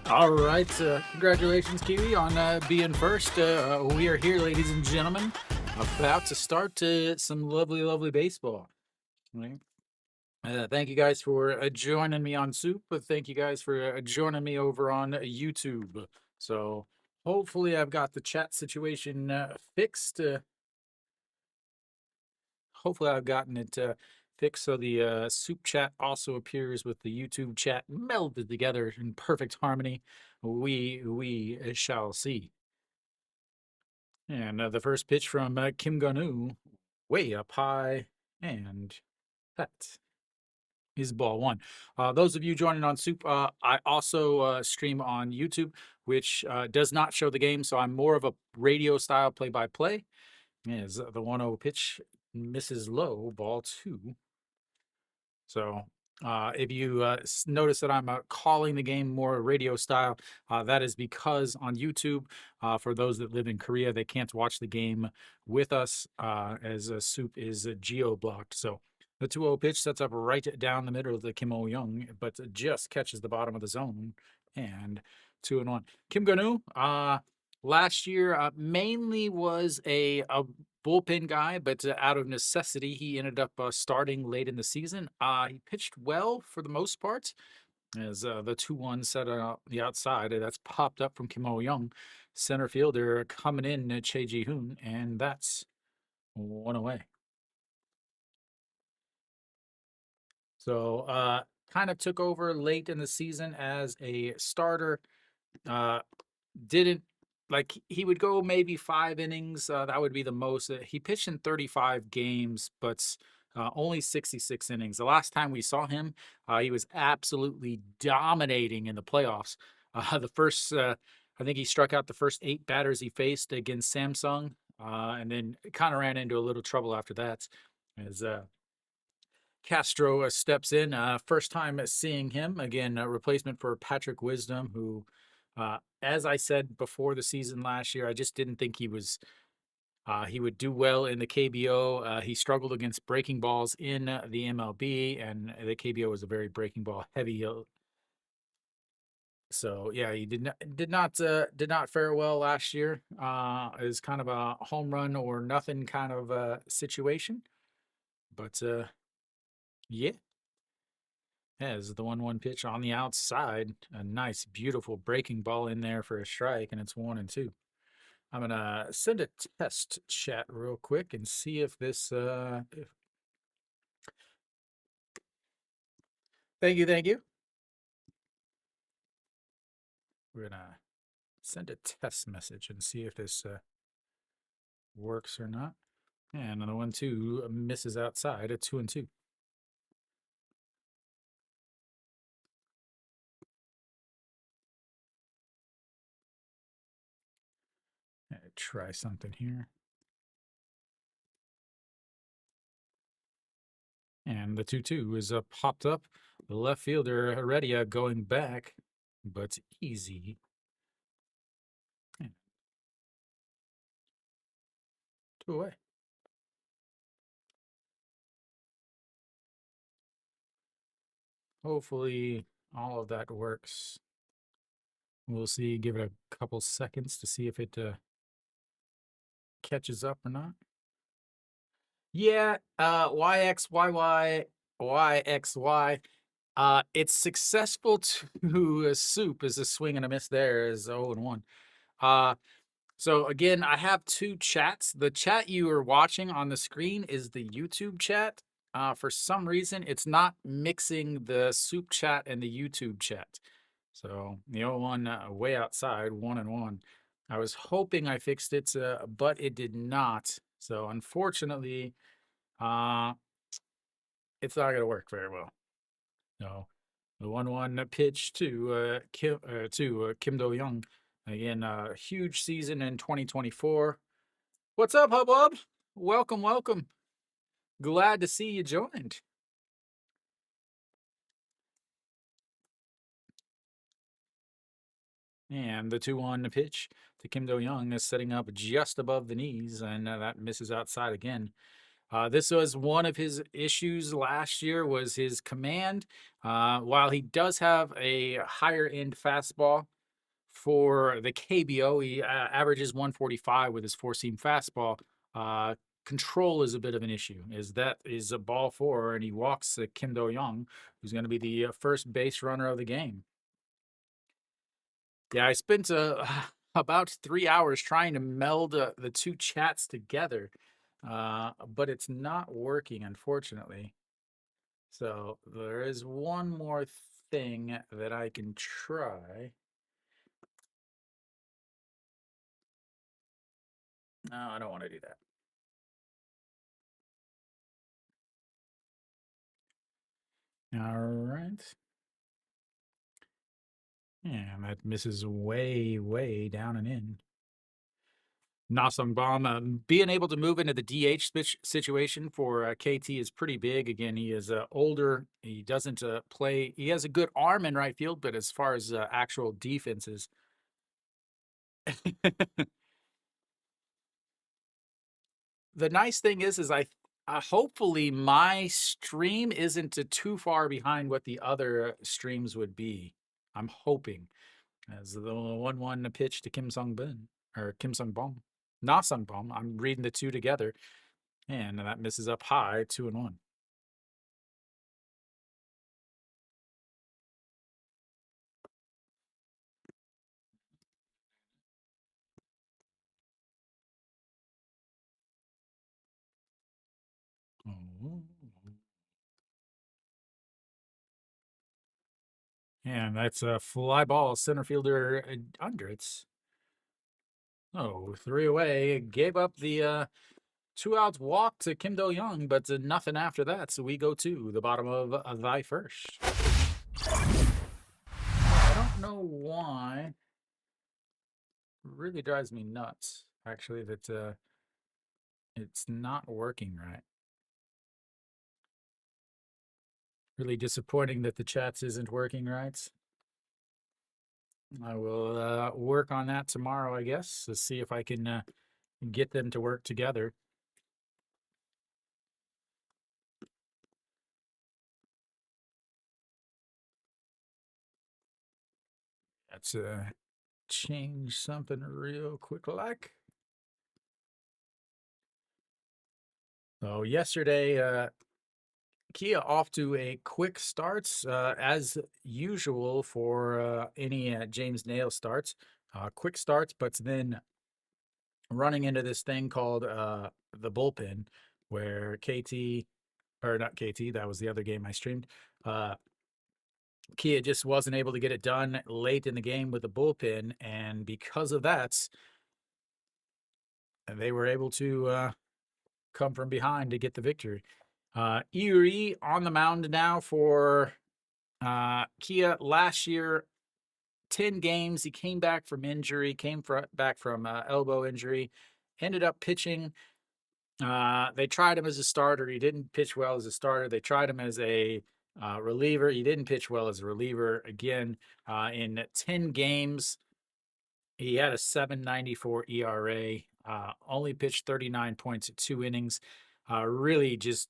All right, congratulations, Kiwi, on being first. We are here, ladies and gentlemen, about to start some lovely, lovely baseball. Right? Thank you guys for joining me on Soup. Thank you guys for joining me over on YouTube. So hopefully, I've got the chat situation fixed. Hopefully, I've gotten it fixed so the Soup chat also appears with the YouTube chat melded together in perfect harmony. We shall see. And the first pitch from Kim Gun-woo, way up high, and that is ball one. Those of you joining on Soup, I also stream on YouTube, which does not show the game, so I'm more of a radio style play-by-play. As the 1-0 pitch misses low, ball two. So if you notice that I'm calling the game more radio style, that is because on YouTube, for those that live in Korea, they can't watch the game with us as Soup is geo-blocked. So the 2-0 pitch sets up right down the middle of the Kim Oh-young, but just catches the bottom of the zone. And 2-1. Kim Gun-woo, last year mainly was a bullpen guy, but out of necessity, he ended up starting late in the season. He pitched well for the most part, as the 2-1 set on the outside. That's popped up from Kim Ho-young, center fielder coming in, Che Ji-hoon, and that's one away. So kind of took over late in the season as a starter. Didn't like he would go maybe 5 innings. That would be the most. He pitched in 35 games, but only 66 innings. The last time we saw him, he was absolutely dominating in the playoffs. The first, I think he struck out the first 8 batters he faced against Samsung, and then kind of ran into a little trouble after that. As Castro steps in. First time seeing him again, a replacement for Patrick Wisdom, who, as I said before the season last year, I just didn't think he would do well in the KBO. He struggled against breaking balls in the MLB, and the KBO was a very breaking ball heavy. So yeah, he did not fare well last year. It was kind of a home run or nothing kind of situation. But yeah. Has the 1-1 pitch on the outside. A nice, beautiful breaking ball in there for a strike, and it's 1-2. I'm gonna send a test chat real quick and see if this. Thank you, thank you. We're gonna send a test message and see if this works or not. And the 1-2 misses outside at 2-2. Try something here. And the 2-2 is popped up. The left fielder Heredia going back, but easy. Yeah. 2 away. Hopefully all of that works. We'll see. Give it a couple seconds to see if it catches up or not. Yeah, YXYY, YXY. It's successful to Soup as a swing and a miss there is 0-1. So again, I have 2 chats. The chat you are watching on the screen is the YouTube chat. For some reason, it's not mixing the Soup chat and the YouTube chat. So the 0-1 way outside, 1-1. I was hoping I fixed it, but it did not. So unfortunately, it's not going to work very well. No, the 1-1 pitch to Kim Do-young. Again, a huge season in 2024. What's up, Hubbub? Welcome, welcome. Glad to see you joined. And the 2-1 pitch to Kim Do-young is setting up just above the knees, and that misses outside again. This was one of his issues last year was his command. While he does have a higher end fastball, for the KBO. He averages 145 with his four-seam fastball. Control is a bit of an issue, as that is a ball four, and he walks Kim Do-young, who's going to be the first base runner of the game. Yeah, I spent about 3 hours trying to meld the two chats together, but it's not working, unfortunately. So there is one more thing that I can try. No, I don't want to do that. All right. And that misses way, way down and in. Nasong being able to move into the DH situation for KT is pretty big. Again, he is older. He doesn't play. He has a good arm in right field, but as far as actual defenses, the nice thing is I hopefully my stream isn't too far behind what the other streams would be. I'm hoping, as the 1-1 pitch to Kim Sung Bin or Kim Sung Bom, Na Sung Bom. I'm reading the two together, and that misses up high, 2-1. Oh. And that's a fly ball, center fielder under. It's 3 away. Gave up the 2 outs walk to Kim Do-young, but nothing after that. So we go to the bottom of thy first. I don't know why. It really drives me nuts, actually, that it's not working right. Really disappointing that the chats isn't working right. I will work on that tomorrow, I guess, to see if I can get them to work together. Let's change something real quick like. So yesterday, Kia off to a quick starts, as usual for any James Nail starts. Quick starts, but then running into this thing called the bullpen, where KT, or not KT, that was the other game I streamed. Kia just wasn't able to get it done late in the game with the bullpen, and because of that, they were able to come from behind to get the victory. Erie on the mound now for Kia. Last year, 10 games. He came back from injury, back from elbow injury, ended up pitching. They tried him as a starter. He didn't pitch well as a starter. They tried him as a reliever. He didn't pitch well as a reliever. Again, in 10 games, he had a 7.94 ERA. Only pitched 39 points at 2 innings. Really just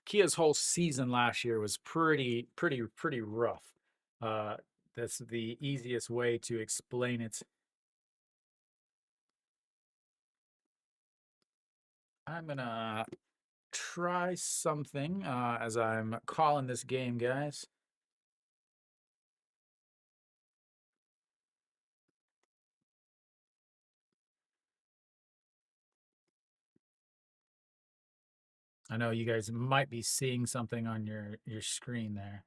Kia's whole season last year was pretty rough. That's the easiest way to explain it. I'm gonna try something as I'm calling this game, guys. I know you guys might be seeing something on your screen there.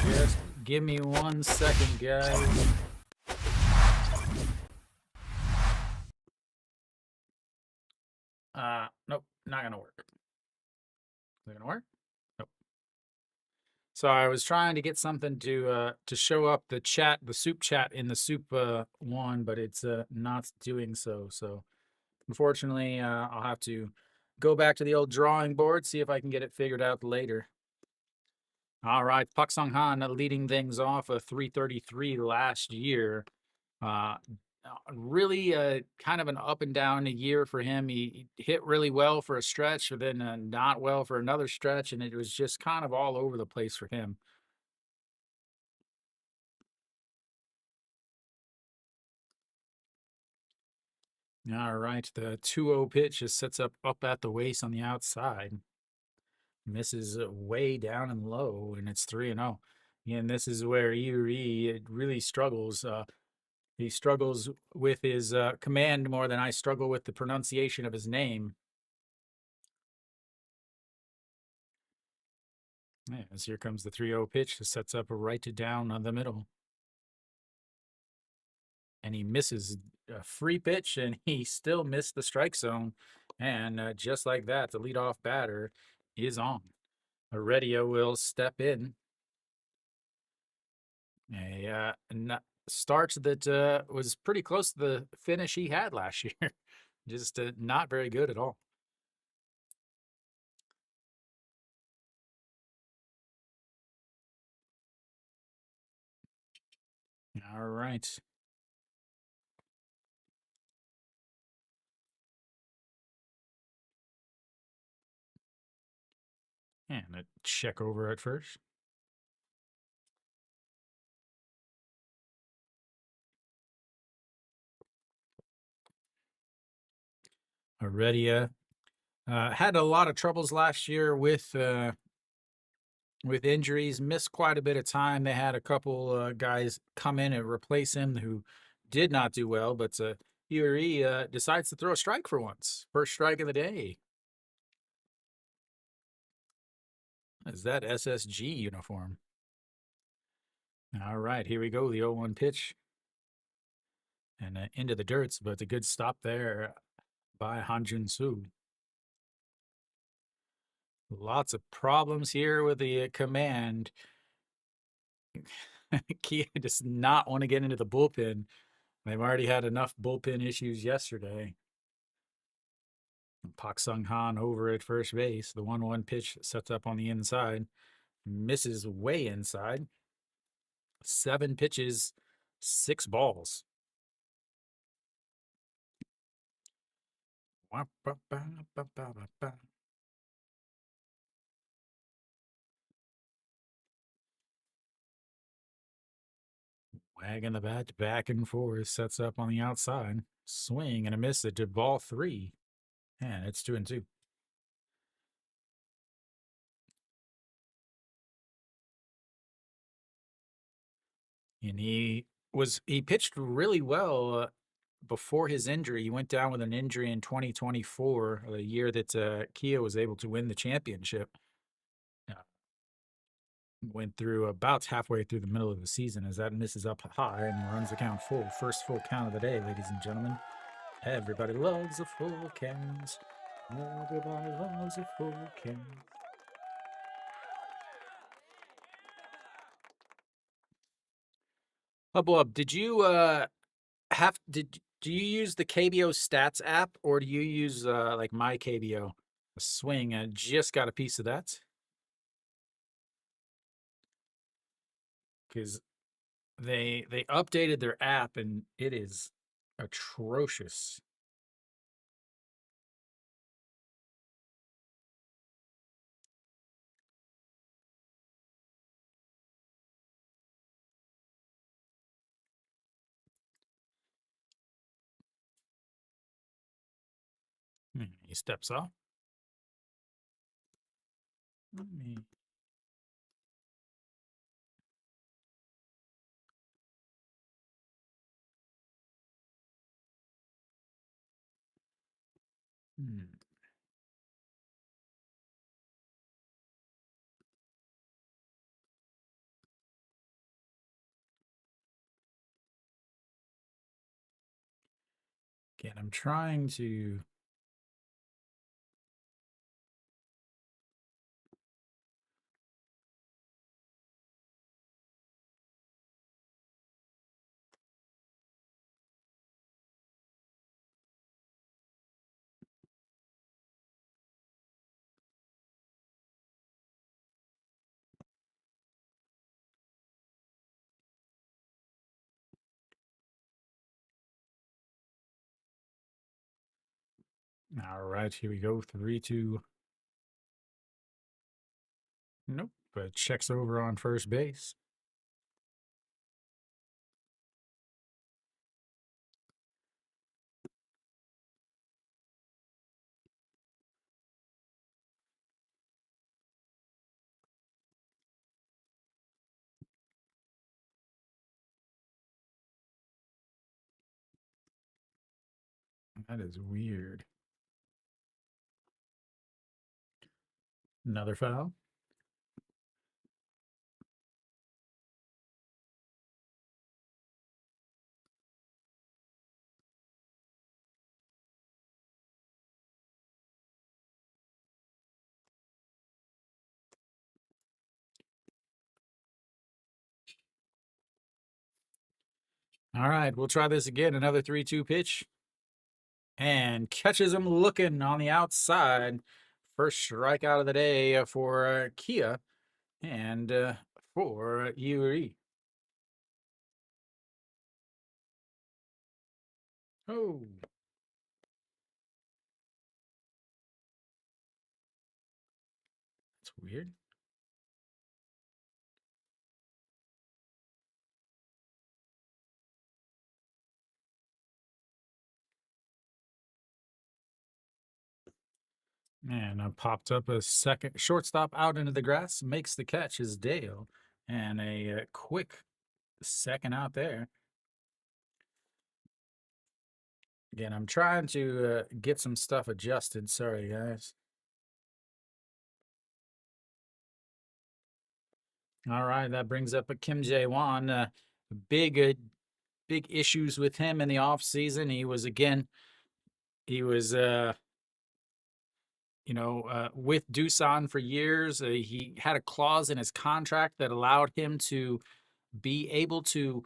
Just give me 1 second, guys. Nope, not gonna work. Is it gonna work? Nope. So I was trying to get something to show up the chat, the SOOP chat in the SOOP one, but it's not doing so. So unfortunately, I'll have to go back to the old drawing board, see if I can get it figured out later. All right, Pak Sung Han leading things off a 333 last year. really kind of an up and down year for him. He hit really well for a stretch, but then not well for another stretch, and it was just kind of all over the place for him. All right, the 2-0 pitch just sets up at the waist on the outside, misses way down and low, and it's 3-0. And this is where Erie it really struggles. He struggles with his command more than I struggle with the pronunciation of his name. Yeah, as here comes the 3-0 pitch that sets up a right to down on the middle. And he misses a free pitch, and he still missed the strike zone. And just like that, the leadoff batter is on. Heredia will step in. A start that was pretty close to the finish he had last year. Just not very good at all. All right. And a check over at first. Heredia had a lot of troubles last year with injuries, missed quite a bit of time. They had a couple guys come in and replace him who did not do well, but Uri decides to throw a strike for once. First strike of the day. Is that SSG uniform? All right, here we go. The 0-1 pitch. And into the dirts, but a good stop there by Hanjun Su. Lots of problems here with the command. Kia does not want to get into the bullpen. They've already had enough bullpen issues yesterday. Pak Sung Han over at first base. The 1-1 pitch sets up on the inside. Misses way inside. 7 pitches, 6 balls. Wagging the bat back and forth, sets up on the outside. Swing and a miss it to ball 3. And it's 2-2. And he pitched really well before his injury. He went down with an injury in 2024, the year that Kia was able to win the championship. Uh, Went through about halfway through the middle of the season as that misses up high and runs the count full. First full count of the day, ladies and gentlemen. Everybody loves a full count. Everybody loves a full count. Hubble up. Did you do you use the KBO stats app or do you use like my KBO? A swing. I just got a piece of that because they updated their app and it is atrocious. He steps off. Let me. Hmm. Again, I'm trying to. All right, here we go. 3-2. Nope, but checks over on first base. That is weird. Another foul. All right, we'll try this again. Another 3-2 pitch. And catches him looking on the outside. First strikeout of the day for Kia and for Yuri. Oh, that's weird. And popped up a second shortstop out into the grass, makes the catch is Dale. And a quick second out there. Again, I'm trying to get some stuff adjusted. Sorry, guys. All right, that brings up a Kim Jae-won. Big, big issues with him in the off season. He was with Doosan for years. He had a clause in his contract that allowed him to be able to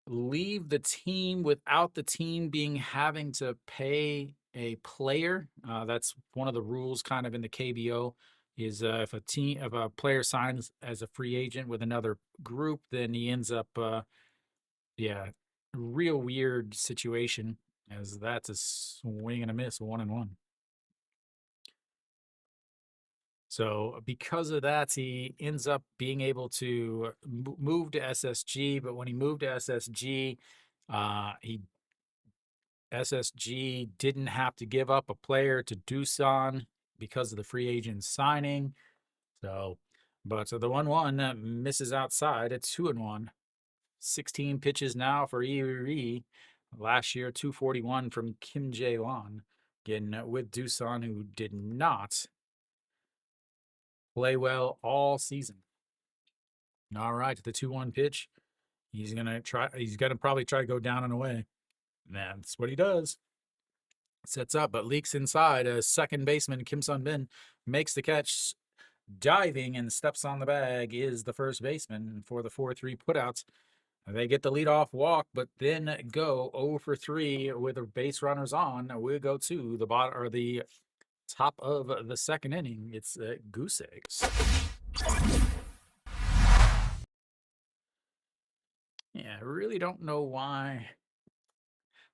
leave the team without the team being having to pay a player. That's one of the rules, kind of in the KBO. Is if a player signs as a free agent with another group, then he ends up, yeah, real weird situation. As that's a swing and a miss, 1-1. So because of that, he ends up being able to move to SSG. But when he moved to SSG, he SSG didn't have to give up a player to Doosan because of the free agent signing. So the 1-1 misses outside. It's 2-1. 16 pitches now for Eri. Last year, 241 from Kim Jae-won. Again, with Doosan, who did not play well all season. All right, the 2-1 pitch. He's gonna probably try to go down and away. That's what he does. Sets up, but leaks inside. A second baseman, Kim Sun Bin, makes the catch, diving and steps on the bag. Is the first baseman for the 4-3 putouts. They get the leadoff walk, but then go 0 for 3 with the base runners on. We go to the bottom or the top of the second inning. It's goose eggs. Yeah, I really don't know why.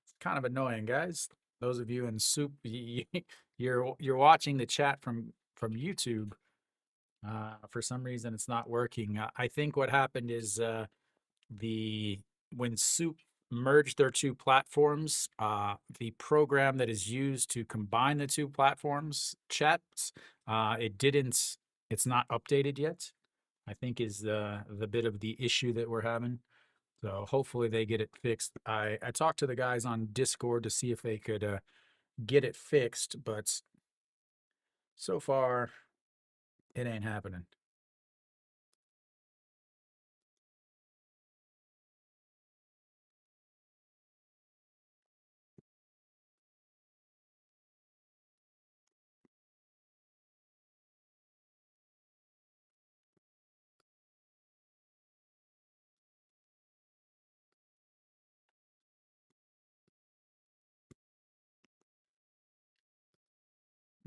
It's kind of annoying, guys. Those of you in Soup, you're watching the chat from YouTube. For some reason, it's not working. I think what happened is the when Soup merged their two platforms, the program that is used to combine the two platforms, chats, it didn't. It's not updated yet. I think is the bit of the issue that we're having. So hopefully they get it fixed. I talked to the guys on Discord to see if they could get it fixed, but so far it ain't happening.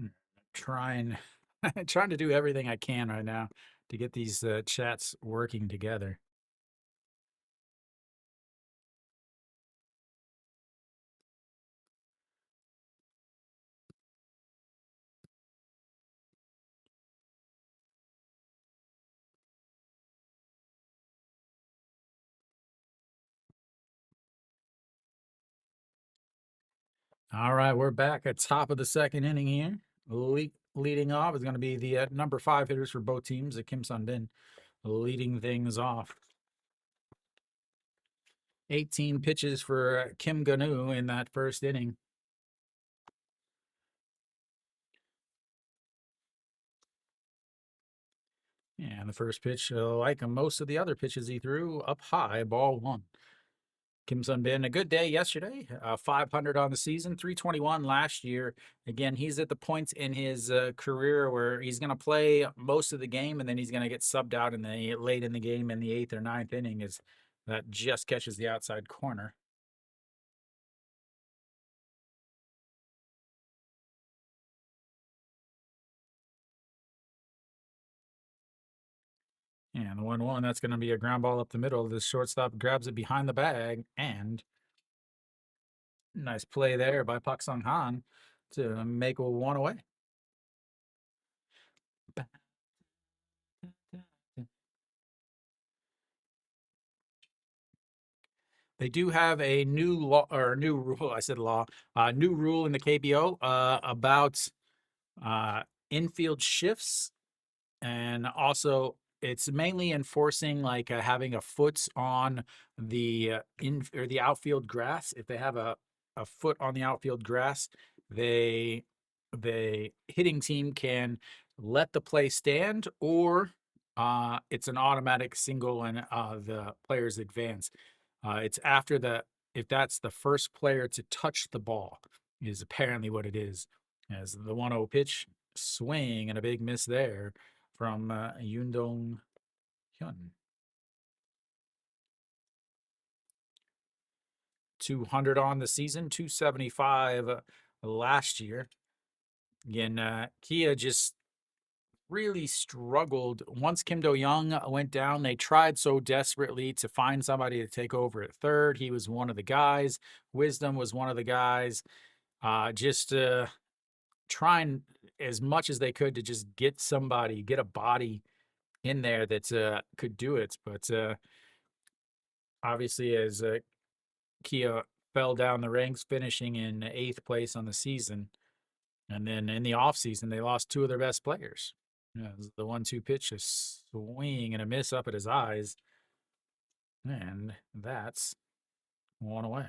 Mm, Trying, trying to do everything I can right now to get these chats working together. All right, we're back at top of the second inning here. Leading off is going to be the number 5 hitters for both teams, Kim Sun-bin, leading things off. 18 pitches for Kim Gun-woo in that first inning. And the first pitch, like most of the other pitches he threw, up high, ball 1. Kim Sun-bin, a good day yesterday, 500 on the season, 321 last year. Again, he's at the point in his career where he's going to play most of the game, and then he's going to get subbed out in the late in the game in the 8th or 9th inning, as that just catches the outside corner. And the 1-1, that's going to be a ground ball up the middle. The shortstop grabs it behind the bag, and nice play there by Pak Sung Han to make 1 away. They do have a new law or new rule. I said law, new rule in the KBO about infield shifts, and also it's mainly enforcing like having a foot on the in or the outfield grass. If they have a foot on the outfield grass, they the hitting team can let the play stand, or it's an automatic single and the players advance. It's after the if that's the first player to touch the ball is apparently what it is. As the 1-0 pitch, swing and a big miss there from Yoon Dong Hyun. 200 on the season, 275 last year. Again, Kia just really struggled. Once Kim Do-young went down, they tried so desperately to find somebody to take over at third. He was one of the guys. Wisdom was one of the guys. Just trying as much as they could to just get somebody, get a body in there that could do it. But obviously, as Kia fell down the ranks, finishing in 8th place on the season, and then in the offseason, they lost 2 of their best players. Yeah, the 1-2 pitch, a swing and a miss up at his eyes, and that's 1 away.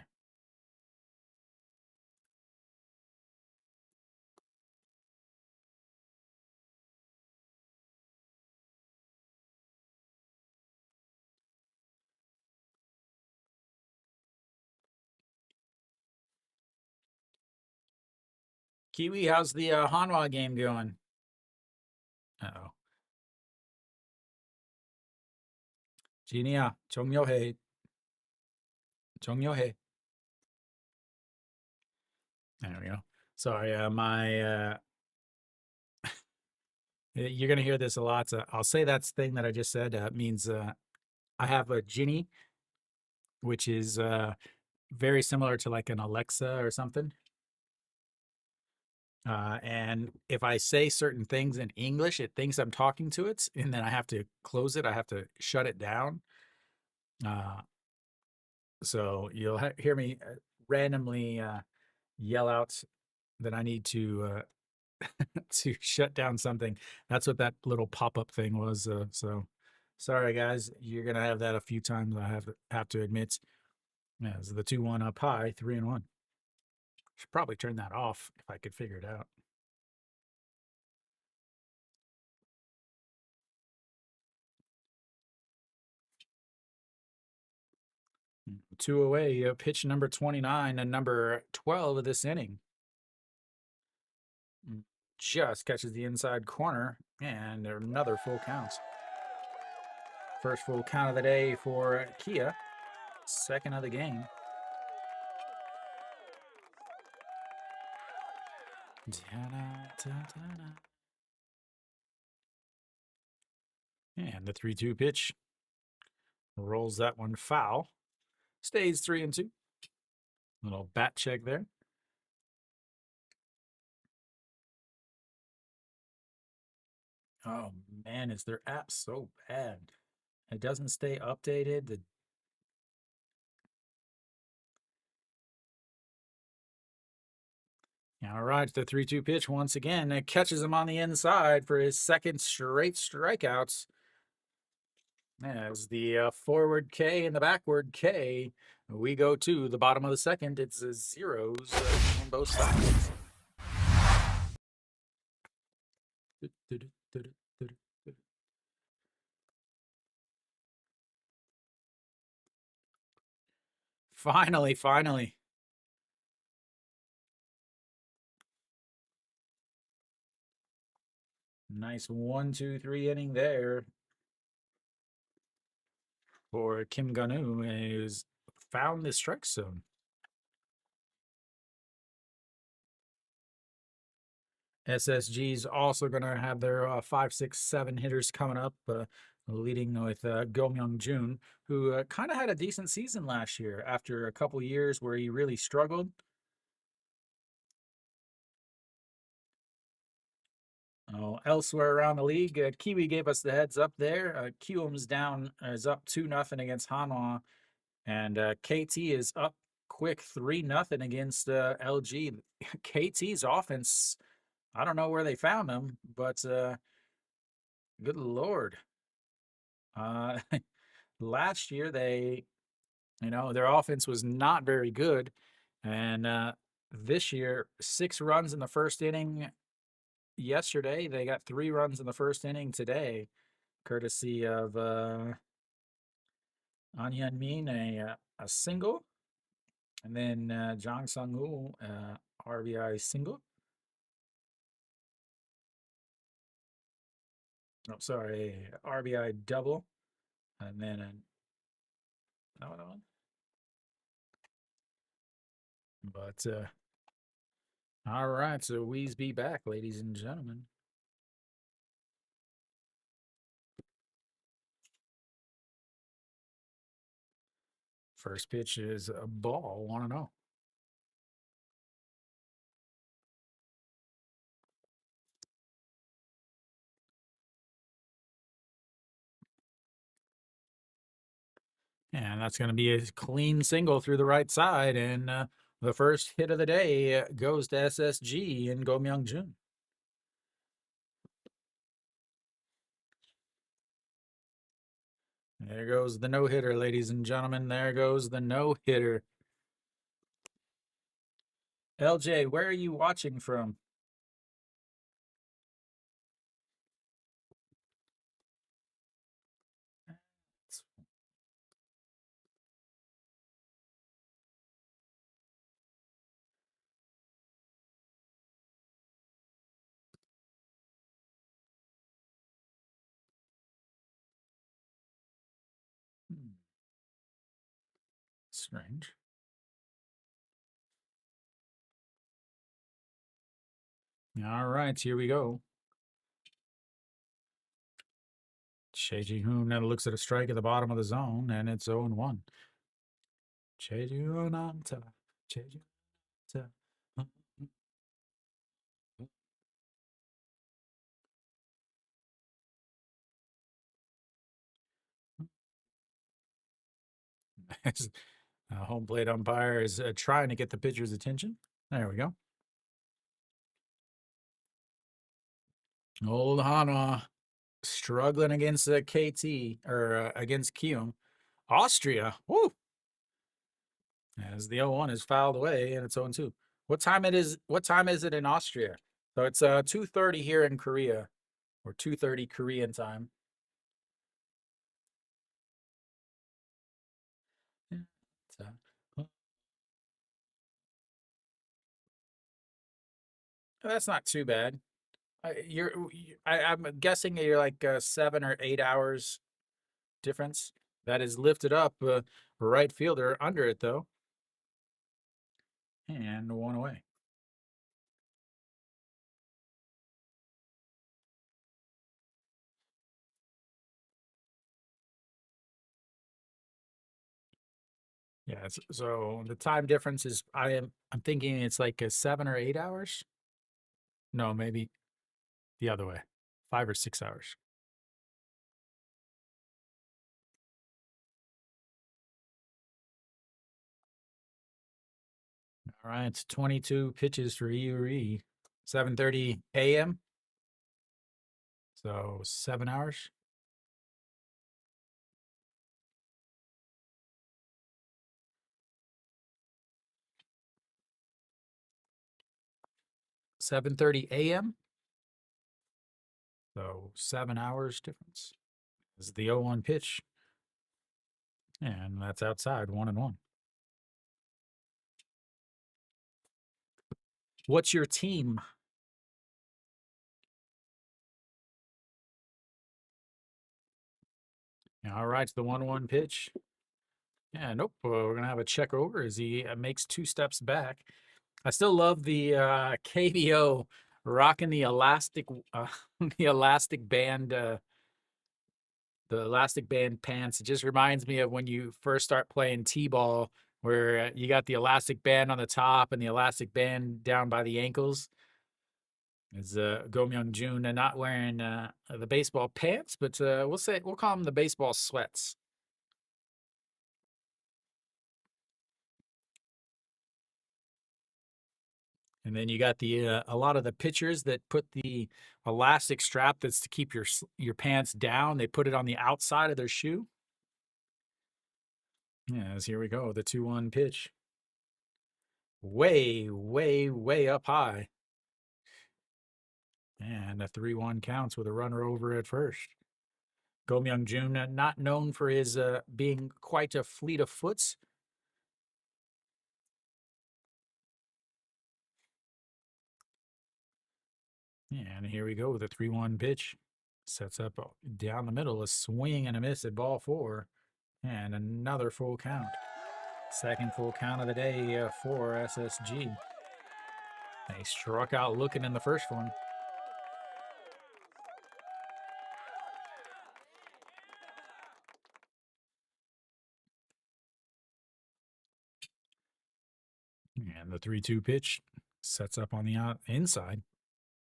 Kiwi, how's the Hanwha game going? Uh-oh. Jinia, 정묘해. 정묘해. There we go. Sorry, you're gonna hear this a lot. So I'll say that thing that I just said means I have a Genie, which is very similar to like an Alexa or something. And if I say certain things in English, it thinks I'm talking to it, and then I have to close it. I have to shut it down. Uh, so you'll hear me randomly yell out that I need to to shut down something. That's what that little pop-up thing was. So sorry, guys. You're gonna have that a few times. I have to admit. Yeah, it's the 2-1 up high, 3-1. Should probably turn that off if I could figure it out. Two away, pitch number 29 and number 12 of this inning. Just catches the inside corner, and another full count. First full count of the day for Kia, second of the game. And the 3-2 pitch rolls that one foul. Stays 3-2. Little bat check there. Oh man, is their app so bad? It doesn't stay updated. All right, the 3-2 pitch once again. It catches him on the inside for his second straight strikeouts. As the forward K and the backward K, we go to the bottom of the second. It's zeros on both sides. Finally, finally. Nice 1-2-3 inning there for Kim Gun-woo, who's found the strike zone. SSG's also going to have their 5, 6, 7 hitters coming up, leading with Go Myung-jun, who kind of had a decent season last year after a couple years where he really struggled. Elsewhere around the league, Kiwi gave us the heads up there. Kiwum's down is up 2-0 against Hanwha, and KT is up quick 3-0 against LG. KT's offense, I don't know where they found them, but good lord. Last year their offense was not very good, and this year 6 runs in the first inning. Yesterday they got 3 runs in the first inning today, courtesy of An Hyun-min, a single, and then Jang Sung-woo RBI single. Oh, sorry, RBI double, and then another one. But all right, so we's be back, ladies and gentlemen. First pitch is a ball, 1-0. And that's going to be a clean single through the right side. And the first hit of the day goes to SSG and Go Myung-jun. There goes the no-hitter, ladies and gentlemen. There goes the no-hitter. LJ, where are you watching from? Strange. All right, here we go. Choi Ji-hoon now looks at a strike at the bottom of the zone, and it's 0-1. Choi Ji-hoon on top. Choi Ji-hoon on top. Home plate umpire is trying to get the pitcher's attention. There we go. Old Hanwha struggling against KT or against Kium. Austria. Woo! As the 0-1 is fouled away and it's 0-2. What time it is? What time is it in Austria? So it's 2:30 here in Korea, or 2:30 Korean time. Yeah, that's not too bad. I'm guessing you're like 7 or 8 hours difference. That is lifted up right fielder under it though, and 1 away. Yeah, so the time difference is I'm thinking it's like 7 or 8 hours. No, maybe the other way, 5 or 6 hours. All right, it's 22 pitches for Erie. 7:30 a.m. So 7 hours. $7:30 a.m. So 7 hours difference. This is the 0-1 pitch. And that's outside, 1-1. What's your team? All right, the 1-1 pitch. Yeah, nope. We're gonna have a check over as he makes 2 steps back. I still love the KBO rocking the elastic, the elastic band, the elastic band pants. It just reminds me of when you first start playing t-ball, where you got the elastic band on the top and the elastic band down by the ankles. Is Go Myung Jun not wearing the baseball pants, but we'll call them the baseball sweats. And then you got the a lot of the pitchers that put the elastic strap that's to keep your pants down. They put it on the outside of their shoe. Yes, here we go. The 2-1 pitch. Way, way, way up high. And a 3-1 counts with a runner over at first. Go Myung Jun, not known for his being quite a fleet of foots. And here we go with a 3-1 pitch. Sets up down the middle, a swing and a miss at ball 4. And another full count. Second full count of the day for SSG. They struck out looking in the first one. And the 3-2 pitch sets up on the inside.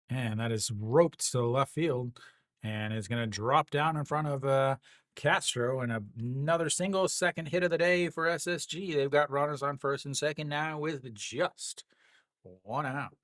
And that is roped to left field and is going to drop down in front of Castro. And another single, second hit of the day for SSG. They've got runners on first and second now with just 1 out.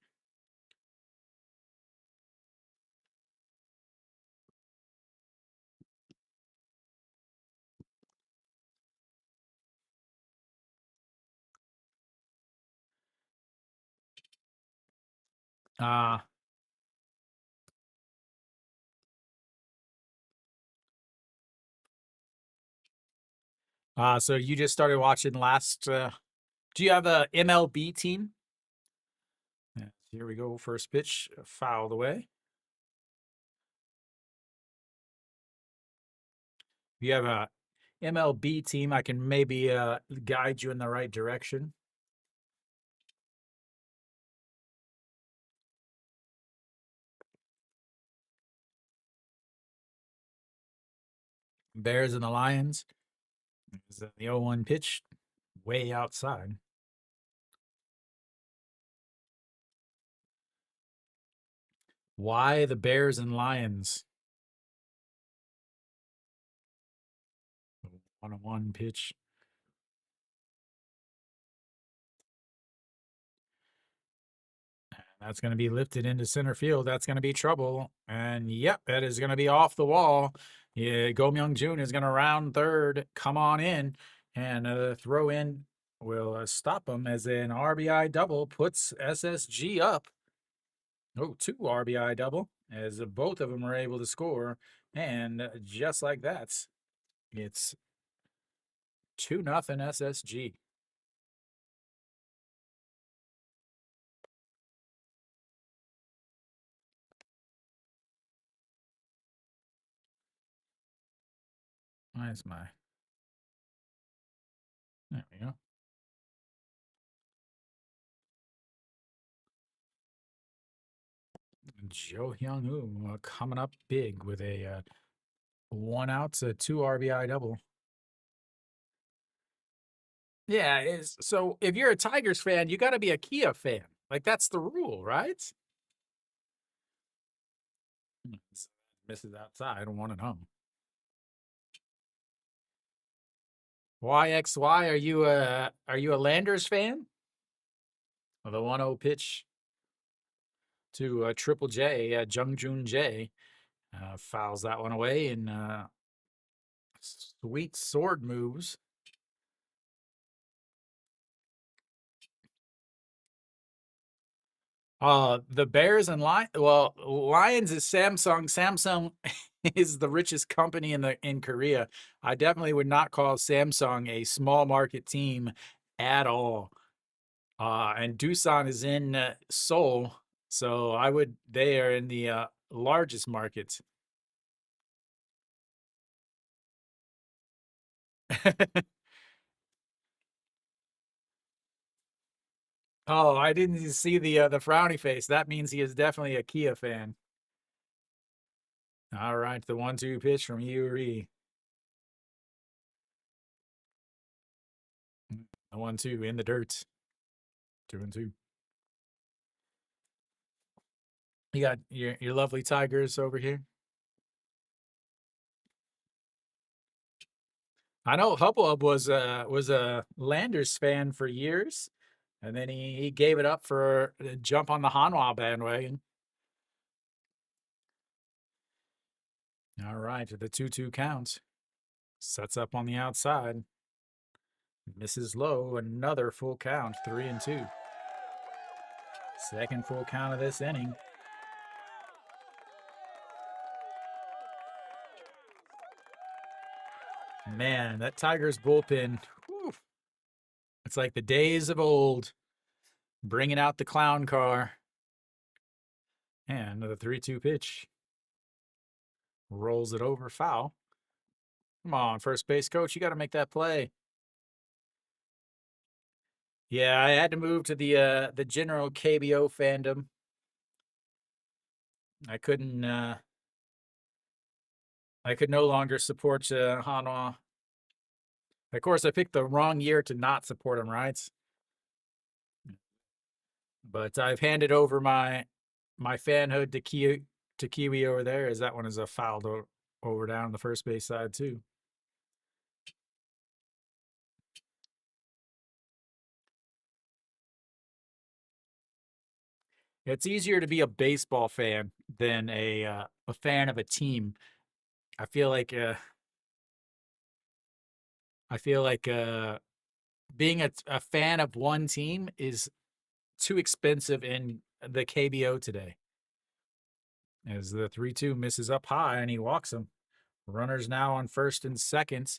So you just started watching last. Do you have a MLB team? Yeah, here we go. First pitch, fouled away. If you have a MLB team, I can maybe guide you in the right direction. Bears and the Lions. Is the 0-1 pitch way outside. Why the Bears and Lions? 1-1 pitch. That's going to be lifted into center field. That's going to be trouble. And yep, that is going to be off the wall. Yeah, Go Myung Jun is going to round third, come on in, and throw in will stop him as an RBI double puts SSG up. Oh, 2 RBI double as both of them are able to score. And just like that, it's 2-0 SSG. Where's my? There we go. Jo Hyung-woo coming up big with a 1 out, a 2 RBI double. Yeah, so if you're a Tigers fan, you got to be a Kia fan. Like that's the rule, right? Misses outside, 1-0. YXY, are you a Landers fan? The 1-0 pitch to Triple J, Jung Joon Jae. Fouls that one away, and sweet sword moves. The Bears and Lions is Samsung. Samsung is the richest company in Korea. I definitely would not call Samsung a small market team at all. And Doosan is in Seoul, so they are in the largest markets. Oh, I didn't see the frowny face. That means he is definitely a Kia fan. All right, the 1-2 pitch from Yuri. The 1-2 in the dirt. 2-2. You got your lovely Tigers over here. I know Hubble was a Landers fan for years, and then he gave it up for a jump on the Hanwha bandwagon. All right, the 2-2 count. Sets up on the outside. Misses low. Another full count. 3-2. Second full count of this inning. Man, that Tigers bullpen. Whew, it's like the days of old. Bringing out the clown car. And the 3-2 pitch. Rolls it over. Foul. Come on, first base coach. You got to make that play. Yeah, I had to move to the general KBO fandom. I couldn't. I could no longer support Hanwha. Of course, I picked the wrong year to not support him, right? But I've handed over my fanhood to Kiwi over there, as that one is a fouled over down the first base side too. It's easier to be a baseball fan than a fan of a team. I feel like I feel like being a fan of one team is too expensive in the KBO today. As the 3-2 misses up high and he walks him. Runners now on first and second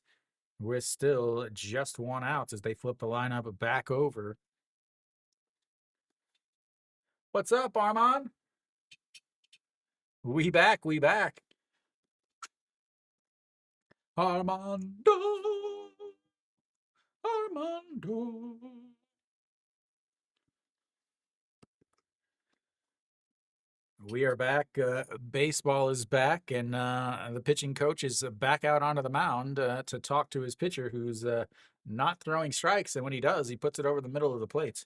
with still just one out as they flip the lineup back over. What's up, Armand? We back, we back. Armando, Armando. We are back. Baseball is back, and the pitching coach is back out onto the mound to talk to his pitcher, who's not throwing strikes. And when he does, he puts it over the middle of the plate.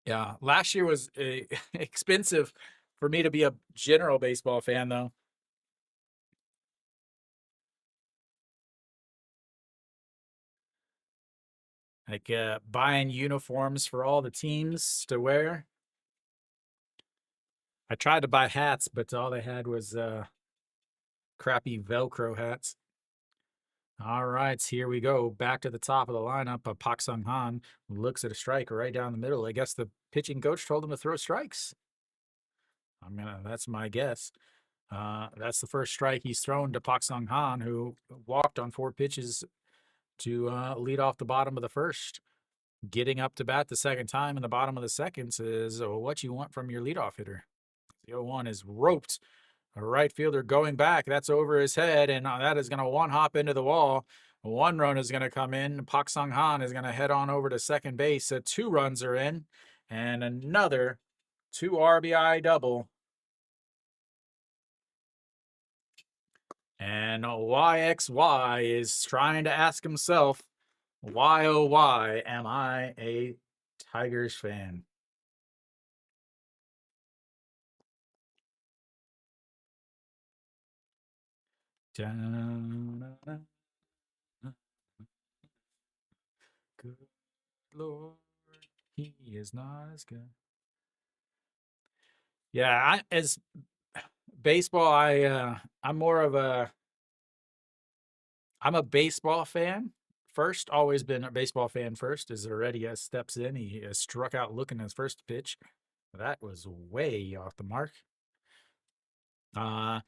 Yeah, last year was expensive for me to be a general baseball fan, though. Like buying uniforms for all the teams to wear. I tried to buy hats, but all they had was crappy Velcro hats. All right, here we go. Back to the top of the lineup. Pak Sung Han looks at a strike right down the middle. I guess the pitching coach told him to throw strikes. That's my guess. That's the first strike he's thrown to Pak Sung Han, who walked on 4 pitches to lead off the bottom of the first. Getting up to bat the second time in the bottom of the second is what you want from your leadoff hitter. The 0-1 is roped. A right fielder going back. That's over his head, and that is going to one hop into the wall. 1 run is going to come in. Pak Sung Han is going to head on over to second base. 2 runs are in, and another 2 RBI double. And YXY is trying to ask himself, why oh why am I a Tigers fan? Lord, he is not as good. Yeah, as baseball, I'm more of I'm a baseball fan first. Always been a baseball fan first. As Heredia steps in, he struck out looking his first pitch. That was way off the mark. Uh,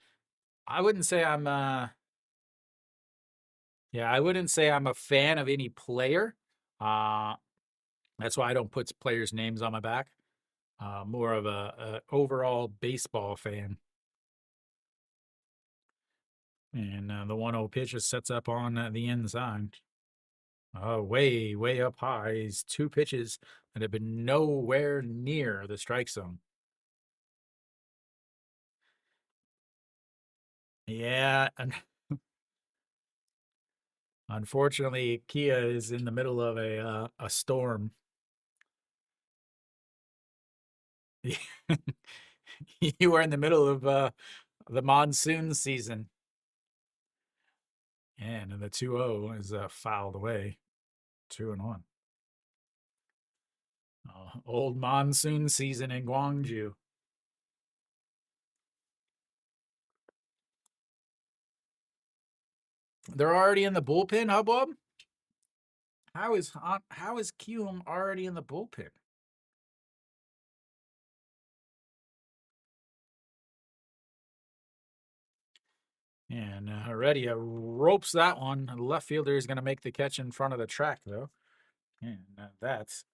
I wouldn't say I'm yeah, I wouldn't say I'm a fan of any player. Uh, that's why I don't put players' names on my back. More of a overall baseball fan. And the 1-0 pitch just sets up on the inside. Way up high. He's two pitches that have been nowhere near the strike zone. Yeah, and unfortunately, Kia is in the middle of a storm. You are in the middle of the monsoon season. And the 2-0 is fouled away. 2-1. Old monsoon season in Gwangju. They're already in the bullpen, Hubbub? How is Kium already in the bullpen? And Heredia ropes that one. The left fielder is going to make the catch in front of the track, though. And that's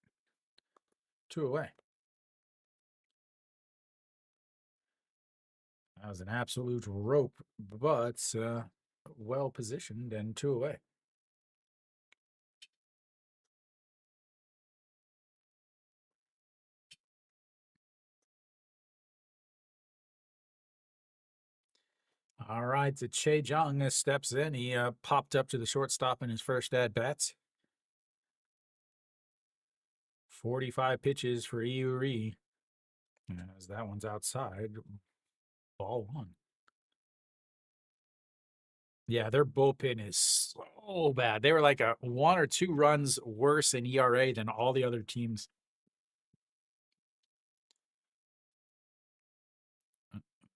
2 away. That was an absolute rope, but well positioned and 2 away. All right, so Che Jung steps in. He popped up to the shortstop in his first at bats. 45 pitches for Iuri. As that one's outside. Ball one. Yeah, their bullpen is so bad. They were like a 1 or 2 runs worse in ERA than all the other teams.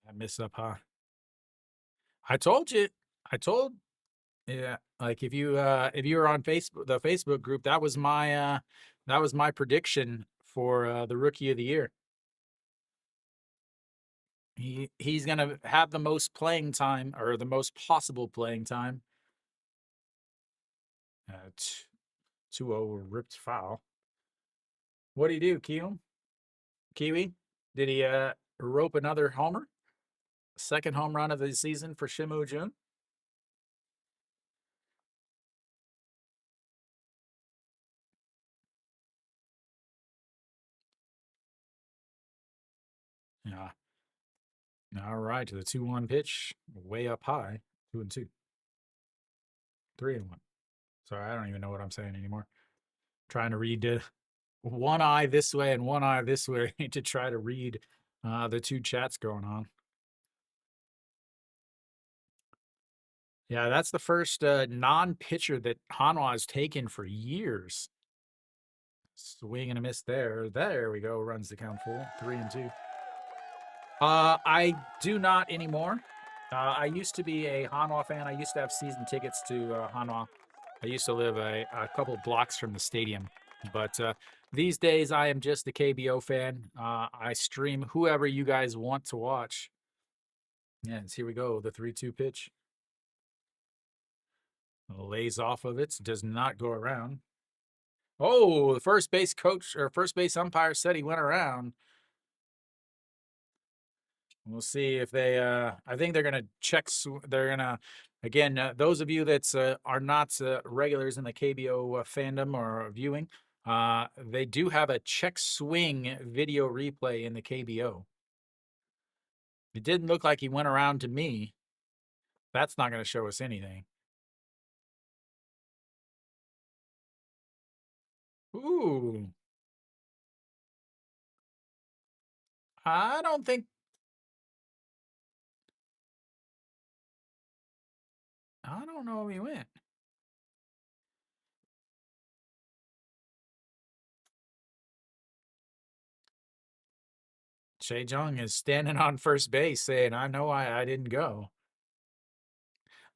I miss up high. I told you. I told. Yeah, like if you were on Facebook, the Facebook group, that was my prediction for the rookie of the year. He's gonna have the most playing time or the most possible playing time. 2-0 ripped foul. What do you do, Kiwi? Did he rope another homer? Second home run of the season for Shimu Jun. Yeah. All right, to the 2-1 pitch, way up high. 2-2. 3-1. Sorry, I don't even know what I'm saying anymore. Trying to read one eye this way and one eye this way to try to read the two chats going on. Yeah, that's the first non-pitcher that Hanwha has taken for years. Swing and a miss there. There we go. Runs the count full. 3-2. I do not anymore. I used to be a Hanwha fan. I used to have season tickets to Hanwha. I used to live a couple blocks from the stadium. But these days, I am just a KBO fan. I stream whoever you guys want to watch. And here we go. The 3-2 pitch. Lays off of it. Does not go around. Oh, the first base coach or first base umpire said he went around. We'll see if they. I think they're gonna check. They're gonna again. Those of you that are not regulars in the KBO fandom or viewing, they do have a check swing video replay in the KBO. It didn't look like he went around to me. That's not going to show us anything. Ooh, I don't think. I don't know if he went. Jung is standing on first base saying, I know I didn't go.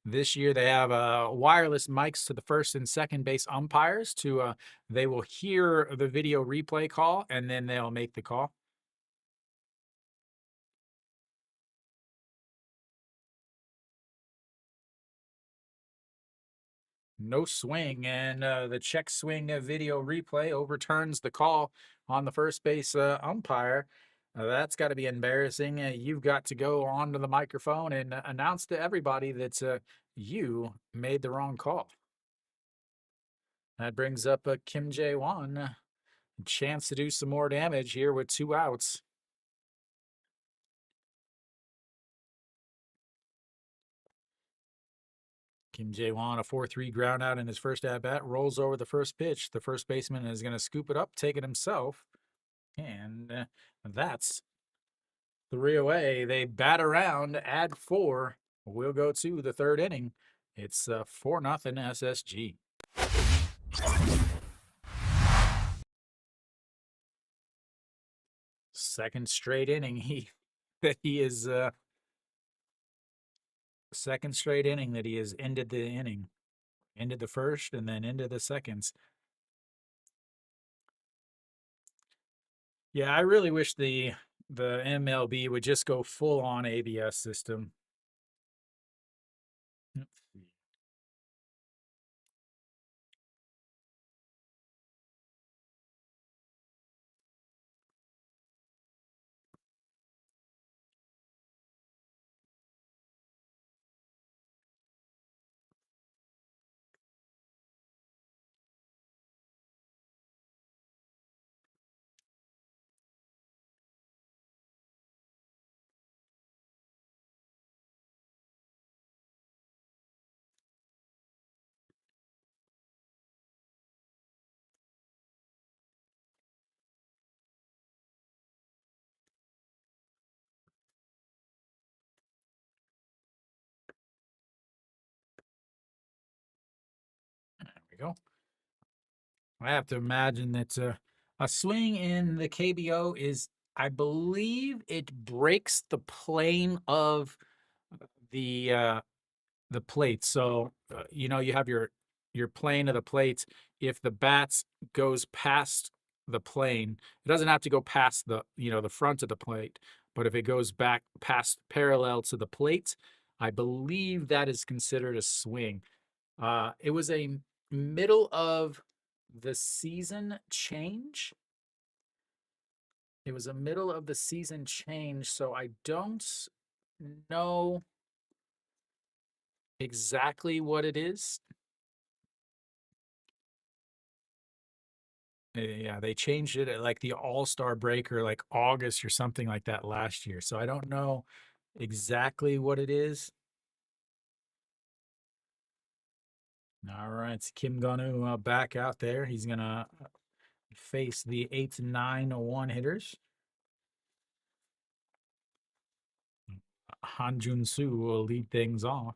This year they have wireless mics to the first and second base umpires to they will hear the video replay call and then they'll make the call. No swing, and the check swing video replay overturns the call on the first base umpire. That's got to be embarrassing. You've got to go onto the microphone and announce to everybody that you made the wrong call. That brings up Kim Jae-won. A chance to do some more damage here with 2 outs. Kim Jae-won, a 4-3 ground out in his first at-bat, rolls over the first pitch. The first baseman is going to scoop it up, take it himself. And that's 3 away. They bat around, add 4. We'll go to the 3rd inning. It's 4-0 SSG. Second straight inning second straight inning that he has ended the inning. Ended the first and then into the seconds. Yeah, I really wish the MLB would just go full on ABS system. Let's see. There we go. I have to imagine that a swing in the KBO is, I believe, it breaks the plane of the the plate. So you have your plane of the plate. If the bat goes past the plane, it doesn't have to go past the front of the plate. But if it goes back past parallel to the plate, I believe that is considered a swing. It was a middle of the season change. It was a middle of the season change, so I don't know exactly what it is. Yeah, they changed it at like the All-Star break or like August or something like that last year. So I don't know exactly what it is. All right, Kim Gun-woo back out there. He's gonna face the 8-9-1 hitters. Han Jun-soo will lead things off.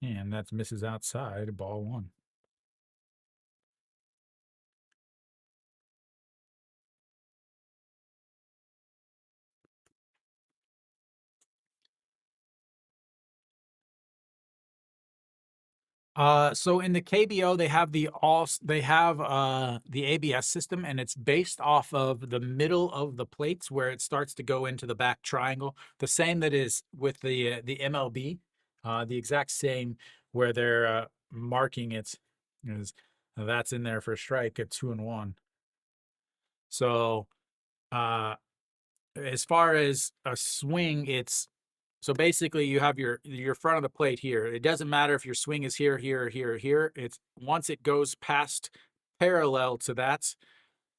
And that misses outside, ball 1. So in the KBO, they have the ABS system, and it's based off of the middle of the plates where it starts to go into the back triangle. The same that is with the MLB, the exact same where they're marking it is that's in there for a strike at 2-1. So as far as a swing, it's so basically you have your front of the plate here. It doesn't matter if your swing is here, here, here, here. It's once it goes past parallel to that,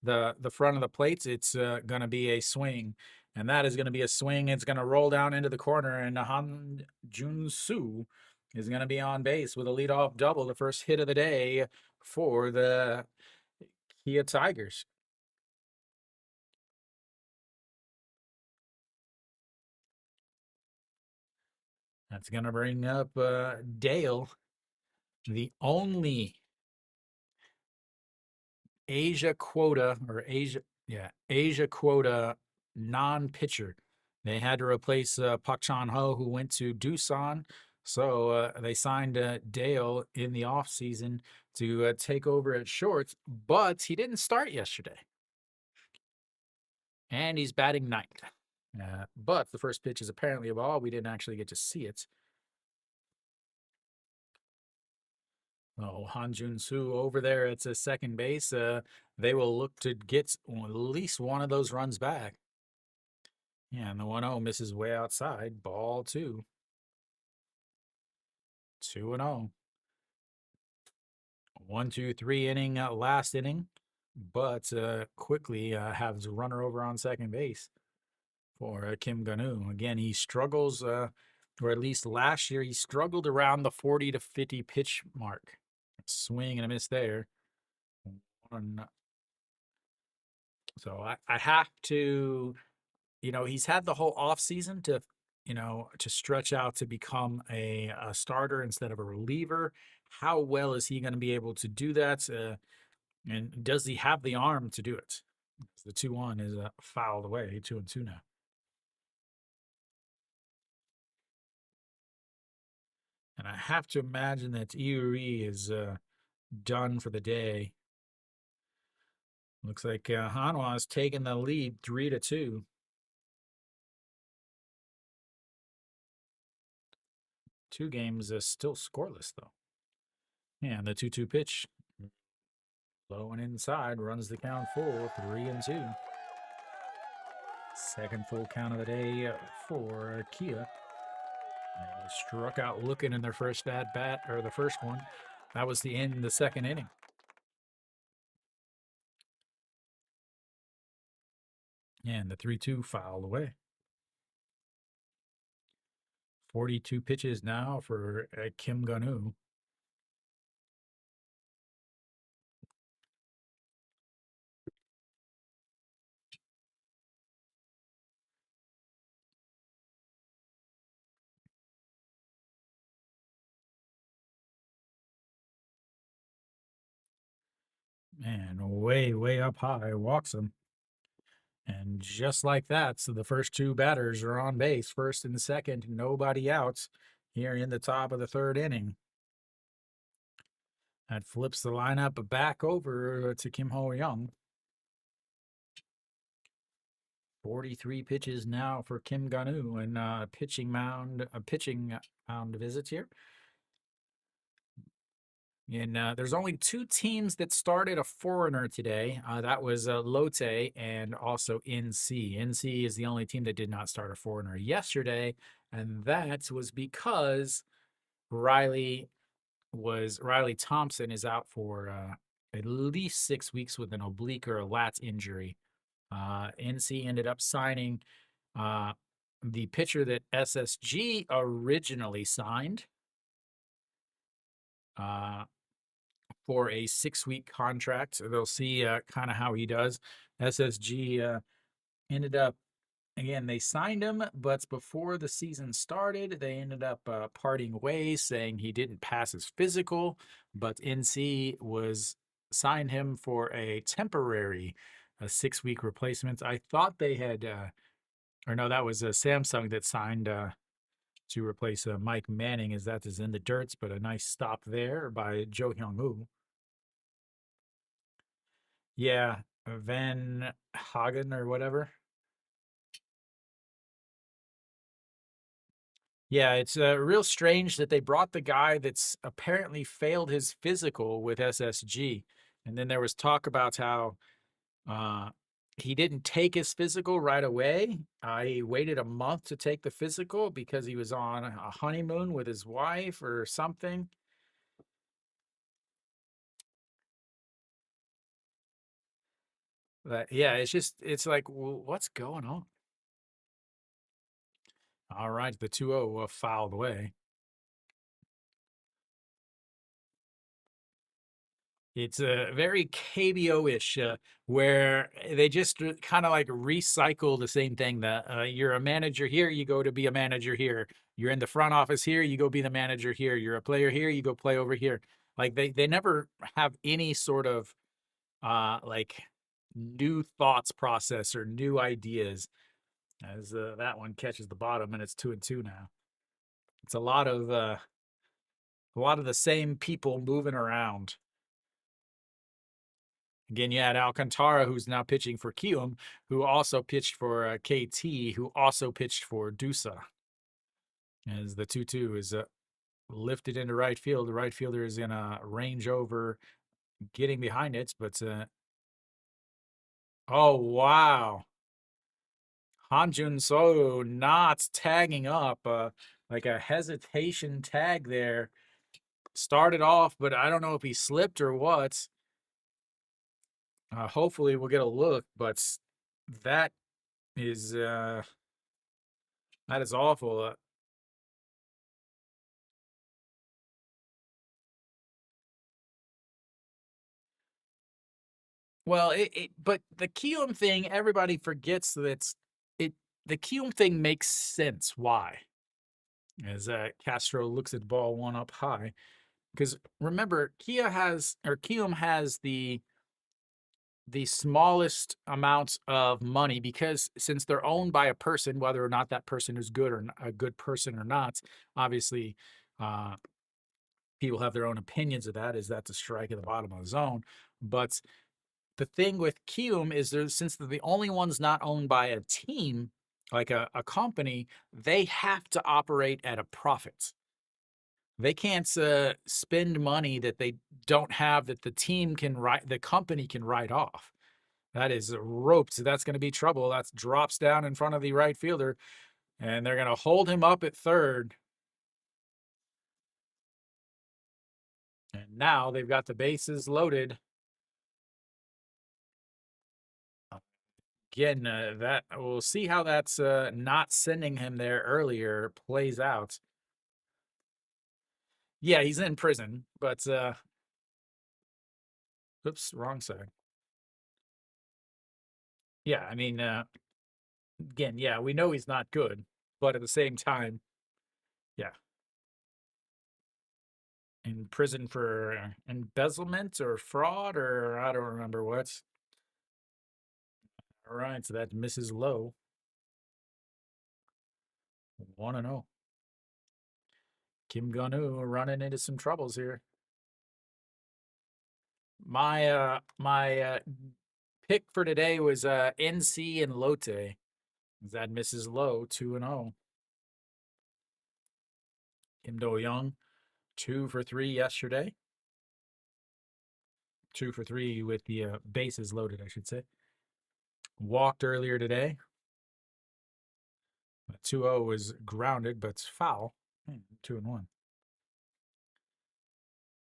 the front of the plates, it's going to be a swing. And that is going to be a swing. It's going to roll down into the corner, and Han Jun-soo is going to be on base with a leadoff double, the first hit of the day for the Kia Tigers. That's going to bring up Dale, the only Asia quota non-pitcher. They had to replace Pak Chan Ho, who went to Doosan. So they signed Dale in the offseason to take over at short, but he didn't start yesterday. And he's batting ninth. But the first pitch is apparently a ball. We didn't actually get to see it. Oh, Han Jun Soo over there at second base. They will look to get at least one of those runs back. Yeah, and the 1-0 misses way outside. Ball two. 2-0. 1-2-3 inning, last inning, but quickly has a runner over on second base for Kim Gun-woo. Again, he struggles, or at least last year, he struggled around the 40 to 50 pitch mark. Swing and a miss there. So I have to, he's had the whole offseason to, to stretch out to become a starter instead of a reliever. How well is he going to be able to do that? And does he have the arm to do it? The 2-1 is fouled away, 2-2 now. And I have to imagine that Iuri is done for the day. Looks like Hanwha has taken the lead 3-2. Two games still scoreless, though. Yeah, and the 2-2 pitch. Low and inside, runs the count full, 3-2. Second full count of the day for Kia. They struck out looking in their first at bat, or the first one. That was the end of the second inning. And the 3-2 fouled away. 42 pitches now for Kim Gun-woo. And way, way up high, walks him. And just like that, so the first two batters are on base, first and second, nobody outs here in the top of the third inning. That flips the lineup back over to Kim Ho-young. 43 pitches now for Kim Gun-woo and pitching mound visits here. And there's only two teams that started a foreigner today. That was Lotte and also NC. NC is the only team that did not start a foreigner yesterday, and that was because Riley Thompson is out for at least 6 weeks with an oblique or a lat injury. NC ended up signing the pitcher that SSG originally signed for a 6-week contract. They'll see kind of how he does. SSG ended up, again, they signed him, but before the season started, they ended up parting ways, saying he didn't pass his physical, but NC signed him for a temporary 6-week replacement. I thought they had, or no, that was Samsung that signed to replace Mike Manning, as that is in the dirts, but a nice stop there by Jo Hyung-woo. Yeah, Van Hagen or whatever. Yeah, it's real strange that they brought the guy that's apparently failed his physical with SSG. And then there was talk about how he didn't take his physical right away. He waited a month to take the physical because he was on a honeymoon with his wife or something. But yeah, it's like, well, what's going on? All right, the 2-0 fouled away. It's a very KBO-ish, where they just kind of like recycle the same thing. That you're a manager here, you go to be a manager here. You're in the front office here, you go be the manager here. You're a player here, you go play over here. Like they never have any sort of like new thoughts process or new ideas. as that one catches the bottom, and it's 2-2 now. It's a lot of the same people moving around. Again, you had Alcantara, who's now pitching for Kium, who also pitched for KT, who also pitched for Dusa. As the 2-2 is lifted into right field, the right fielder is going to range over, getting behind it, but oh wow, Hanjun So not tagging up, like a hesitation tag there. Started off, but I don't know if he slipped or what. Hopefully we'll get a look, but that is that is awful. Well, but the Kium thing, everybody forgets that it. The Kium thing makes sense. Why? As Castro looks at ball one up high, because remember, Kium has the smallest amounts of money because since they're owned by a person, whether or not that person is good or a good person or not, obviously, uh, people have their own opinions of that. Is that to strike at the bottom of the zone? But the thing with Kium is since they're the only ones not owned by a team, like a company, they have to operate at a profit. They can't spend money that they don't have that the company can write off. That is roped. That's going to be trouble. That drops down in front of the right fielder, and they're going to hold him up at third. And now they've got the bases loaded. Again, that we'll see how that's not sending him there earlier plays out. Yeah, he's in prison, but oops, wrong side. Yeah, I mean, again, yeah, we know he's not good, but at the same time, yeah, in prison for embezzlement or fraud or I don't remember what. All right, so that misses low. 1-0. Kim Gun-woo running into some troubles here. My pick for today was NC and Lotte. That misses low, 2-0. Kim Do-young, 2 for 3 yesterday. 2 for 3 with the bases loaded, I should say. Walked earlier today. 2-0 was grounded, but it's foul. 2-1.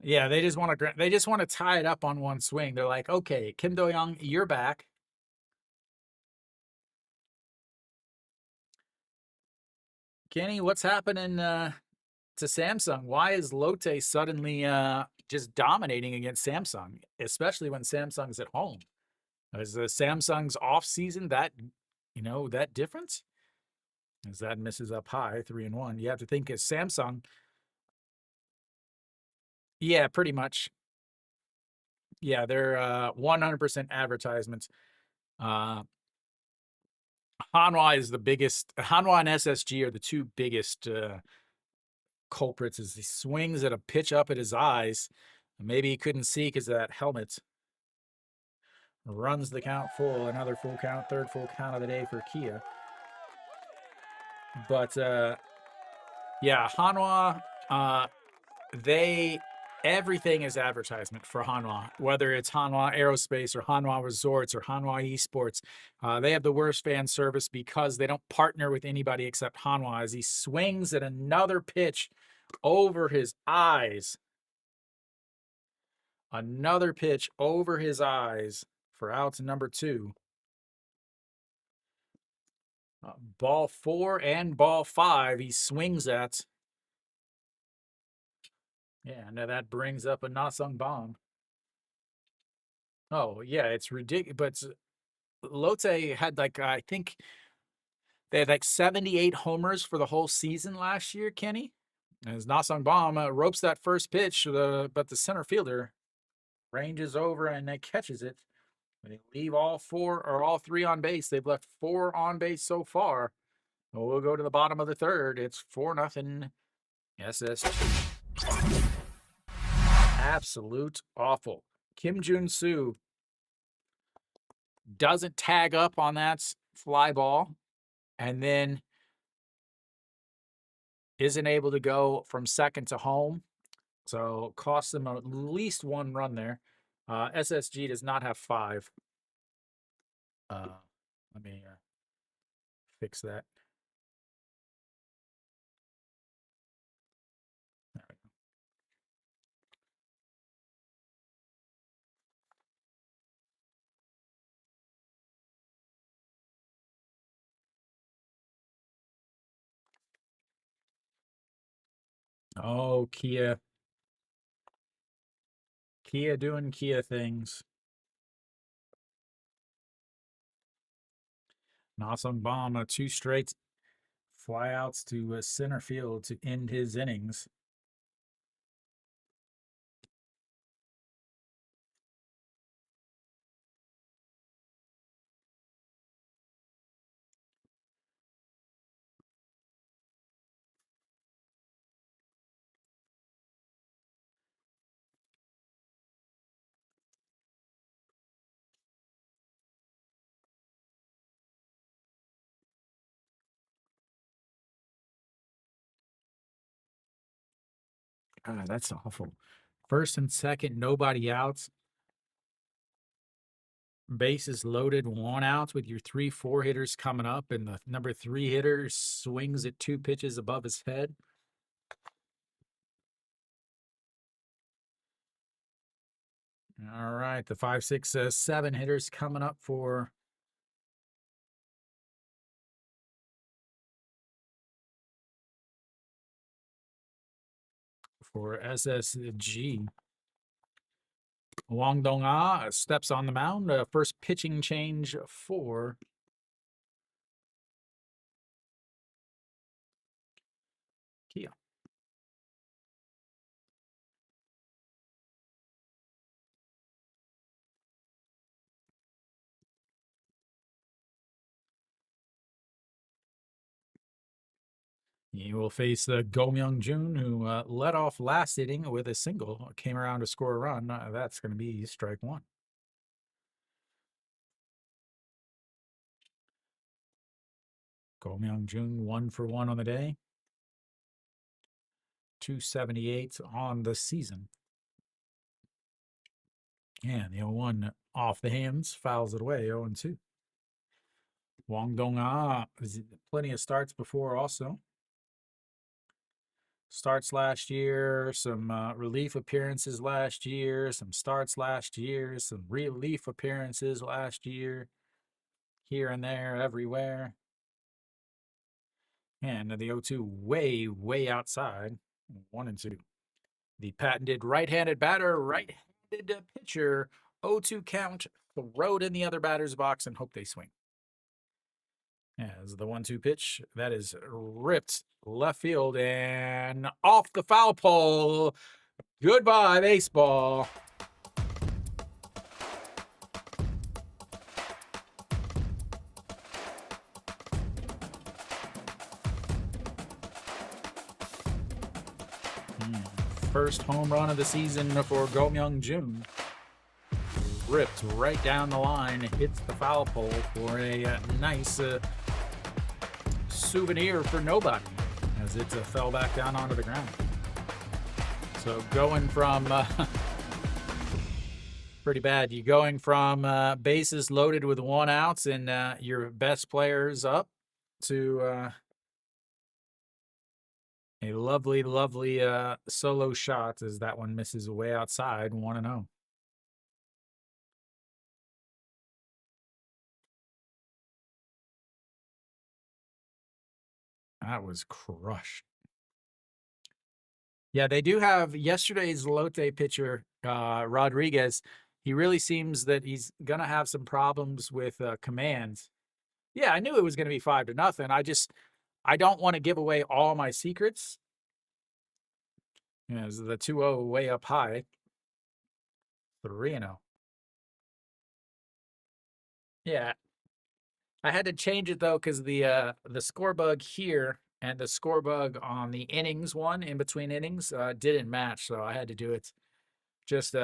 Yeah, they just want to tie it up on one swing. They're like, okay, Kim Do-young, you're back. Kenny, what's happening to Samsung? Why is Lotte suddenly just dominating against Samsung, especially when Samsung's at home? Is Samsung's off season that different? As that misses up high, 3-1. You have to think as Samsung. Yeah, pretty much. Yeah, they're 100% advertisements. Uh, Hanwha is the biggest. Hanwha and SSG are the two biggest culprits. As he swings at a pitch up at his eyes, maybe he couldn't see because of that helmet. Runs the count full. Another full count, third full count of the day for Kia. But yeah, Hanwha. They everything is advertisement for Hanwha, whether it's Hanwha Aerospace or Hanwha Resorts or Hanwha Esports. They have the worst fan service because they don't partner with anybody except Hanwha. As he swings at another pitch over his eyes, another pitch over his eyes for out number 2. Ball 4 and ball 5 he swings at. Yeah, now that brings up a Nasung bomb. Oh, yeah, it's ridiculous. But Lotte had I think they had 78 homers for the whole season last year, Kenny. As Nasung Bomb ropes that first pitch, but the center fielder ranges over and catches it. They leave all four or all three on base. They've left four on base so far. We'll go to the bottom of the third. It's 4-0 SSG. Absolute awful. Kim Jun-soo doesn't tag up on that fly ball and then isn't able to go from second to home. So costs them at least one run there. SSG does not have five. Let me fix that. There we go. Oh, Kia. Kia doing Kia things. Nasung Bomb, two straight flyouts to center field to end his innings. God, that's awful. First and second, nobody outs. Bases loaded, one out with your 3-4 hitters coming up, and the number 3 hitter swings at 2 pitches above his head. All right, the 5, 6, 7 hitters coming up for SSG. Wang Dong-ah steps on the mound. First pitching change for Kia. He will face Go Myung-jun, who led off last inning with a single, came around to score a run. That's going to be strike one. Go Myung-jun 1 for 1 on the day. 278 on the season. And the 0-1 off the hands, fouls it away, 0-2. Wang Dong-ah, plenty of starts before also. Starts last year, some relief appearances last year, some starts last year, some relief appearances last year, here and there, everywhere. And the 0-2 way, way outside, 1-2. The patented right-handed batter, right-handed pitcher, 0-2 count, throw it in the other batter's box and hope they swing. As the 1-2 pitch, that is ripped left field and off the foul pole. Goodbye, baseball. First home run of the season for Go Myung-jun. Ripped right down the line, hits the foul pole for a nice souvenir for nobody as it fell back down onto the ground. So going from pretty bad. You're going from bases loaded with 1 out and your best players up to a lovely, lovely solo shot as that one misses way outside, 1-0. That was crushed. Yeah, they do have yesterday's Lotte pitcher, Rodriguez. He really seems that he's going to have some problems with commands. Yeah, I knew it was going to be 5-0. I don't want to give away all my secrets. Yeah, the 2-0 way up high. 3-0. Yeah, I had to change it though because the score bug here and the score bug on the innings one in between innings didn't match, so I had to do it just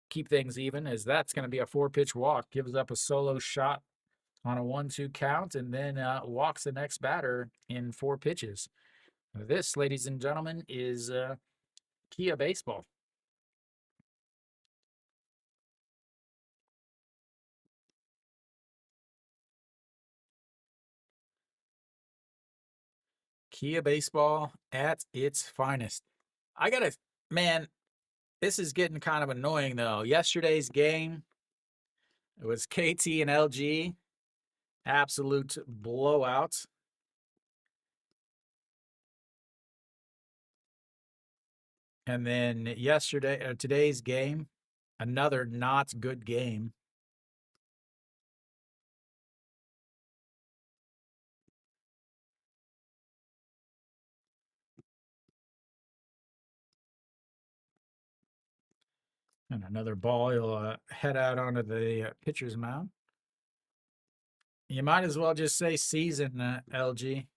keep things even. As that's going to be a 4-pitch walk, gives up a solo shot on a 1-2 count, and then walks the next batter in 4 pitches. This, ladies and gentlemen, is Kia baseball. Kia baseball at its finest. I gotta, man, this is getting kind of annoying though. Yesterday's game, it was KT and LG, absolute blowout. And then today's game, another not good game. And another ball, he'll head out onto the pitcher's mound. You might as well just say season, LJ.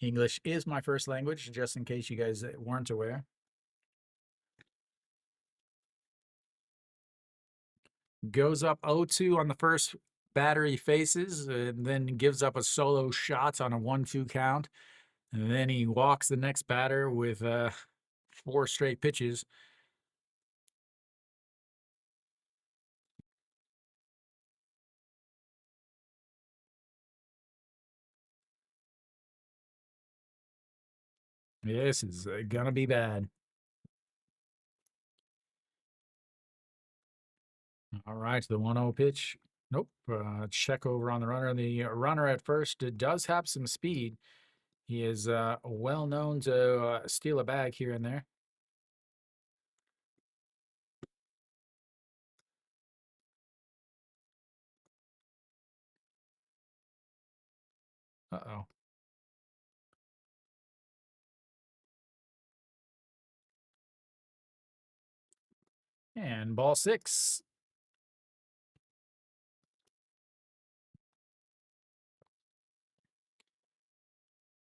English is my first language, just in case you guys weren't aware. Goes up 0-2 on the first batter he faces, and then gives up a solo shot on a 1-2 count. And then he walks the next batter with 4 straight pitches. This is gonna be bad. All right, the 1-0 pitch. Nope. Check over on the runner. The runner at first does have some speed. He is well known to steal a bag here and there. Uh-oh. And ball 6.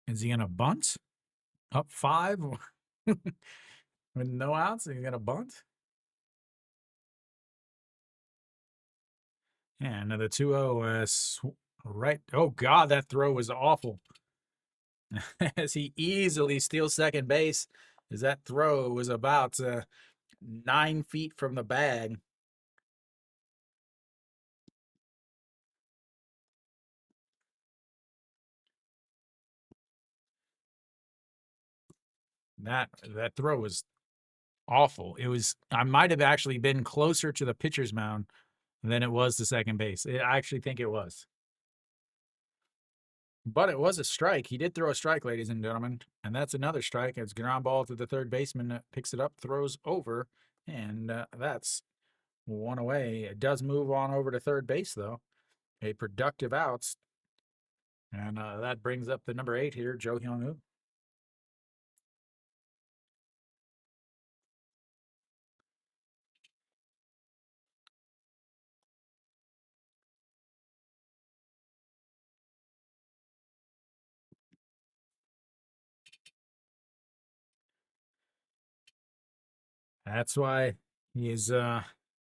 Is he gonna bunt? Up 5 with no outs. He's gonna bunt. And another 2-0. Right. Oh God, that throw was awful. As he easily steals second base, as that throw was about 9 feet from the bag. That throw was awful. It was. I might have actually been closer to the pitcher's mound than it was to second base. I actually think it was. But it was a strike. He did throw a strike, ladies and gentlemen. And that's another strike. It's ground ball to the third baseman, picks it up, throws over, and that's 1 away. It does move on over to third base, though. A productive outs. And that brings up the number 8 here, Jo Hyung-woo. That's why he is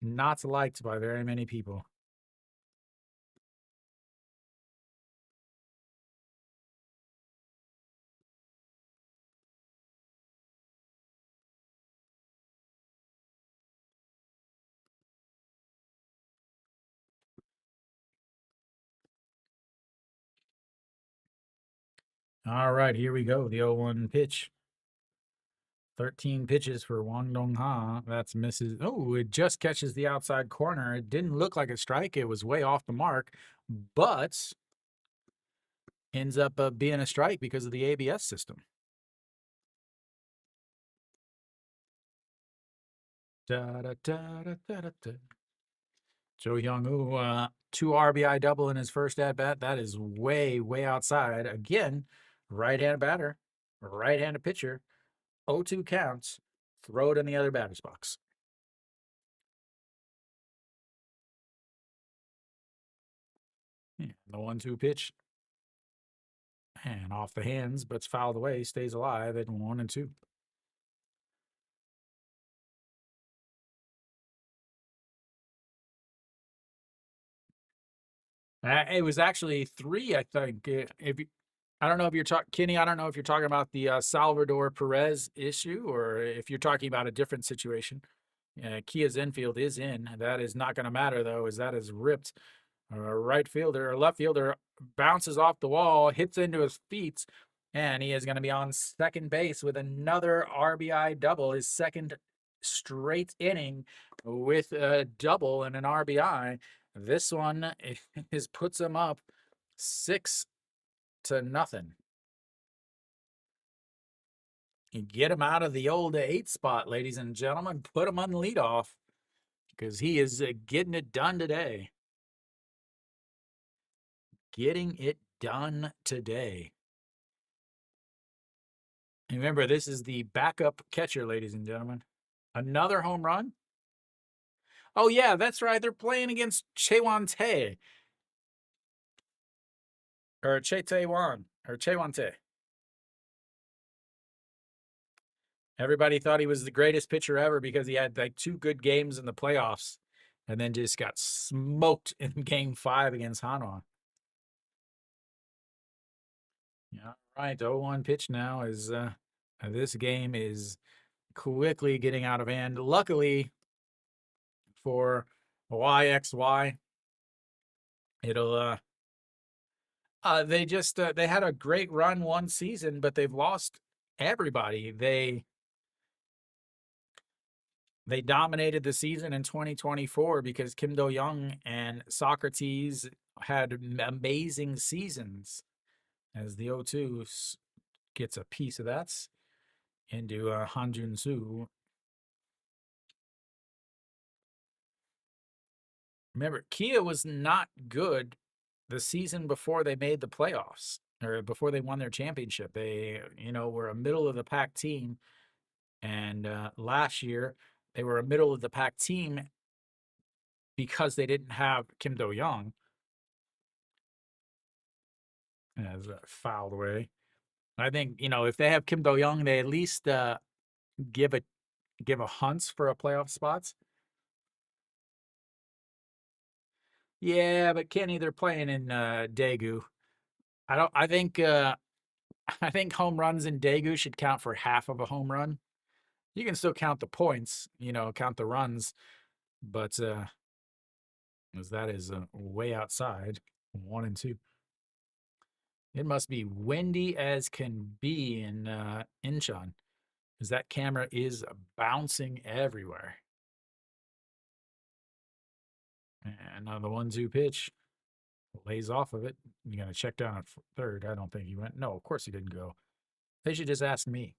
not liked by very many people. All right, here we go. The 0-1 pitch. 13 pitches for Wang Dong-ha. That's misses. Oh, it just catches the outside corner. It didn't look like a strike. It was way off the mark, but ends up being a strike because of the ABS system. Da, da, da, da, da, da, da. Jo Hyung-woo, 2 RBI double in his first at bat. That is way, way outside. Again, right-handed batter, right-handed pitcher, 0-2 counts. Throw it in the other batter's box. The 1-2 pitch. And off the hands, but it's fouled away, stays alive at 1-2. It was actually 3, I think. If you, I don't know if you're talking, Kenny. I don't know if you're talking about the Salvador Perez issue or if you're talking about a different situation. Kia's infield is in. That is not going to matter though, as that is ripped. Right fielder or left fielder bounces off the wall, hits into his feet, and he is going to be on second base with another RBI double, his second straight inning with a double and an RBI. This one is puts him up 6-0. You get him out of the old 8 spot, ladies and gentlemen. Put him on leadoff because he is getting it done today. Getting it done today. And remember, this is the backup catcher, ladies and gentlemen. Another home run. Oh, yeah, that's right. They're playing against Chewante. Or Chetewan. Or Chewante. Everybody thought he was the greatest pitcher ever because he had like 2 good games in the playoffs. And then just got smoked in game 5 against Hanwha. Yeah, all right. 0-1 pitch now is this game is quickly getting out of hand. Luckily for YXY, it'll they just they had a great run one season, but they've lost everybody. They dominated the season in 2024 because Kim Do-young and Socrates had amazing seasons. As the 0-2 gets a piece of that into Hanjun Soo. Remember, Kia was not good the season before they made the playoffs or before they won their championship. They, were a middle of the pack team. And last year, they were a middle of the pack team because they didn't have Kim Do-young. As fouled away. I think, if they have Kim Do-young, they at least give a hunt for a playoff spots. Yeah, but Kenny, they're playing in Daegu. I think I think home runs in Daegu should count for half of a home run. You can still count the points, count the runs, but as that is way outside, 1-2. It must be windy as can be in Incheon, because that camera is bouncing everywhere. And on the 1-2 pitch, lays off of it. You got to check down at third. I don't think he went. No, of course he didn't go. They should just ask me.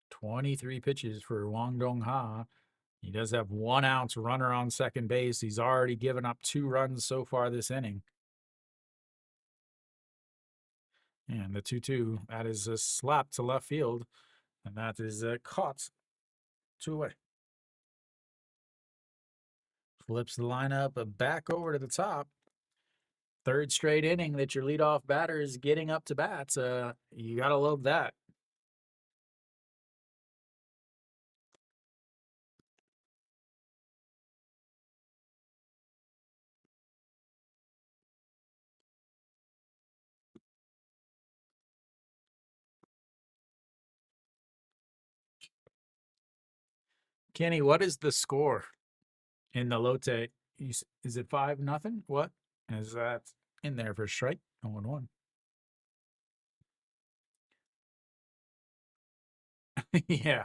23 pitches for Wang Dong-ha. He does have 1 ounce runner on second base. He's already given up 2 runs so far this inning. And the 2-2, that is a slap to left field. And that is caught 2 away. Flips the lineup back over to the top. 3rd straight inning that your leadoff batter is getting up to bats. You got to love that. Kenny, what is the score in the Lotte? Is it 5-0? What? Is that in there for strike? 0-1. Yeah.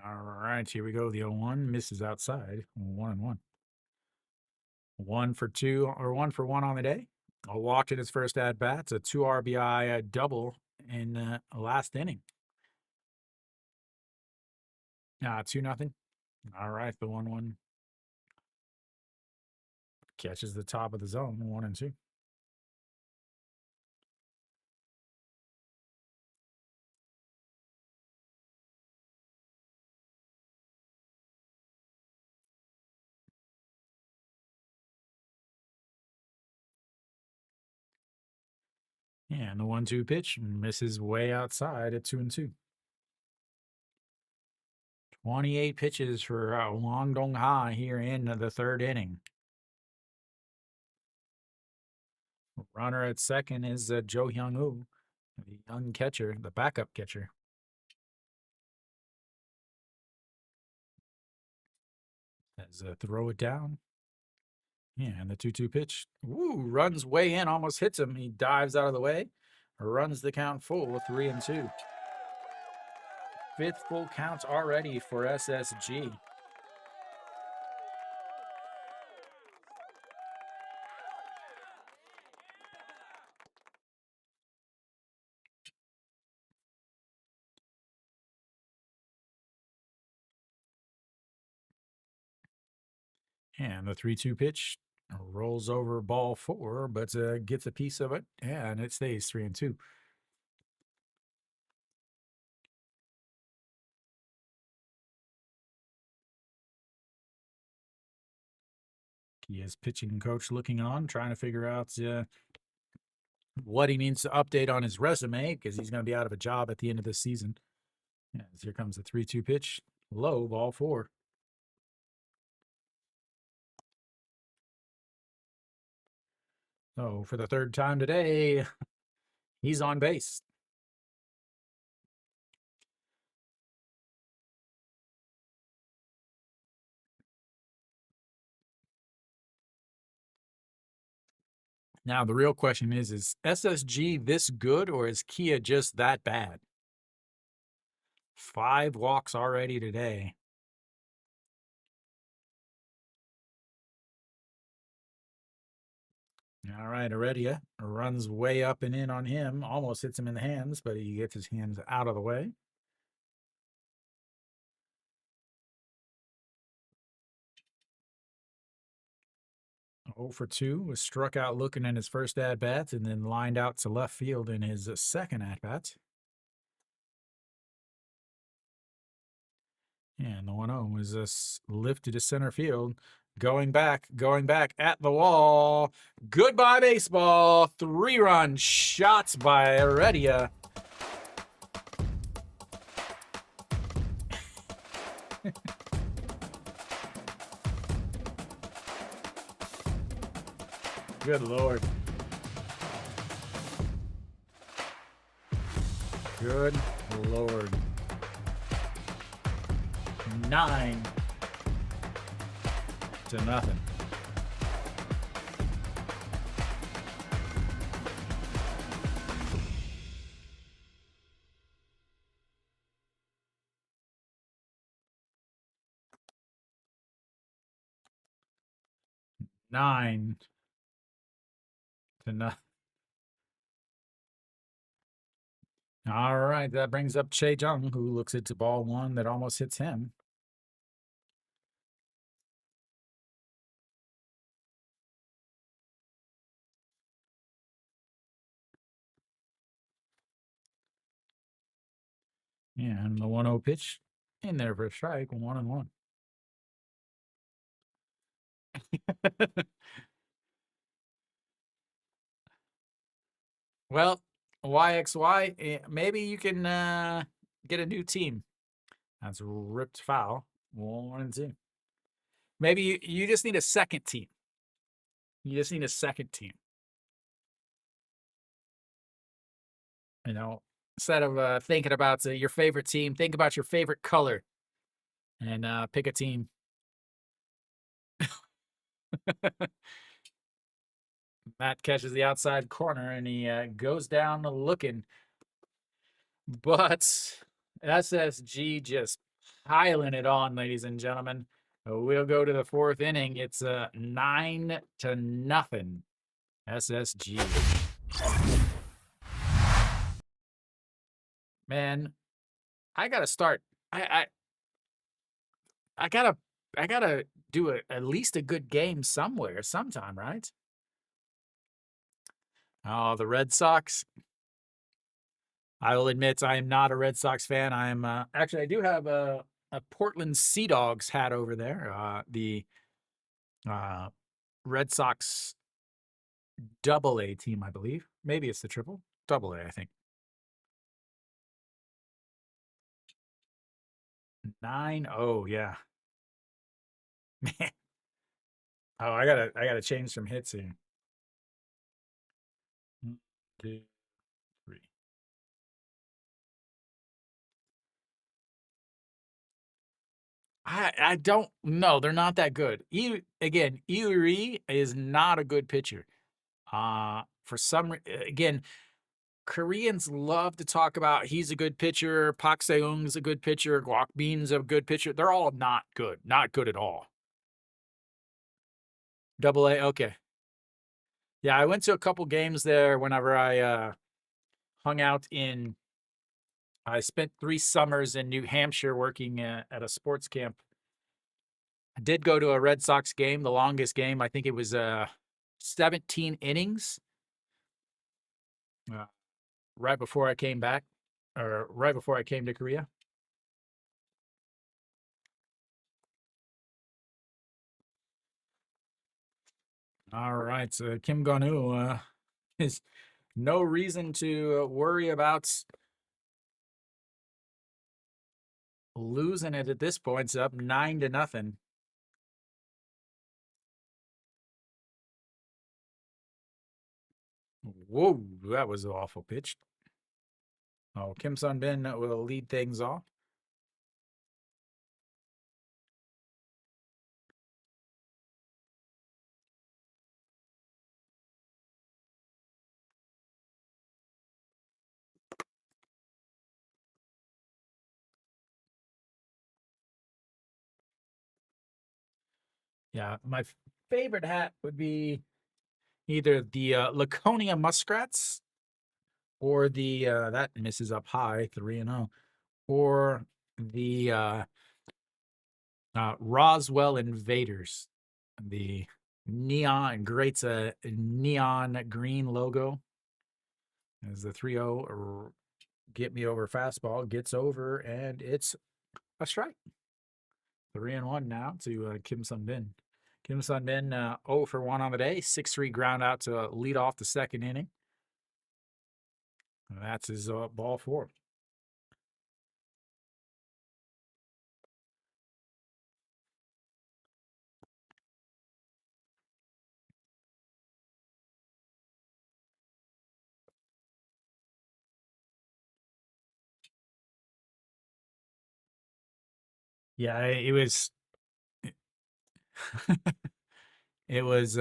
All right, here we go. The 0-1 misses outside. 1-1. 1 for 2 or 1 for 1 on the day. A walk in his first at bat. It's a 2 RBI double in last inning. 2-0. All right, the 1-1 catches the top of the zone. 1-2. And the 1-2 pitch misses way outside at 2-2. 28 pitches for Wang Donghai here in the third inning. Runner at second is Jo Hyung-woo, the young catcher, the backup catcher. As throw it down. Yeah, and the 2-2 pitch. Woo, runs way in, almost hits him. He dives out of the way, runs the count full, 3-2. Fifth full count already for SSG. And the 3-2 pitch rolls over ball 4, but gets a piece of it, and it stays 3-2. He is pitching coach looking on, trying to figure out what he needs to update on his resume, because he's going to be out of a job at the end of this season. Yes, here comes the 3-2 pitch. Low, ball 4. So for the third time today, he's on base. Now, the real question is SSG this good, or is Kia just that bad? 5 walks already today. All right, Heredia runs way up and in on him, almost hits him in the hands, but he gets his hands out of the way. Oh for 2 was struck out looking in his first at-bat and then lined out to left field in his second at-bat. And the 1-0 is lifted to center field. Going back at the wall. Goodbye, baseball. 3-run shots by Heredia. Good Lord. Good Lord. 9-0. Nine to nothing. All right, that brings up Che Jung, who looks into ball 1 that almost hits him. Yeah, and the 1-0 pitch in there for a strike, 1-1. Well, YXY, maybe you can get a new team. That's ripped foul. 1-2. Maybe you just need a second team. You just need a second team. You know, instead of thinking about your favorite team, think about your favorite color and pick a team. Matt catches the outside corner and he goes down looking. But SSG just piling it on, ladies and gentlemen. We'll go to the 4th inning. It's 9-0 SSG. Man, I gotta start. I gotta do at least a good game somewhere, sometime, right? Oh, the Red Sox. I will admit I am not a Red Sox fan. I am actually I do have a Portland Sea Dogs hat over there. The Red Sox AA team, I believe. Maybe it's the triple. Double A, I think. 9-0, yeah. Man. Oh, I gotta change some hits here. 1, 2, 3. I don't know. They're not that good. Again, Erie is not a good pitcher. For some again, Koreans love to talk about he's a good pitcher, Pak Seung's a good pitcher, Guak Bin's a good pitcher. They're all not good at all. Double A, okay. Yeah, I went to a couple games there whenever I hung out in. I spent 3 summers in New Hampshire working at a sports camp. I did go to a Red Sox game, the longest game. I think it was 17 innings. Uh, right before I came back, or right before I came to Korea. All right, so Kim Gon-woo is no reason to worry about losing it at this point. It's up 9-0. Whoa, that was awful pitched. Oh, Kim Sun Bin will lead things off. Yeah, my favorite hat would be either the Laconia Muskrats or the that misses up high 3-0, or the Roswell Invaders, the neon great neon green logo as the 3-0 get me over fastball gets over, and it's a strike. 3-1 now to Kim Sun Bin. Kim Sun Bin 0 for 1 on the day, 6-3 ground out to lead off the second inning. That's his ball 4. Yeah, it was it was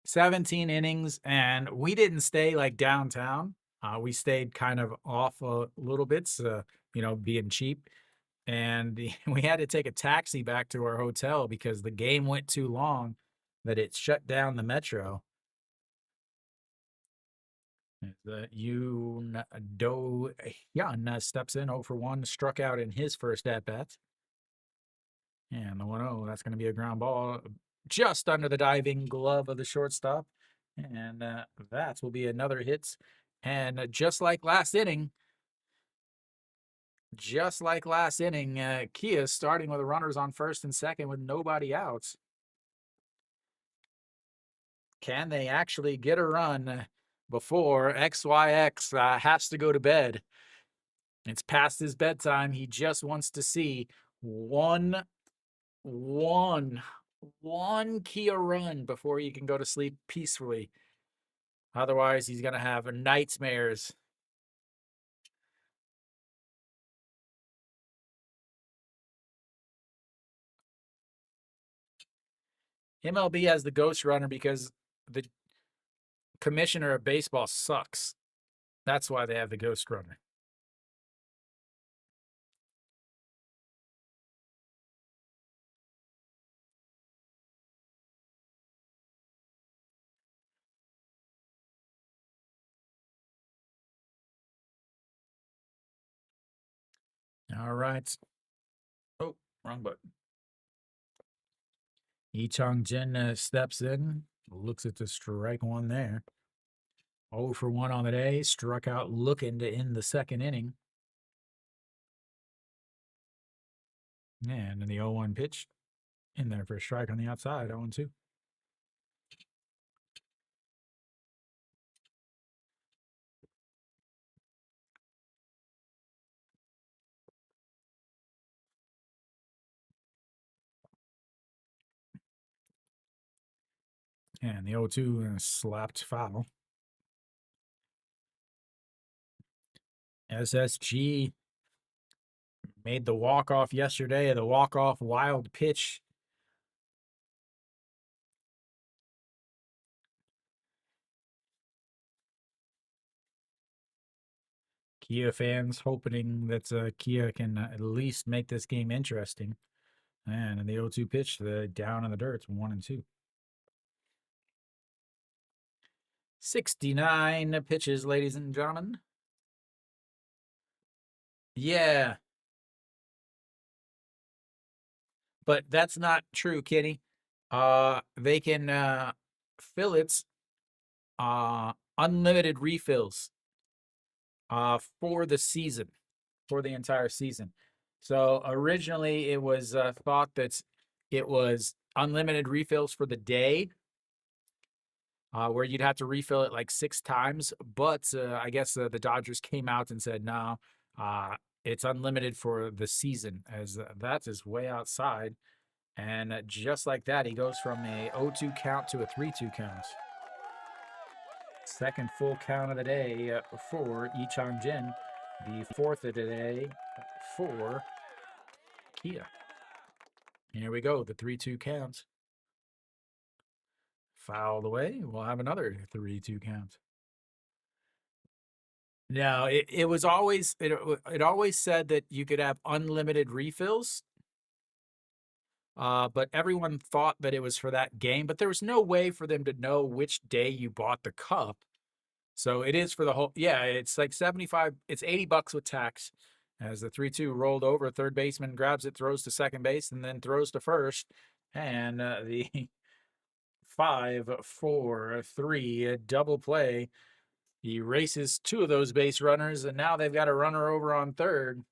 17 innings, and we didn't stay like downtown. We stayed kind of off a little bit, being cheap. And we had to take a taxi back to our hotel because the game went too long that it shut down the metro. The Yoon Do Hyun steps in 0 for 1, struck out in his first at bat. And the 1-0, that's going to be a ground ball just under the diving glove of the shortstop. And that will be another hit. And just like last inning, Kia starting with the runners on first and second with nobody out. Can they actually get a run before XYX has to go to bed? It's past his bedtime. He just wants to see one Kia run before he can go to sleep peacefully. Otherwise, he's going to have nightmares. MLB has the ghost runner because the commissioner of baseball sucks. That's why they have the ghost runner. All right. Oh, wrong button. Lee Chong Jin steps in, looks at the strike one there. 0 for 1 on the day, struck out looking to end the second inning. And then the 0-1 pitch in there for a strike on the outside, 0-2. And the 0-2 slapped foul. SSG made the walk-off yesterday, the walk-off wild pitch. Kia fans hoping that Kia can at least make this game interesting. And in the 0-2 pitch, the down in the dirt, it's 1-2. 69 pitches, ladies and gentlemen. Yeah. But that's not true, Kitty. They can fill its unlimited refills for the season, for the entire season. So originally it was thought that it was unlimited refills for the day, where you'd have to refill it like 6 times. But I guess the Dodgers came out and said, no, it's unlimited for the season, as that is way outside. And just like that, he goes from a 0-2 count to a 3-2 count. Second full count of the day for Lee Chang-jin. The fourth of the day for Kia. Here we go, the 3-2 count. Fouled away. We'll have another 3-2 count. No, it was always it always said that you could have unlimited refills. But everyone thought that it was for that game, but there was no way for them to know which day you bought the cup. So it is for the whole. Yeah, it's like 75. It's $80 with tax. As the 3-2 rolled over, third baseman grabs it, throws to second base, and then throws to first. And the 5-4-3 double play erases 2 of those base runners, and now they've got a runner over on third.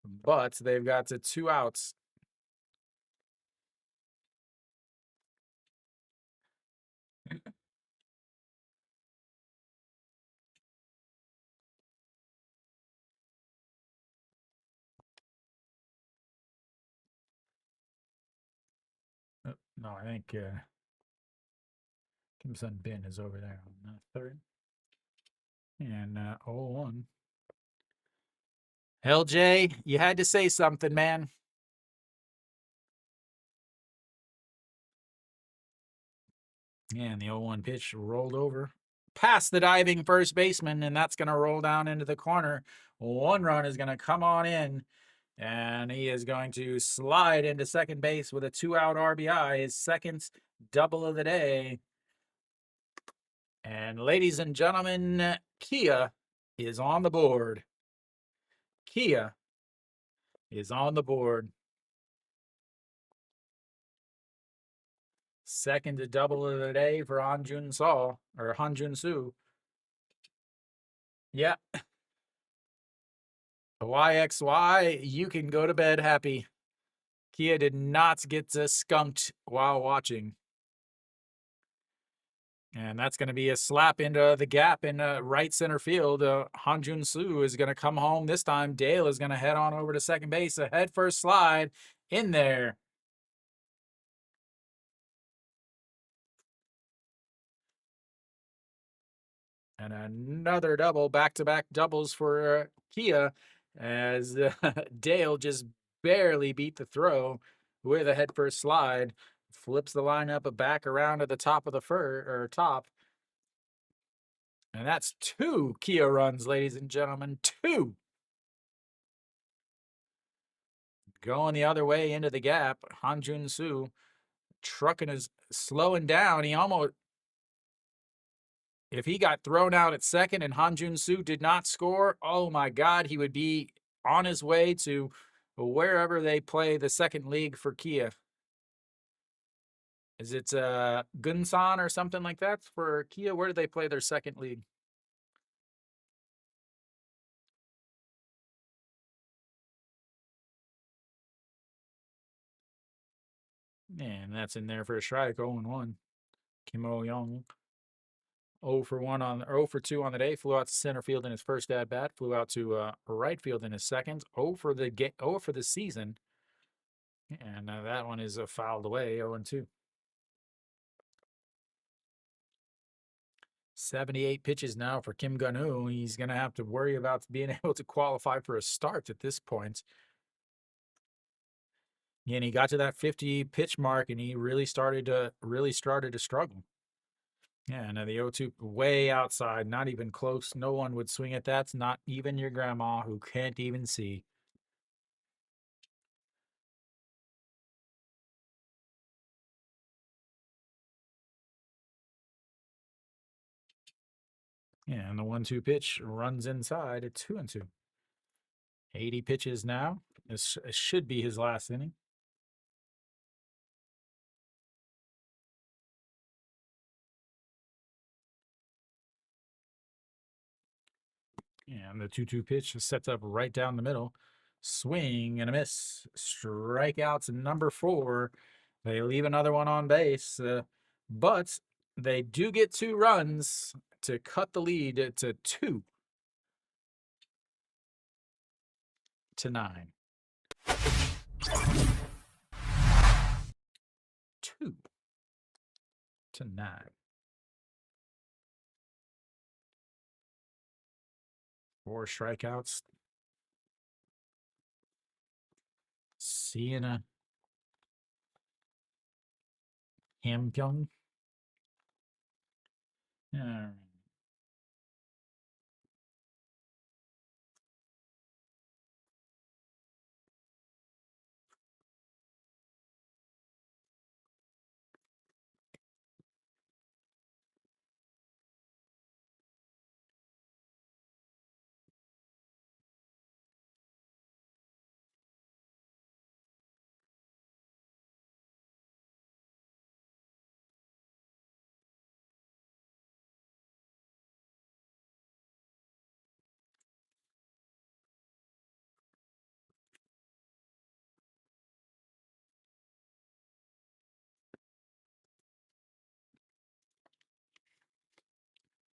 But they've got 2 outs. No, I think Kim Sun Bin is over there on third. And 0-1. LJ, you had to say something, man. And the 0-1 pitch rolled over past the diving first baseman, and that's going to roll down into the corner. 1 run is going to come on in, and he is going to slide into second base with a 2-out RBI, his second double of the day. And ladies and gentlemen, Kia is on the board. Kia is on the board. Second double of the day for Han-Jun Soo. Yeah. YXY, you can go to bed happy. Kia did not get skunked while watching. And that's going to be a slap into the gap in right center field. Han-Jun Soo is going to come home this time. Dale is going to head on over to second base. A head first slide in there. And another double, back-to-back doubles for Kia, as Dale just barely beat the throw with a head first slide. Flips the lineup back around to the top of the top. And that's 2 Kia runs, ladies and gentlemen. 2. Going the other way into the gap. Han-Jun Soo trucking is slowing down. He almost, if he got thrown out at second and Han-Jun Soo did not score, oh my God, he would be on his way to wherever they play the second league for Kia. Is it Gunsan or something like that for Kia? Where do they play their second league? And that's in there for a strike, 0-1. Kim Oh-young 0 for 1 on 0 for 2 on the day. Flew out to center field in his first at bat. Flew out to right field in his second. 0 for the season. And that one is fouled away, 0-2. 78 pitches now for Kim Gun-woo. He's going to have to worry about being able to qualify for a start at this point. And he got to that 50 pitch mark, and he really started to struggle. Yeah, now the 0-2 way outside, not even close. No one would swing at that. Not even your grandma who can't even see. Yeah, and the 1-2 pitch runs inside at 2-2. 80 pitches now. This should be his last inning. And the 2-2 pitch sets up right down the middle. Swing and a miss. Strikeouts number 4. They leave another one on base, but they do get 2 runs to cut the lead to 2-9. 2-9. 4 strikeouts. Seeing Hamkyung. Yeah.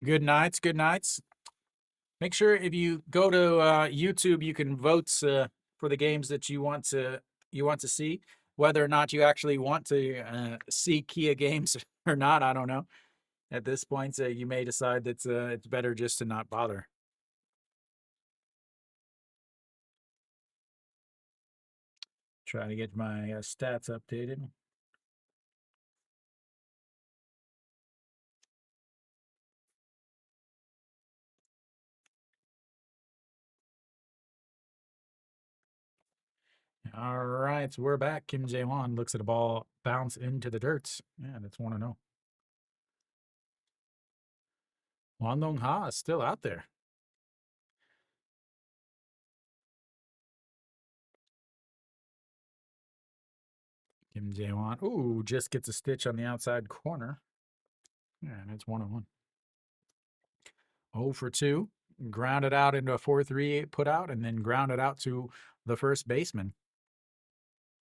Good nights. Good nights. Make sure if you go to YouTube, you can vote for the games that you want to see. Whether or not you actually want to see Kia games or not, I don't know. At this point, you may decide that it's better just to not bother. Try to get my stats updated. All right, so we're back. Kim Jae-won looks at a ball bounce into the dirt. Yeah, that's 1-0. Won Dong-ha is still out there. Kim Jae-won, ooh, just gets a stitch on the outside corner. Yeah, and it's 1-1. 0 for 2. Grounded out into a 4-3 put out, and then grounded out to the first baseman.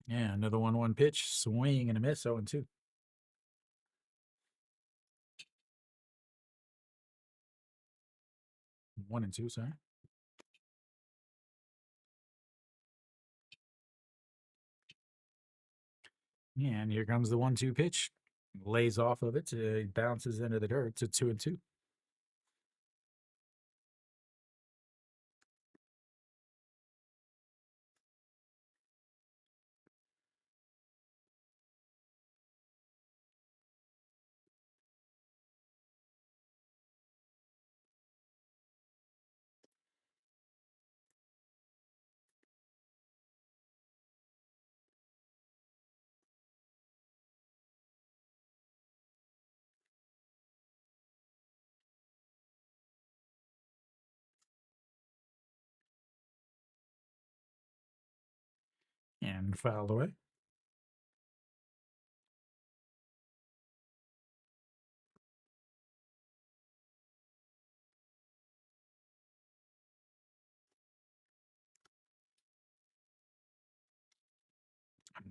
Yeah, another 1-1 pitch, swing and a miss, 0-2. 1-2, sorry. Yeah, and here comes the 1-2 pitch. Lays off of it, bounces into the dirt to 2-2. And fouled away.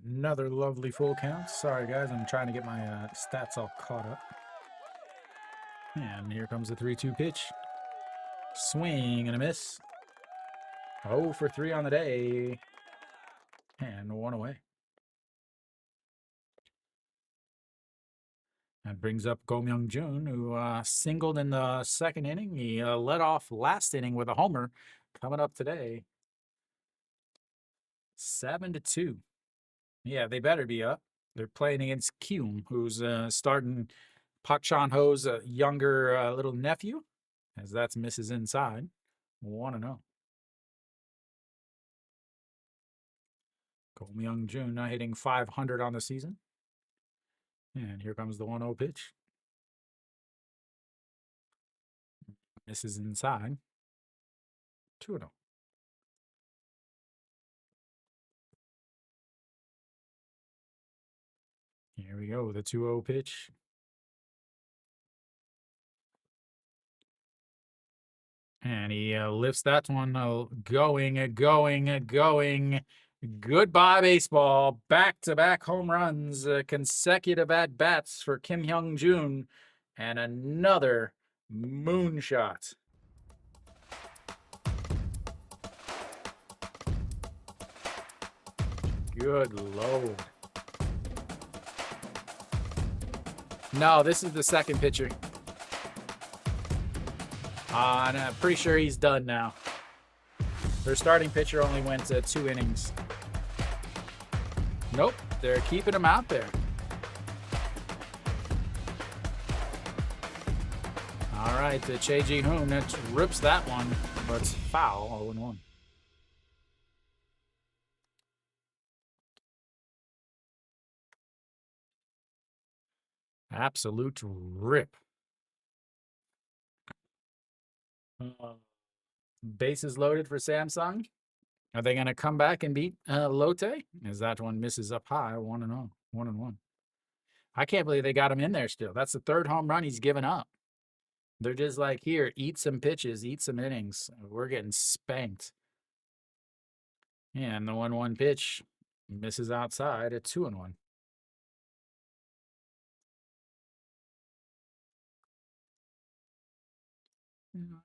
Another lovely full count. Sorry, guys, I'm trying to get my stats all caught up. And here comes the 3-2 pitch. Swing and a miss. 0 for 3 on the day. And 1 away. That brings up Go Myung-jun, who singled in the second inning. He led off last inning with a homer. Coming up today, 7-2. Yeah, they better be up. They're playing against Kyum, who's starting Park Chan-ho's younger little nephew, as that's misses inside. 1-0. Go Myung-jun hitting .500 on the season. And here comes the 1-0 pitch. Misses inside. 2-0. Here we go, the 2-0 pitch. And he lifts that one going. Goodbye, baseball. Back-to-back home runs, consecutive at-bats for Kim Hyung-jun, and another moonshot. Good Lord. No, this is the second pitcher. And I'm pretty sure he's done now. Their starting pitcher only went 2 innings. Nope, they're keeping him out there. All right, Chae Ji-hoon rips that one, but it's foul, 0-1. Absolute rip. Bases loaded for Samsung. Are they going to come back and beat Lotte? As that one misses up high, 1-0, 1-1. I can't believe they got him in there still. That's the third home run he's given up. They're just like, here, eat some pitches, eat some innings. We're getting spanked. And the 1-1 pitch misses outside at 2-1. And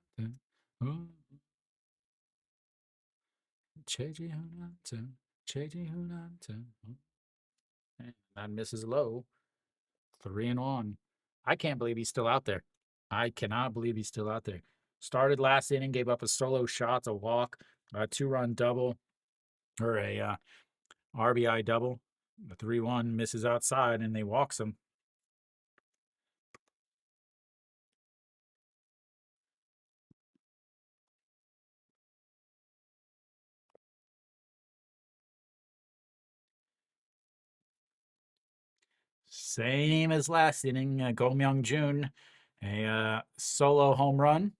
that misses low. 3-1. I can't believe he's still out there. I cannot believe he's still out there. Started last inning, gave up a solo shot, a walk, a 2-run double, or a RBI double. The 3-1 misses outside, and they walks him. Same as last inning. Go Myung-jun, a solo home run.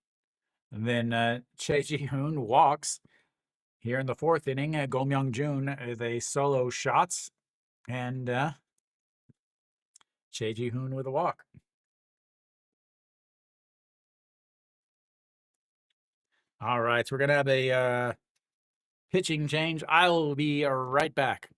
And then Chae Ji-hoon walks. Here in the fourth inning, Go Myung-jun, they solo shots. And Chae Ji-hoon with a walk. All right, so we're going to have a pitching change. I'll be right back.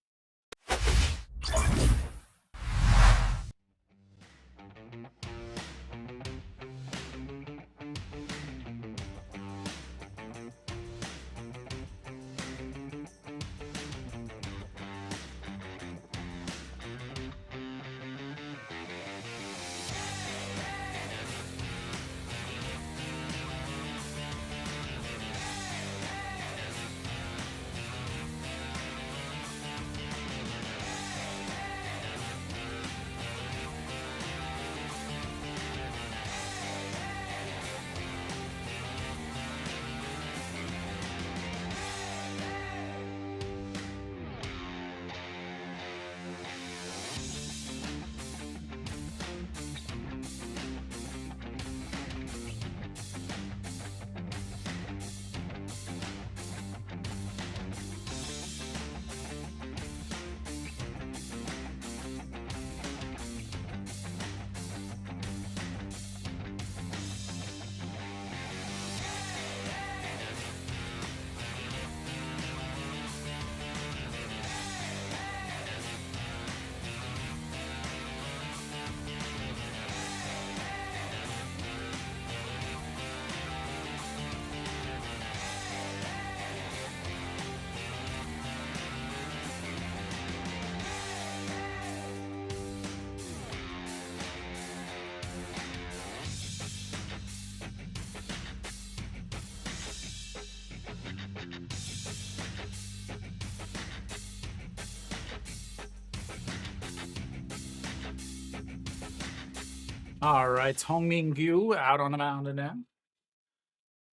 All right, Hongming Gyu out on the mound now.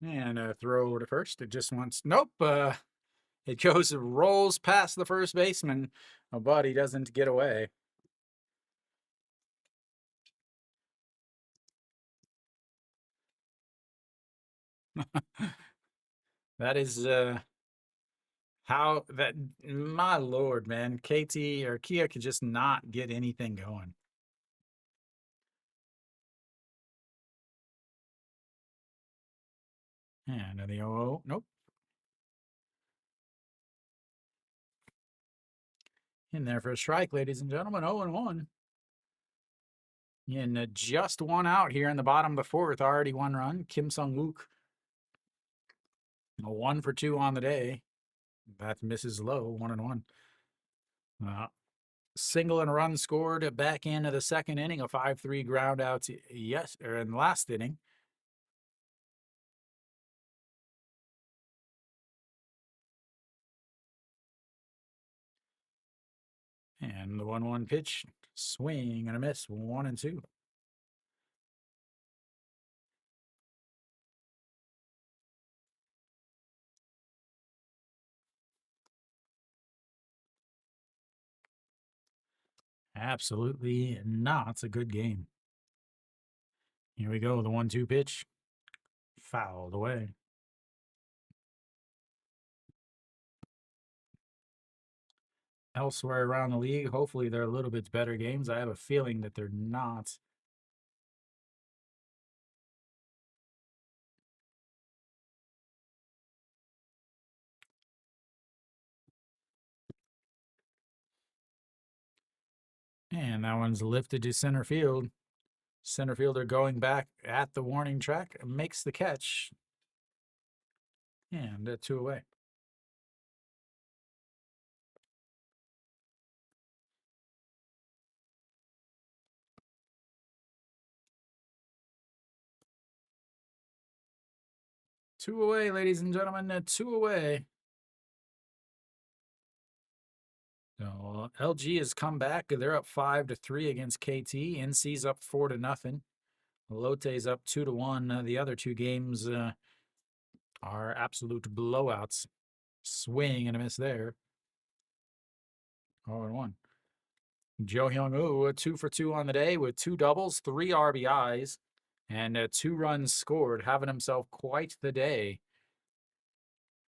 And a throw to first. It just wants, nope. It goes, rolls past the first baseman, but he doesn't get away. That is how that, my lord, man. KT or Kia could just not get anything going. And the 0-0, nope. In there for a strike, ladies and gentlemen. 0-1. And just one out here in the bottom of the fourth. Already one run. Kim Sung-wook. A 1 for 2 on the day. That misses low. 1-1. Single and run scored back into the second inning. A 5-3 ground out. Yes, or in the last inning. And the 1-1 pitch. Swing and a miss. 1-2. Absolutely not a good game. Here we go. The 1-2 pitch. Fouled away. Elsewhere around the league, hopefully they're a little bit better games. I have a feeling that they're not. And that one's lifted to center field. Center fielder going back at the warning track makes the catch. And 2 away. Two away, ladies and gentlemen. 2 away. So LG has come back. They're up 5-3 against KT. NC's up 4-0. Lote's up 2-1. The other two games are absolute blowouts. Swing and a miss there. 0-1. Jo Hyung-woo, 2 for 2 on the day with 2 doubles, 3 RBIs, and 2 runs scored, having himself quite the day.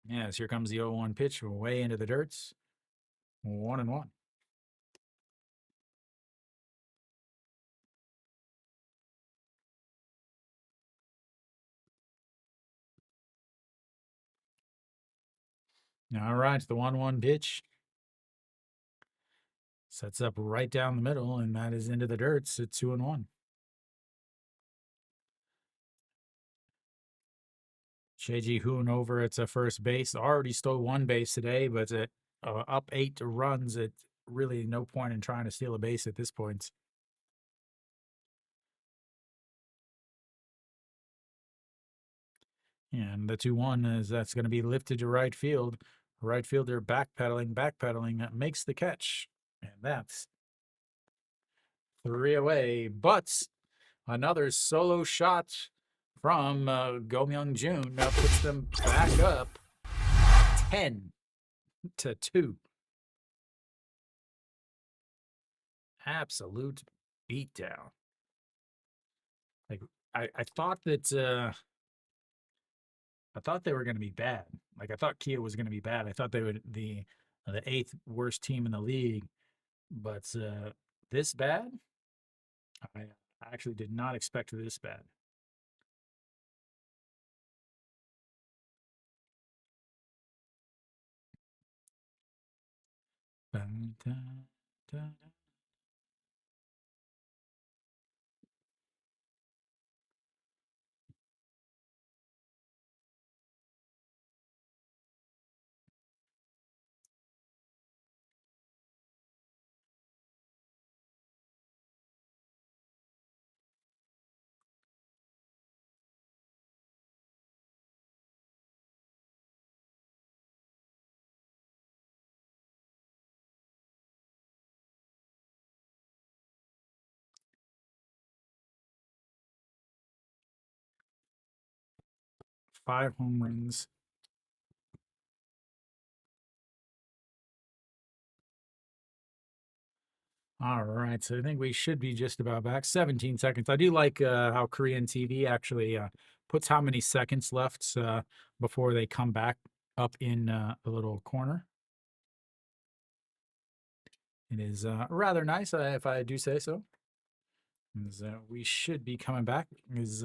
Yes, here comes the 0-1 pitch way into the dirts. 1-1. All right, the 1-1 pitch sets up right down the middle, and that is into the dirts at 2-1. Cheji Hoon over at first base. Already stole 1 base today, but up 8 runs. At really no point in trying to steal a base at this point. And the 2-1 is that's going to be lifted to right field. Right fielder backpedaling, makes the catch. And that's 3 away. But another solo shot from Go Myung-jun puts them back up 10-2. Absolute beatdown. Like I thought that I thought they were going to be bad. Like I thought Kia was going to be bad. I thought they would the 8th worst team in the league, but this bad? I actually did not expect this bad. Dun, dun, dun, dun. 5 home runs. All right, so I think we should be just about back. 17 seconds. I do like how Korean TV actually puts how many seconds left before they come back up in the little corner. It is rather nice, if I do say so. We should be coming back. Is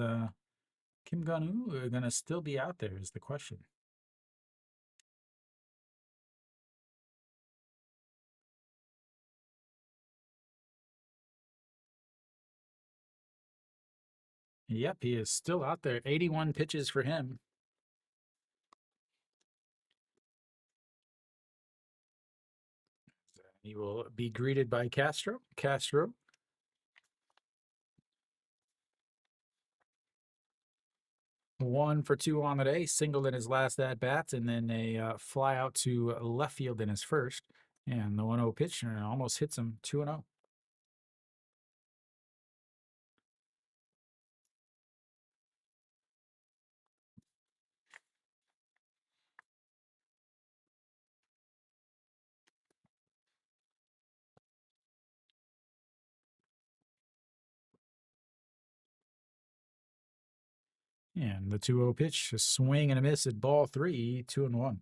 Kim Gun-woo going to still be out there is the question. Yep, he is still out there. 81 pitches for him. He will be greeted by Castro. Castro. 1 for 2 on the day, singled in his last at bats, and then a fly out to left field in his first. And the 1-0 pitch almost hits him 2-0. And the 2-0 pitch, a swing and a miss at ball 3, 2-1.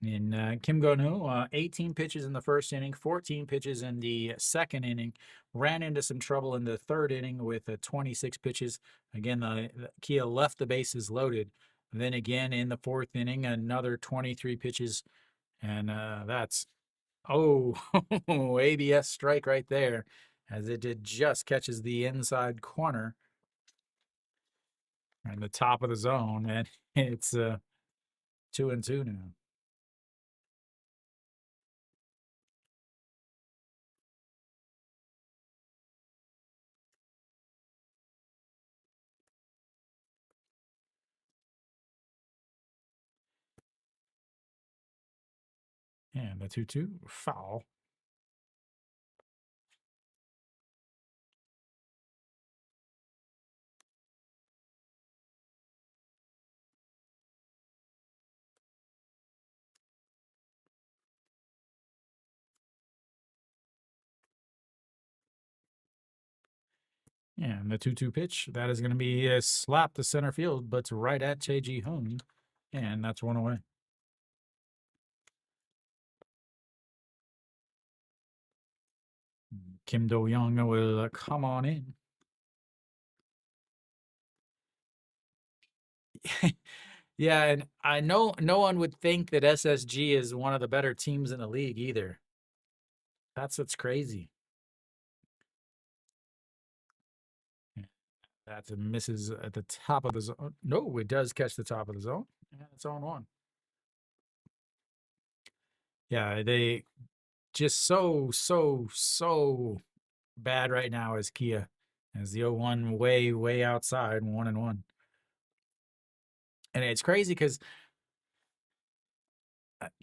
In Kim Gun-woo, 18 pitches in the first inning, 14 pitches in the second inning. Ran into some trouble in the third inning with 26 pitches. Again, the Kia left the bases loaded. Then again in the fourth inning, another 23 pitches. And that's, ABS strike right there, as it did just catches the inside corner and the top of the zone. And it's 2-2 now. And the 2-2 foul. And the 2-2 pitch, that is going to be a slap to center field, but it's right at Chae Ji-hoon. And that's 1 away. Kim Do-young will come on in. Yeah, and I know no one would think that SSG is one of the better teams in the league either. That's what's crazy. That misses at the top of the zone. No, it does catch the top of the zone. And it's on 1. Yeah, they just so bad right now as Kia. As the 0-1 way outside, 1-1. And it's crazy because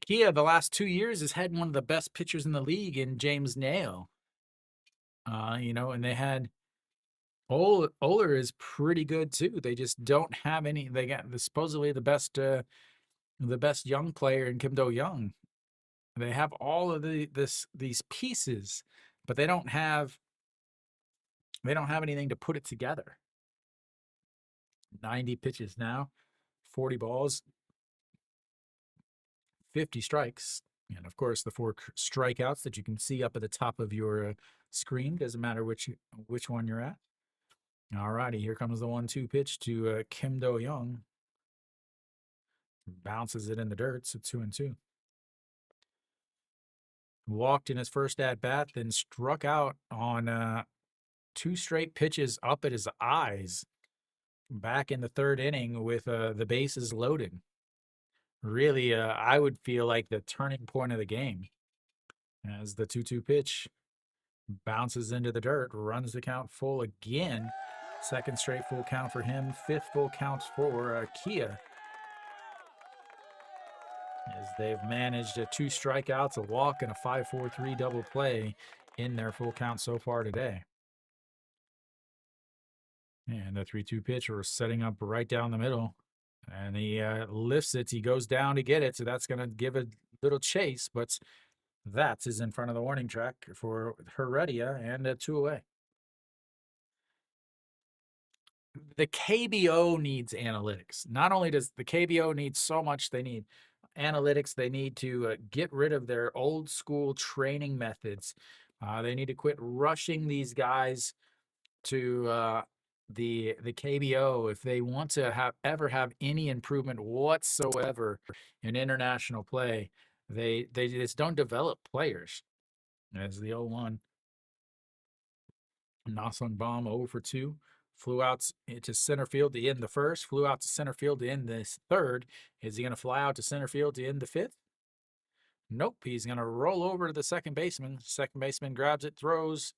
Kia, the last 2 years, has had one of the best pitchers in the league in James Nail. And they had Oler is pretty good too. They just don't have any. They got supposedly the best young player in Kim Do-young. They have all of these pieces, but they don't have anything to put it together. 90 pitches now, 40 balls, 50 strikes, and of course the 4 strikeouts that you can see up at the top of your screen. Doesn't matter which one you're at. All righty, here comes the 1-2 pitch to Kim Do-young. Bounces it in the dirt, so 2-2. Walked in his first at bat, then struck out on 2 straight pitches up at his eyes. Back in the third inning with the bases loaded. Really, I would feel like the turning point of the game, as the 2-2 pitch bounces into the dirt, runs the count full again. Second straight full count for him. 5th full count for Kia, as they've managed 2 strikeouts, a walk, and a 5-4-3 double play in their full count so far today. And the 3-2 pitch, we're setting up right down the middle. And he lifts it. He goes down to get it. So that's going to give a little chase. But that is in front of the warning track for Heredia and a 2 away. The KBO needs analytics. Not only does the KBO need so much, they need analytics. They need to get rid of their old school training methods. They need to quit rushing these guys to the KBO if they want to have any improvement whatsoever in international play. They just don't develop players. As the 0-1. Nasung Bomb 0 for 2. Flew out to center field to end the first. Flew out to center field to end this third. Is he going to fly out to center field to end the fifth? Nope. He's going to roll over to the second baseman. Second baseman grabs it, throws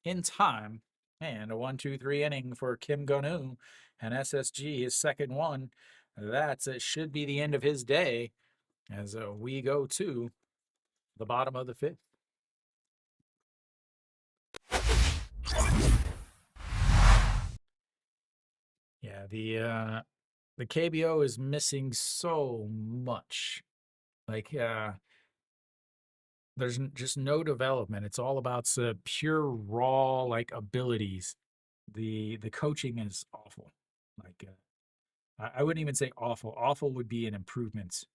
in time. And a 1-2-3 inning for Kim Gun-woo. And SSG, his second one. That should be the end of his day as we go to the bottom of the fifth. Yeah, the KBO is missing so much. Like, there's just no development. It's all about pure raw like abilities. The coaching is awful. Like, I wouldn't even say awful. Awful would be an improvement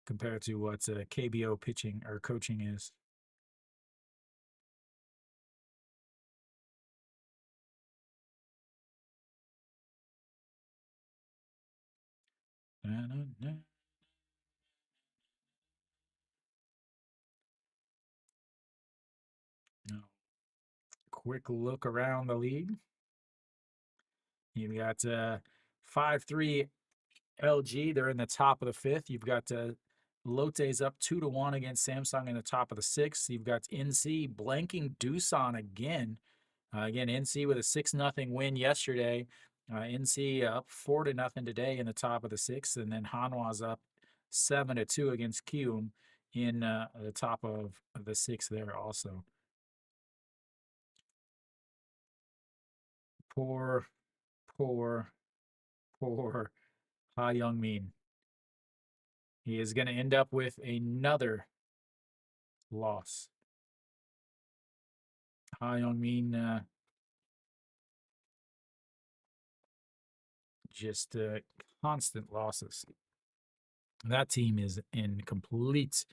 compared to what KBO pitching or coaching is. Quick look around the league. You've got 5-3 LG. They're in the top of the fifth. You've got Lotte's up 2-1 against Samsung in the top of the sixth. You've got NC blanking Doosan again. Again, NC with a 6-0 win yesterday. NC up 4-0 today in the top of the sixth. And then Hanwha's up 7-2 against Kium in the top of the sixth there also. Poor Ha Young-min. He is going to end up with another loss. Ha Young-min just constant losses. That team is in complete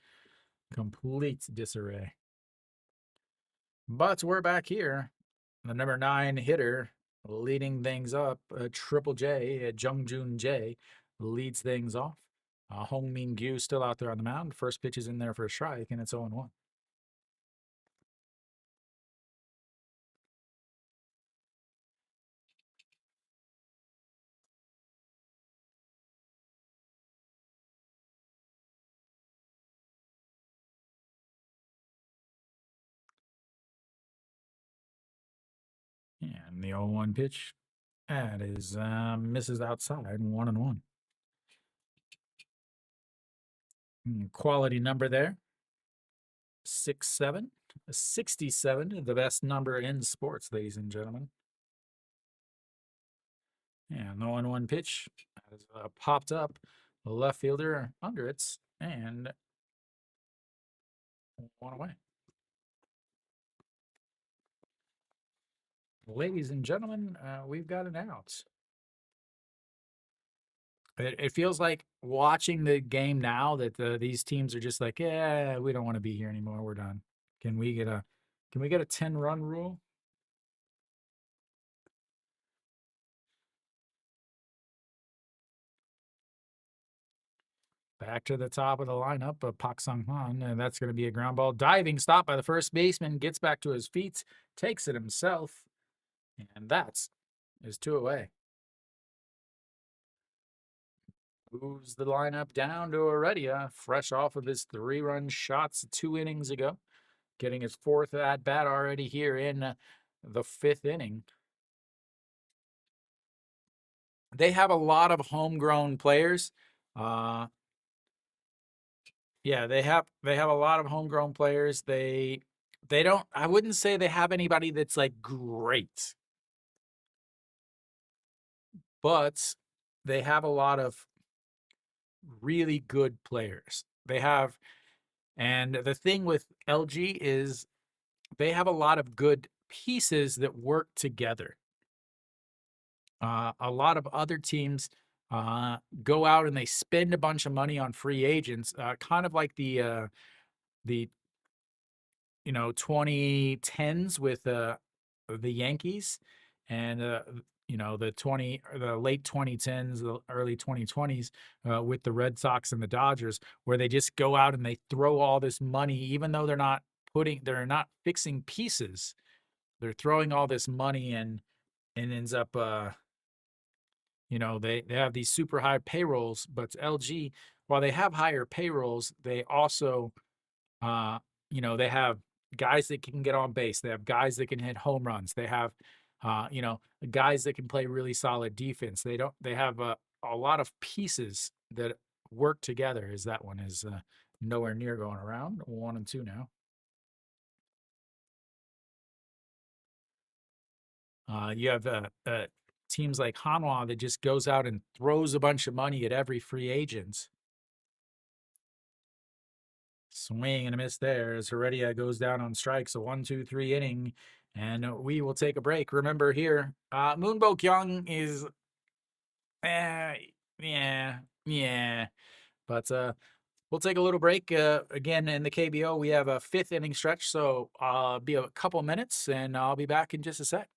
disarray. But we're back here. The number 9 hitter leading things up, Triple J, Jung-Joon Jae, leads things off. Hong Min-gyu still out there on the mound. First pitch is in there for a strike, and it's 0-1. And the 0-1 pitch, that is misses outside, 1-1. Quality number there. 6'7", 67, the best number in sports, ladies and gentlemen. And the 1-1 pitch has popped up. The left fielder under it, and 1 away. Ladies and gentlemen, we've got an out. It feels like watching the game now that these teams are just like, yeah, we don't want to be here anymore. We're done. Can we get a 10-run rule? Back to the top of the lineup of Pak Sung-han, and that's going to be a ground ball. Diving stop by the first baseman, gets back to his feet, takes it himself, and that is 2 away. Moves the lineup down to Heredia, fresh off of his 3-run shots 2 innings ago, getting his 4th at-bat already here in the 5th inning. They have a lot of homegrown players. Yeah, they have a lot of homegrown players. They don't, I wouldn't say they have anybody that's like great. but they have a lot of really good players. They have, and the thing with LG is they have a lot of good pieces that work together. A lot of other teams go out and they spend a bunch of money on free agents, kind of like the 2010s with the Yankees, and the late 2010s, the early 2020s with the Red Sox and the Dodgers, where they just go out and they throw all this money, even though they're not fixing pieces. They're throwing all this money and ends up they have these super high payrolls, but LG, while they have higher payrolls, they also uh, they have guys that can get on base. They have guys that can hit home runs. They have, guys that can play really solid defense. They have a lot of pieces that work together. As that one is nowhere near going around. 1-2 now. You have teams like Hanwha that just goes out and throws a bunch of money at every free agent. Swing and a miss there as Heredia goes down on strikes. A 1-2-3 inning, and we will take a break. Remember here, Moonbo Kyung is, yeah. But we'll take a little break. Again, in the KBO, we have a fifth inning stretch, so be a couple minutes, and I'll be back in just a sec.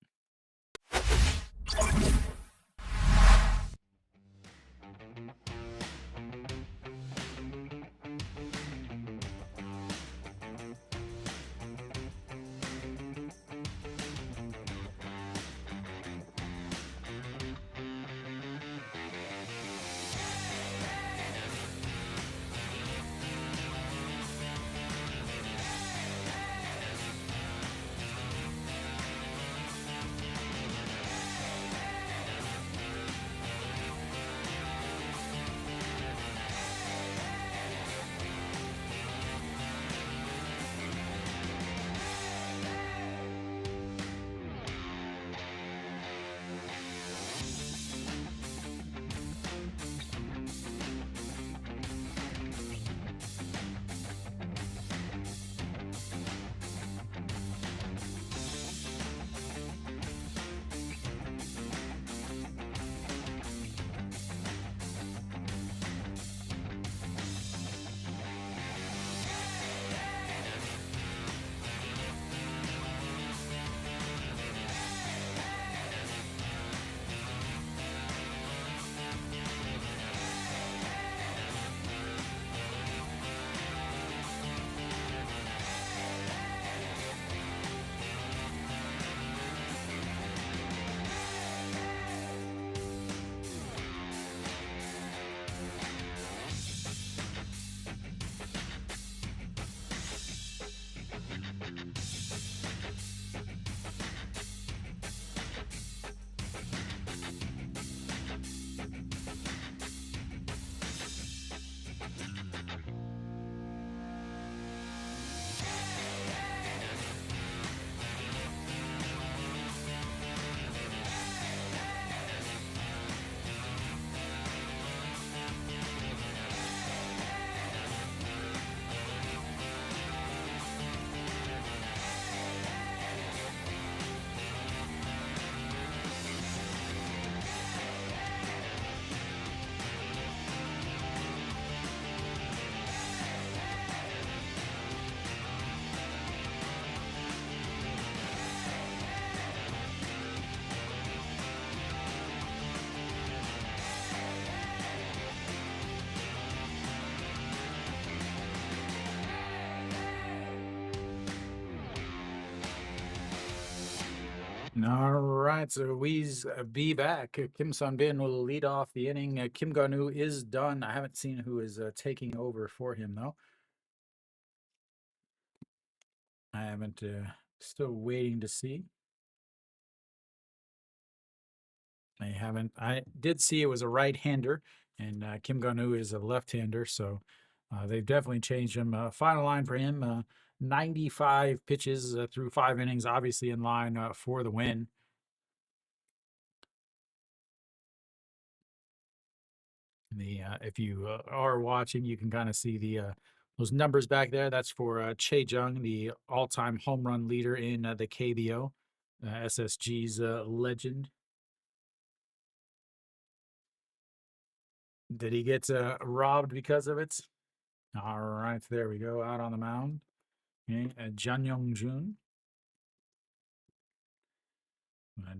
All right, so we's be back. Kim Sun-bin will lead off the inning. Kim Gun-woo is done. I haven't seen who is taking over for him, though. I haven't, still waiting to see. I haven't, I did see it was a right-hander, and Kim Gun-woo is a left-hander, so they've definitely changed him. Final line for him, 95 pitches through 5 innings, obviously in line for the win. The if you are watching, you can kind of see the those numbers back there. That's for Che Jung, the all-time home run leader in the KBO, SSG's legend. Did he get robbed because of it? All right, there we go. Out on the mound, okay. Jun Young Jun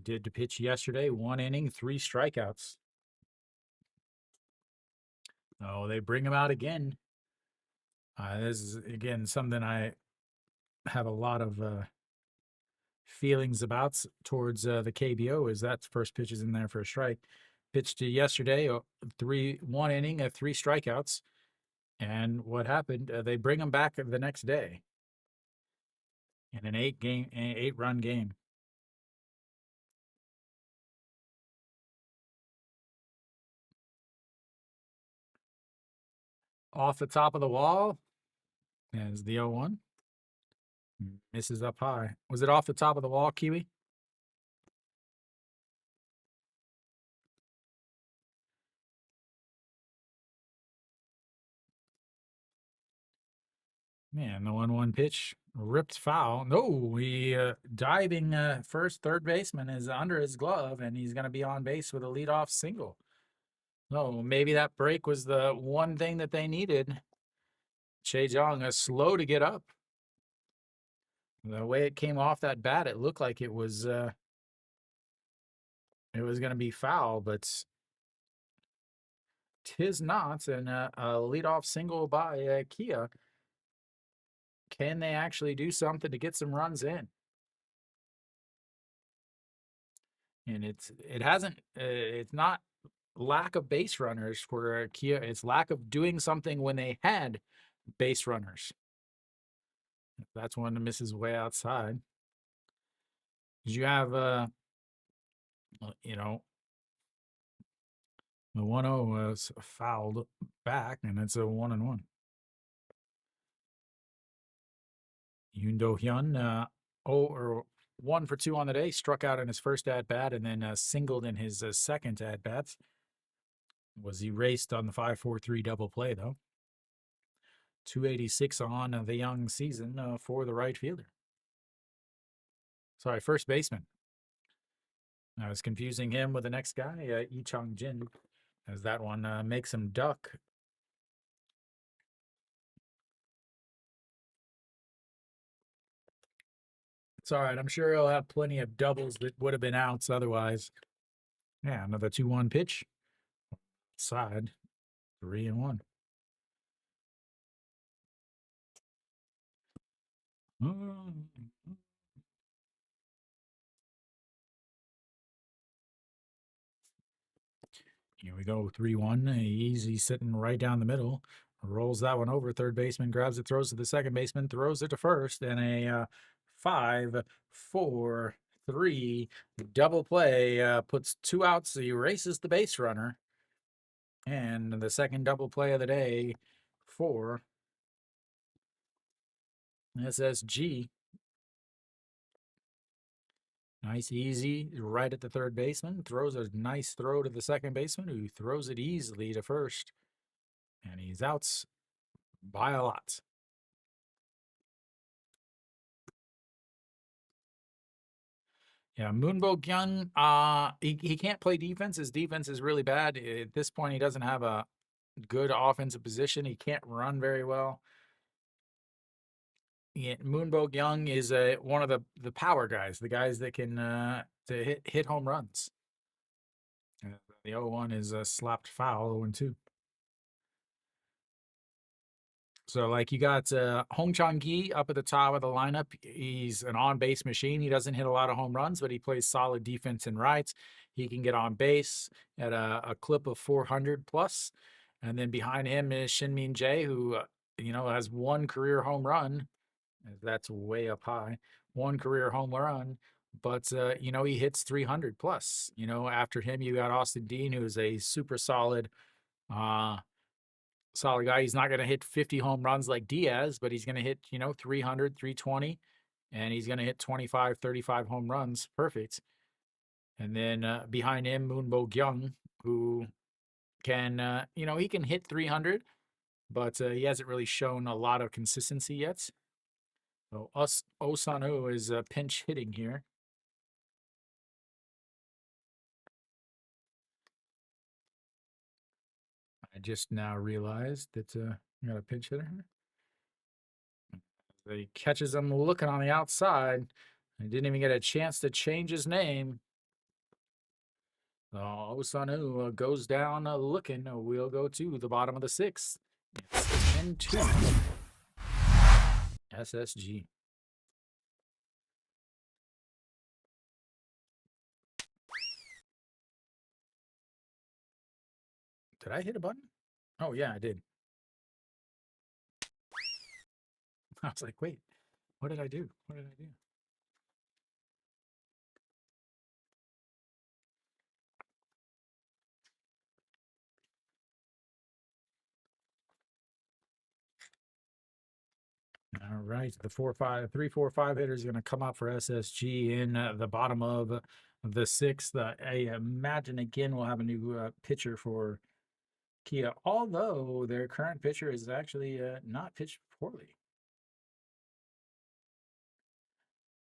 did the pitch yesterday. 1 inning, 3 strikeouts. Oh, they bring him out again. This is again something I have a lot of feelings about towards the KBO. Is that first pitch is in there for a strike. Pitched yesterday, 1 inning, 3 strikeouts, and what happened? They bring him back the next day in an 8-run game. Off the top of the wall as the 0-1. Misses up high. Was it off the top of the wall, Kiwi? Man, the 1-1 pitch ripped foul. No, he diving first third baseman is under his glove, and he's going to be on base with a leadoff single. No, maybe that break was the one thing that they needed. Che Jong is slow to get up. The way it came off that bat, it looked like it was going to be foul, but tis not. And a leadoff single by Kia. Can they actually do something to get some runs in? And it hasn't. It's not lack of base runners for Kia. It's lack of doing something when they had base runners. That's one that misses way outside. You have you know, the 1-0 was fouled back, and it's a 1-1. Yoon Do Hyun, 1 for 2 on the day, struck out in his first at bat, and then singled in his second at bat. Was erased on the 5-4-3 double play, though. 286 on the young season for the right fielder. Sorry, first baseman. I was confusing him with the next guy, Lee Chong Jin, as that one makes him duck. It's all right. I'm sure he'll have plenty of doubles that would have been outs otherwise. Yeah, another 2-1 pitch. Side, 3-1. Here we go, 3-1. Easy sitting right down the middle. Rolls that one over. Third baseman grabs it, throws to the second baseman, throws it to first, and a 5-4-3 double play puts 2 outs, erases the base runner. And the second double play of the day for SSG. Nice, easy, right at the third baseman. Throws a nice throw to the second baseman, who throws it easily to first. And he's out by a lot. Yeah, Moonbo Kyung, he can't play defense. His defense is really bad. At this point, he doesn't have a good offensive position. He can't run very well. Yeah, Moonbo Young is one of the power guys, the guys that can to hit home runs. The 0-1 is slapped foul, 0-2. So, like, you got Hong Chang-gi up at the top of the lineup. He's an on-base machine. He doesn't hit a lot of home runs, but he plays solid defense and rights. He can get on base at a clip of 400 plus. And then behind him is Shin Min Jae, who, has 1 career home run. That's way up high. 1 career home run, but he hits 300 plus. After him, you got Austin Dean, who is a super solid guy. He's not going to hit 50 home runs like Diaz, but he's going to hit 300, 320, and he's going to hit 25, 35 home runs. Perfect. And then behind him, Moonbo Kyung, who can, he can hit 300, but he hasn't really shown a lot of consistency yet. So Osanu is pinch hitting here. I just now realized that I got a pinch hitter here. He catches him looking on the outside. He didn't even get a chance to change his name. Osanu goes down looking. We'll go to the bottom of the sixth. It's 10-2. SSG. Did I hit a button? Oh, yeah, I did. I was like, wait, what did I do? What did I do? All right, the 3-4-5 hitter is going to come up for SSG in the bottom of the sixth. I imagine again we'll have a new pitcher for Kia, although their current pitcher is actually not pitched poorly.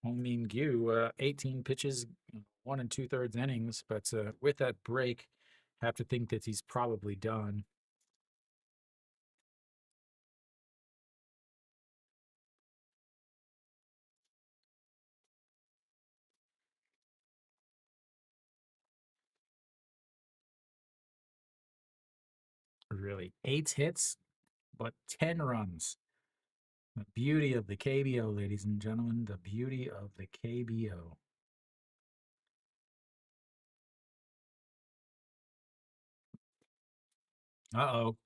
Hong Min Gyu, 18 pitches, 1 2/3 innings, but with that break, have to think that he's probably done. Really, 8 hits, but 10 runs. The beauty of the KBO, ladies and gentlemen, the beauty of the KBO. Uh-oh.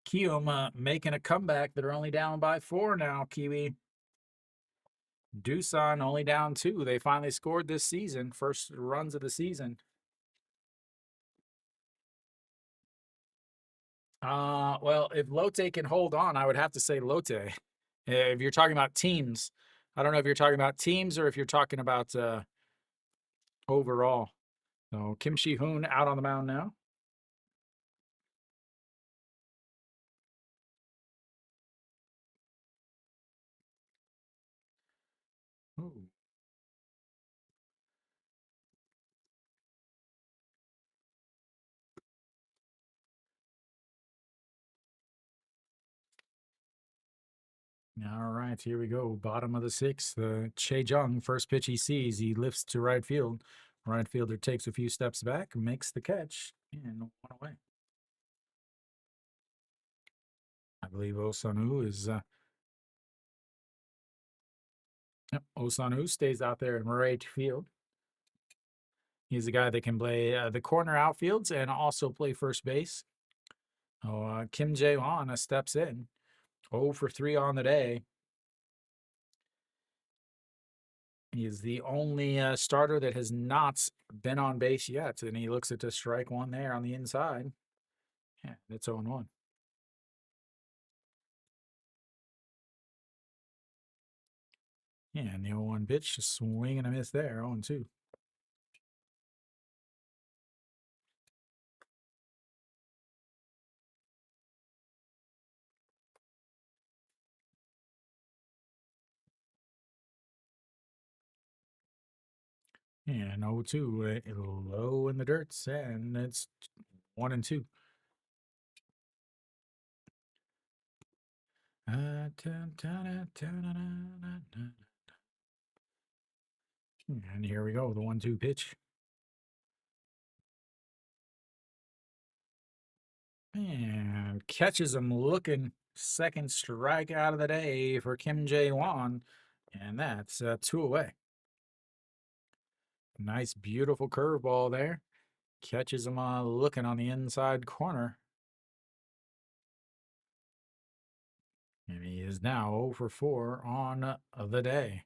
Kioma making a comeback. They're only down by 4 now, Kiwi. Doosan only down 2. They finally scored this season. First runs of the season. Well, if Lotte can hold on, I would have to say Lotte. If you're talking about teams, I don't know if you're talking about teams or if you're talking about overall. So Kim Shi-hoon out on the mound now. Ooh. All right, here we go. Bottom of the sixth. Che Jung, first pitch he sees, he lifts to right field. Right fielder takes a few steps back, makes the catch, and 1 away. I believe Osanu is. Yep, Osanu stays out there in right field. He's a guy that can play the corner outfields and also play first base. Kim Jae-won steps in. 0 for 3 on the day. He is the only starter that has not been on base yet, and he looks at the strike 1 there on the inside. Yeah, it's 0-1. Yeah, and the 0-1 pitch, just swing and a miss there, 0-2. And 0-2, low in the dirt, and it's 1-2. And here we go, the 1-2 pitch. And catches him looking. Second strike out of the day for Kim Jae-won. And that's 2 away. Nice, beautiful curveball there. Catches him looking on the inside corner. And he is now 0 for 4 on the day.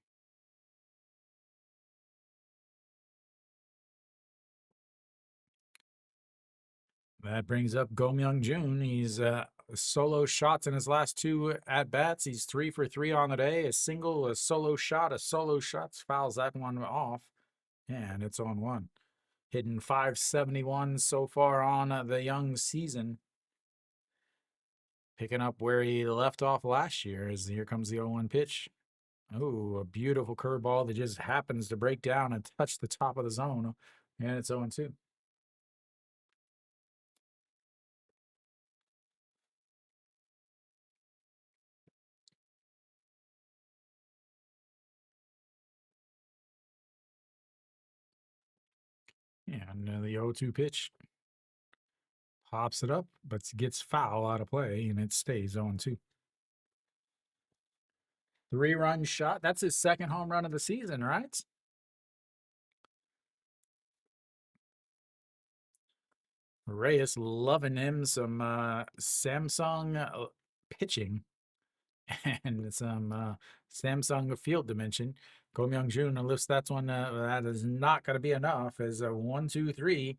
That brings up Go Myung-jun. He's solo shots in his last 2 at-bats. He's 3 for 3 on the day. A single, a solo shot, fouls that one off. And it's 0-1. hitting 571 so far on the young season. Picking up where he left off last year as here comes the 0-1 pitch. Oh, a beautiful curveball that just happens to break down and touch the top of the zone. And it's 0-2. And the 0-2 pitch pops it up, but gets foul out of play, and it stays 0-2. 3-run shot. That's his second home run of the season, right? Reyes loving him some Samsung pitching and some Samsung field dimension. Ko Myung-jun lifts that one. That is not going to be enough as a 1-2-3.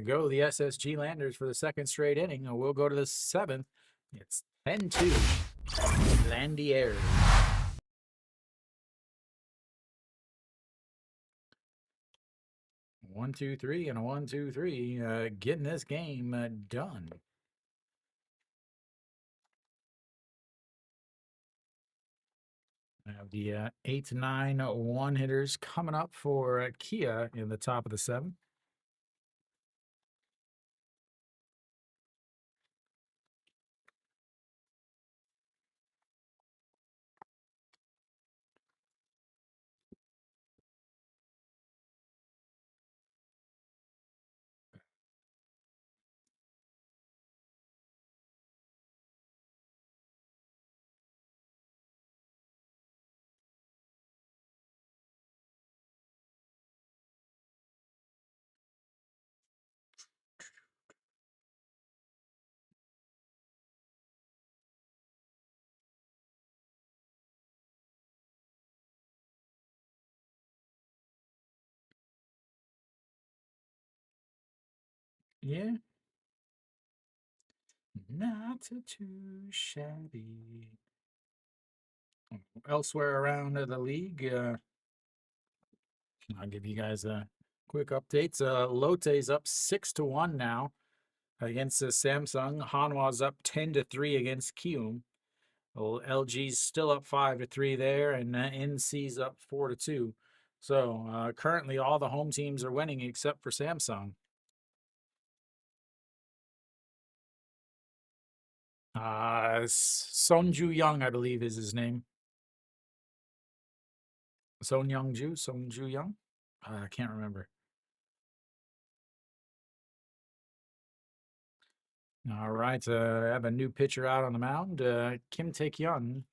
Go the SSG Landers for the second straight inning. We'll go to the seventh. It's 10-2. Landiers. 1-2-3 and a 1-2-3. Getting this game done. I have the 8-9 one hitters coming up for Kia in the top of the seventh. Yeah, not too shabby. Elsewhere around the league, I'll give you guys a quick updates. Lotte's up 6-1 now against Samsung. Hanwha's up 10-3 against Kium. LG's still up 5-3 there, and NC's up 4-2. So currently, all the home teams are winning except for Samsung. Sonju Young, I believe, is his name. Sonju Young. I can't remember. All right, I have a new pitcher out on the mound. Kim Tae-kyun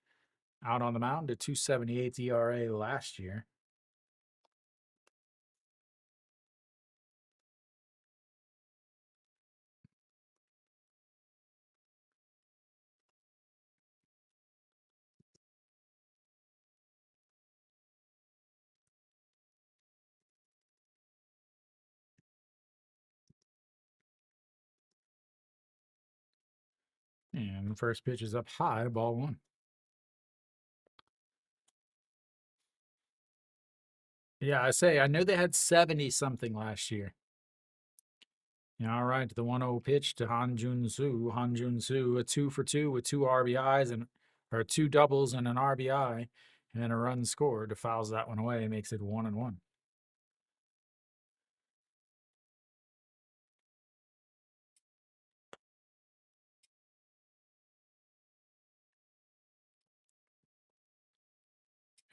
out on the mound, a 2.78 ERA last year. And the first pitch is up high, ball one. Yeah, I knew they had 70 something last year. All right, the 1-0 pitch to Han Jun-soo. Han Jun-soo, a 2 for 2 with two RBIs or two doubles and an RBI and a run scored. Fouls that one away, makes it 1-1.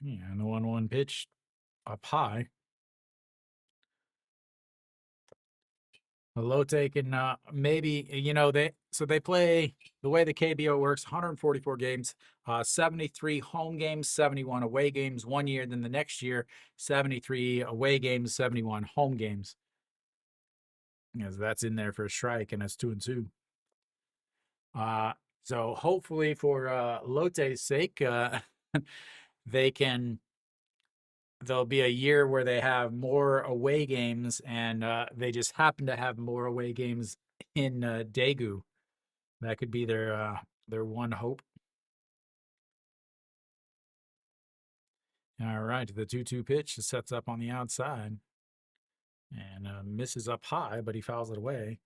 Yeah, and the 1-1 pitch up high. Lotte can maybe they play the way the KBO works 144 games, 73 home games, 71 away games 1 year, then the next year 73 away games, 71 home games. As that's in there for a strike, and that's 2-2. So hopefully for Lotte's sake, they can there'll be a year where they have more away games, and they just happen to have more away games in Daegu. That could be their one hope. All right, the 2-2 pitch sets up on the outside, And misses up high, but he fouls it away.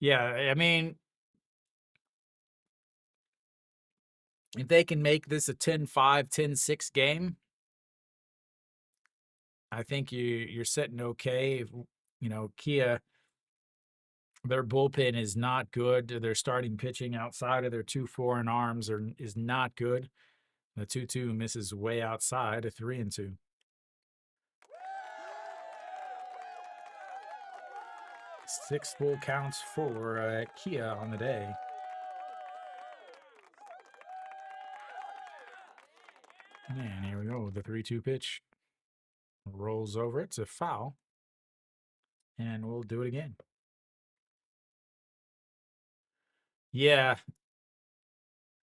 Yeah, I mean, if they can make this a 10-5, 10-6 game, I think you're sitting okay. Kia, their bullpen is not good. Their starting pitching outside of their 2 foreign arms is not good. The 2-2 misses way outside, a 3-2. 6 full counts for Kia on the day. And here we go. The 3-2 pitch rolls over. It's a foul. And we'll do it again. Yeah.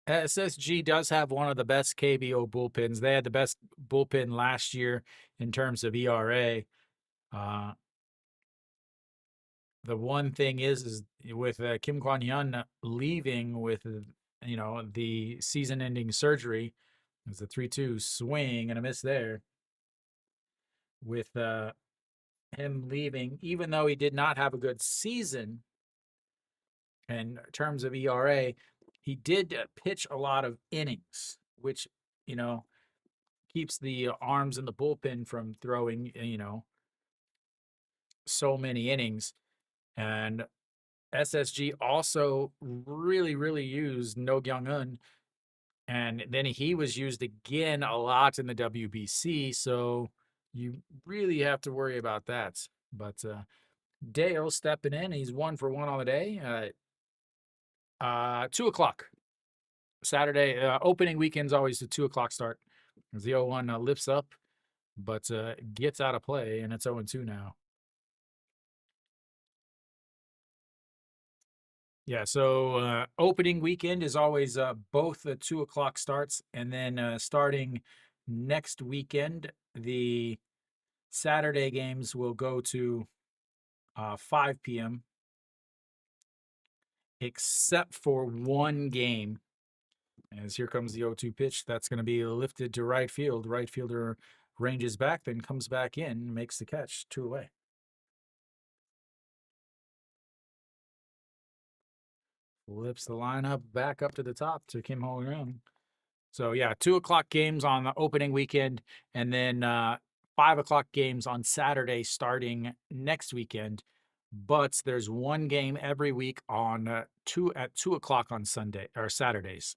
SSG does have one of the best KBO bullpens. They had the best bullpen last year in terms of ERA. The one thing is with Kim Kwon-hyun leaving with the season-ending surgery, it's a 3-2 swing and a miss there. With him leaving, even though he did not have a good season in terms of ERA, he did pitch a lot of innings, which keeps the arms in the bullpen from throwing so many innings. And SSG also really, really used No Kyung-eun, and then he was used again a lot in the WBC, so you really have to worry about that. But Dale stepping in, he's 1 for 1 on the day. 2 o'clock Saturday. Opening weekend's always a 2 o'clock start. As the 0-1 lifts up, but gets out of play, and it's 0-2 now. Yeah, so opening weekend is always both the 2 o'clock starts, and then starting next weekend, the Saturday games will go to 5 p.m., except for one game. As here comes the 0-2 pitch, that's going to be lifted to right field. Right fielder ranges back, then comes back in, makes the catch, 2 away. Flips the lineup back up to the top to Kim Ho-young. So yeah, 2 o'clock games on the opening weekend, and then 5 o'clock games on Saturday starting next weekend. But there's one game every week on 2 o'clock on Sunday or Saturdays.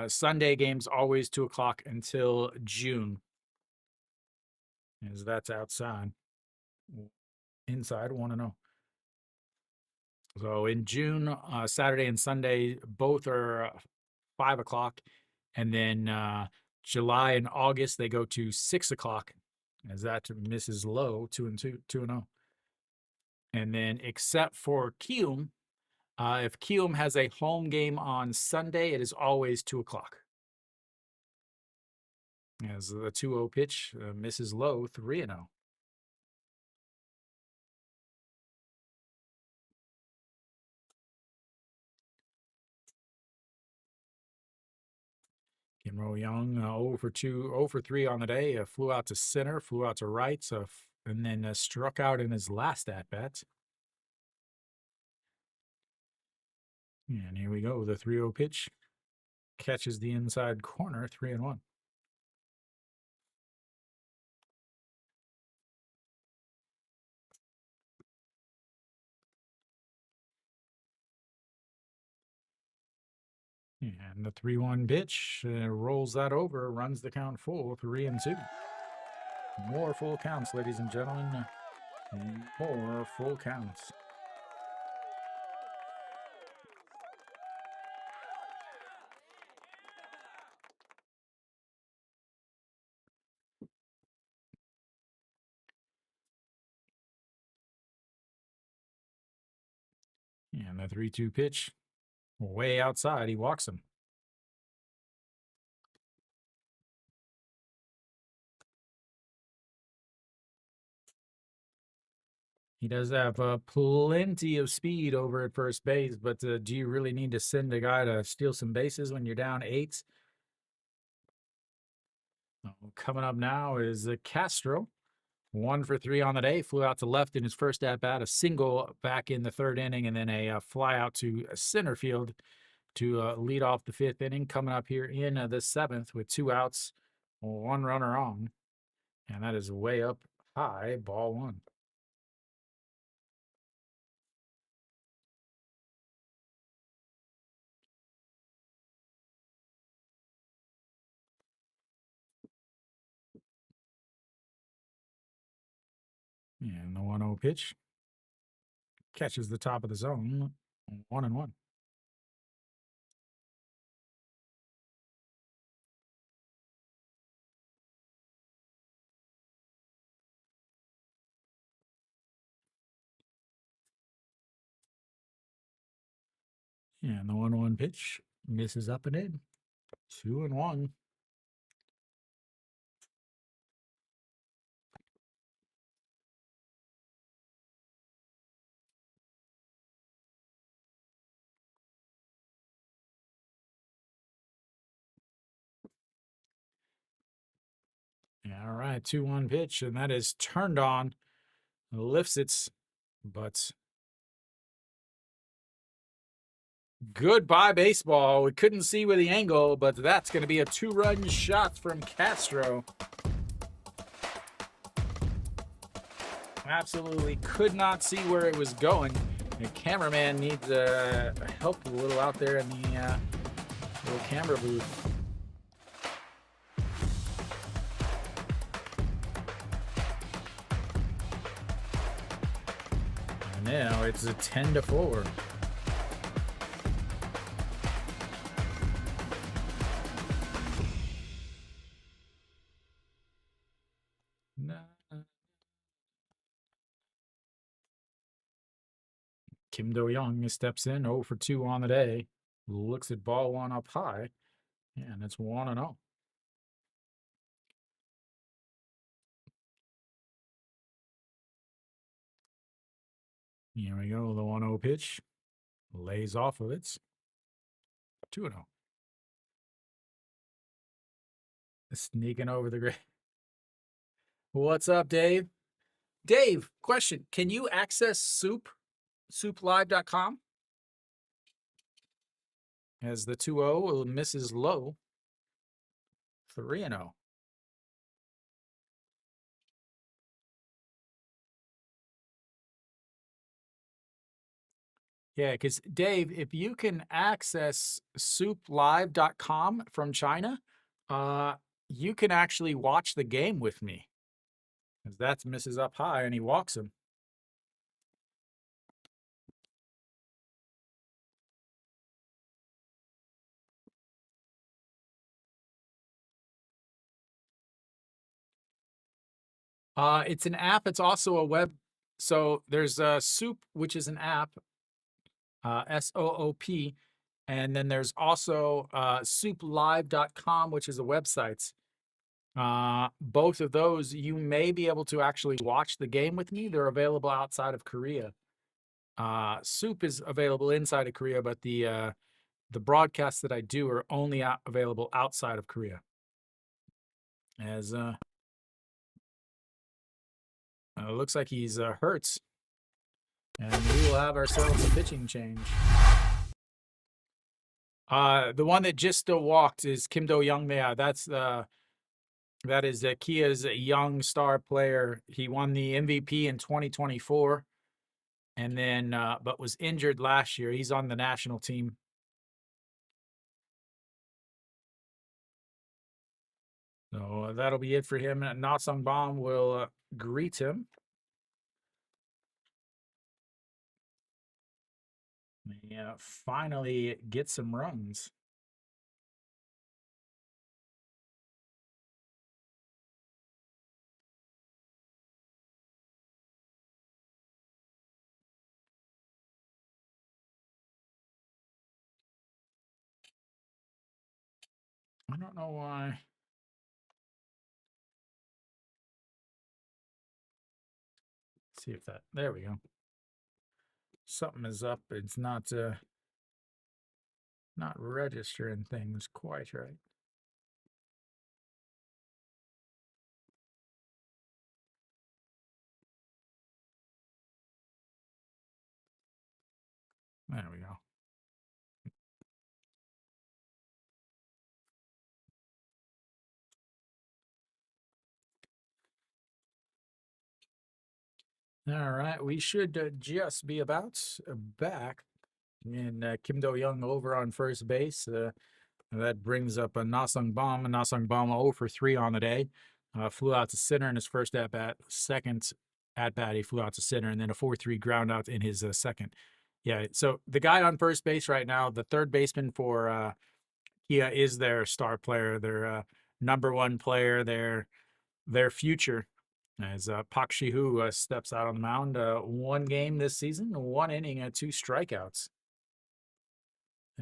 Sunday games always 2 o'clock until June, as that's outside. Inside 1-0. So in June, Saturday and Sunday both are 5 o'clock, and then July and August they go to 6 o'clock, as that misses low 2-0. And then except for Kium, if Kium has a home game on Sunday, it is always 2 o'clock. As the 2-0 pitch misses low 3-0. Kim Ro-young 0 for 2, 0 for 3 on the day. Flew out to center, flew out to right, and then struck out in his last at bat. And here we go. The 3-0 pitch catches the inside corner, 3-1. And the 3-1 pitch rolls that over, runs the count full, 3-2. More full counts, ladies and gentlemen. More full counts. And the 3-2 pitch, way outside, he walks him. He does have plenty of speed over at first base, but do you really need to send a guy to steal some bases when you're down 8? Coming up now is Castro. 1 for 3 on the day. Flew out to left in his first at bat, a single back in the third inning, and then a fly out to center field to lead off the fifth inning. Coming up here in the seventh with 2 outs, 1 runner on, and that is way up high, ball 1. And the 1-0 pitch catches the top of the zone, 1-1. And the 1-1 pitch misses up and in, 2-1. All right, 2-1 pitch, and that is turned on, lifts its butts. Goodbye, baseball. We couldn't see with the angle, but that's going to be a 2-run shot from Castro. Absolutely could not see where it was going. The cameraman needs help a little out there in the little camera booth. And now it's a 10-4. Kim Do-young steps in, 0 for 2 on the day. Looks at ball 1 up high, and it's 1-0. Here we go, the 1-0 pitch. Lays off of it. 2-0. Sneaking over the grid. What's up, Dave? Dave, question. Can you access SOOP, SOOPlive.com? As the 2-0 misses low. 3-0. Yeah, because Dave, if you can access SOOPlive.com from China, you can actually watch the game with me. Because that's misses up high and he walks him. It's an app. It's also a web. So there's SOOP, which is an app, SOOP. And then there's also SOOPlive.com, which is a website. Both of those, you may be able to actually watch the game with me. They're available outside of Korea. SOOP is available inside of Korea, but the broadcasts that I do are only available outside of Korea. As it looks like he's hurts, and we will have ourselves a pitching change. The one that just walked is Kim Do-young. Yeah, that is Kia's young star player. He won the MVP in 2024, and then but was injured last year. He's on the national team. So that'll be it for him. Na Sung-bom will greet him. Yeah, finally get some runs. I don't know why. Let's see if that, there we go. Something is up. It's not registering things quite right. There we go. All right, we should just be about back. And Kim Do-young over on first base. That brings up a Nasung Bomb. Nasung Bomb 0 for 3 on the day. Flew out to center in his first at bat. Second at bat, he flew out to center, and then a 4-3 ground out in his second. Yeah, so the guy on first base right now, the third baseman for Kia, is their star player, their number one player, their future. As Pak Shihu steps out on the mound, one game this season, one inning, 2 strikeouts.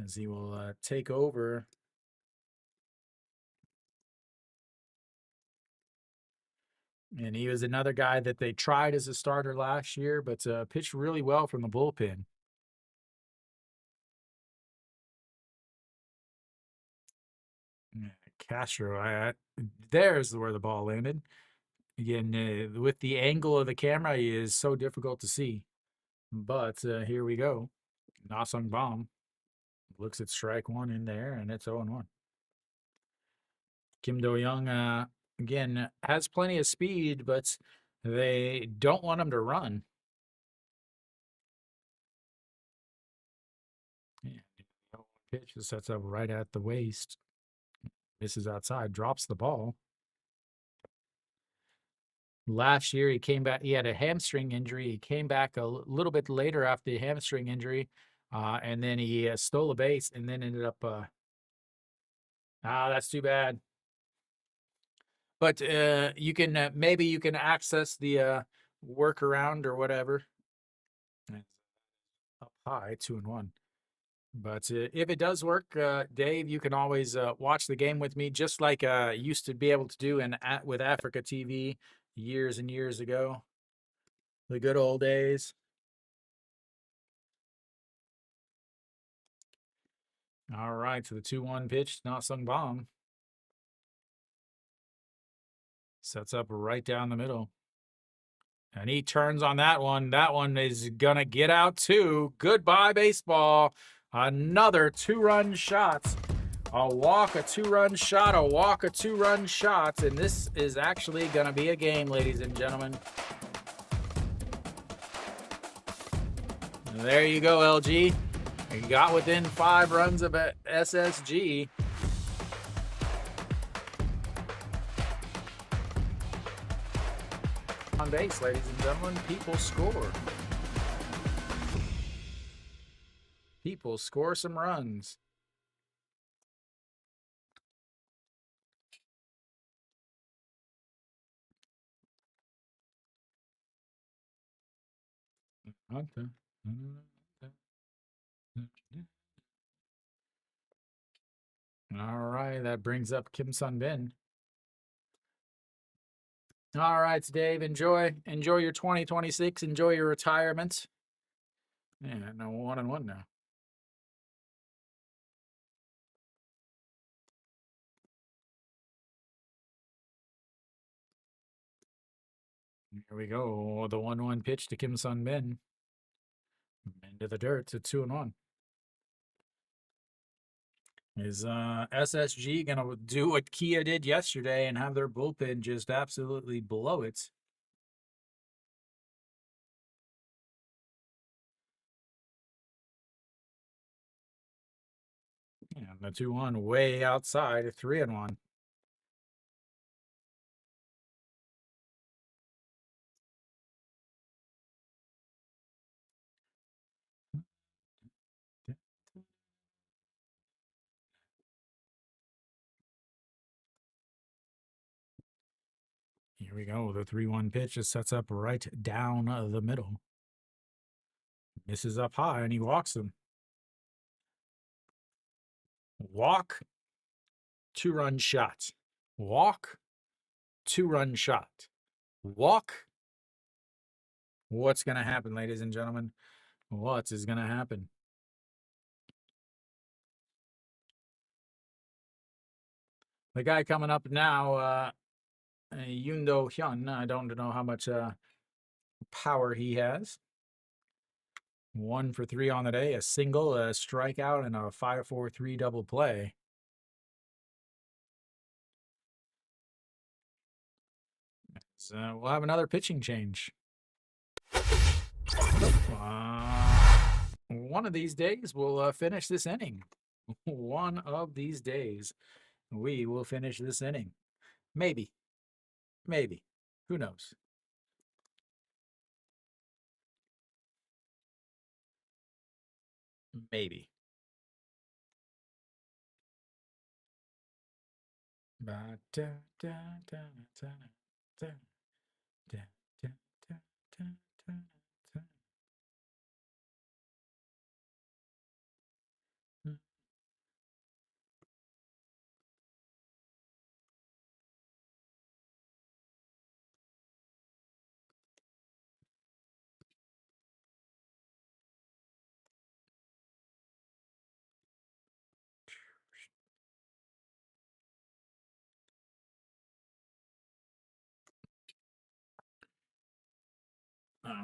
As he will take over. And he was another guy that they tried as a starter last year, but pitched really well from the bullpen. Castro, there's where the ball landed. Again, with the angle of the camera, he is so difficult to see. But here we go. Nasung Bomb looks at strike one in there, and it's 0-1. Kim Do-young, again, has plenty of speed, but they don't want him to run. Yeah, pitch sets up right at the waist. Misses outside, drops the ball. Last year, he came back. He had a hamstring injury. He came back a little bit later after the hamstring injury, and then he stole a base and then ended up. That's too bad. But you can maybe you can access the workaround or whatever. Up high, 2-1. But if it does work, Dave, you can always watch the game with me, just like used to be able to do with Africa TV years and years ago. The good old days. All right, to the 2-1 pitch, Nasung Bomb. Sets up right down the middle. And he turns on that one. That one is going to get out too. Goodbye, baseball. Another 2-run shot. A walk, a 2-run shot, a walk, a 2-run shot. And this is actually going to be a game, ladies and gentlemen. There you go, LG. You got within 5 runs of a SSG. On base, ladies and gentlemen, people score. People score some runs. All right, that brings up Kim Sun-bin. All right, Dave, enjoy your 2026. Enjoy your retirement. Yeah, no 1-1 now. Here we go. The 1-1 pitch to Kim Sun-bin. Into the dirt to 2-1. Is SSG gonna do what Kia did yesterday and have their bullpen just absolutely blow it? Yeah, the 2-1 way outside, a 3-1. Here we go. The 3-1 pitch just sets up right down the middle. Misses up high, and he walks him. Walk, 2-run shot. Walk, 2-run shot. Walk. What's going to happen, ladies and gentlemen? What is going to happen? The guy coming up now, Yoon Do-hyun, I don't know how much power he has. 1 for 3 on the day, a single, a strikeout, and a 5-4-3 double play. So we'll have another pitching change. One of these days, we'll finish this inning. One of these days, we will finish this inning. Maybe. Maybe. Who knows? Maybe.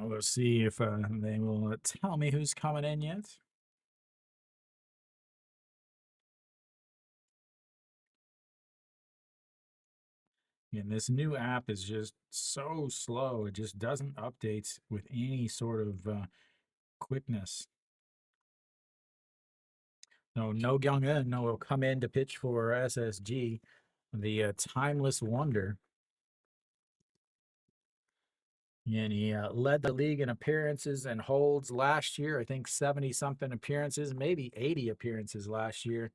Let's see if they will tell me who's coming in yet. And this new app is just so slow. It just doesn't update with any sort of quickness. No Young-in will come in to pitch for SSG, the timeless wonder. And he led the league in appearances and holds last year. I think 70-something appearances, maybe 80 appearances last year.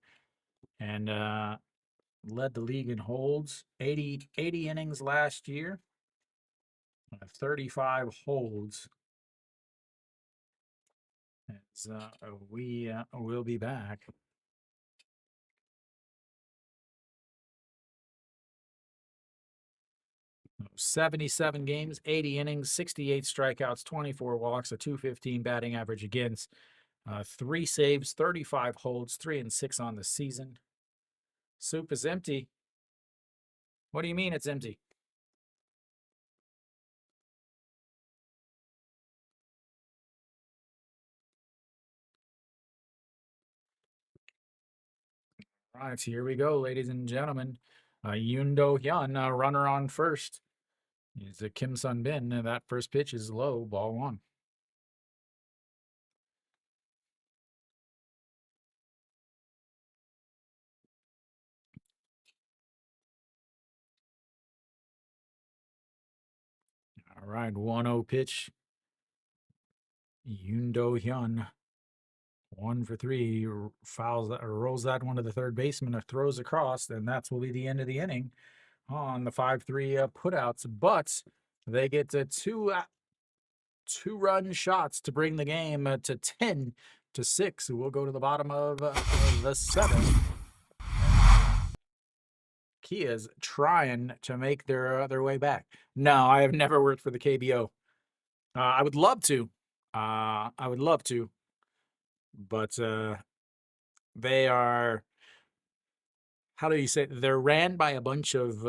And led the league in holds, 80 innings last year, 35 holds. As we will be back. 77 games, 80 innings, 68 strikeouts, 24 walks, a 215 batting average against, 3 saves, 35 holds, 3-6 on the season. Soup is empty. What do you mean it's empty? All right, here we go, ladies and gentlemen. Yoon Do-hyun, runner on first. Is Kim Sun-bin. That first pitch is low, ball 1. All right, 1-0 pitch. Yoon Do-hyun. 1 for 3, fouls that, or rolls that one to the third baseman, or throws across, and that's will be the end of the inning on the 5-3 putouts. But they get 2-run shots to bring the game to 10-6. We'll go to the bottom of the 7th. Kia's trying to make their way back. No, I have never worked for the KBO. I would love to. But they are, how do you say, they're ran by a bunch of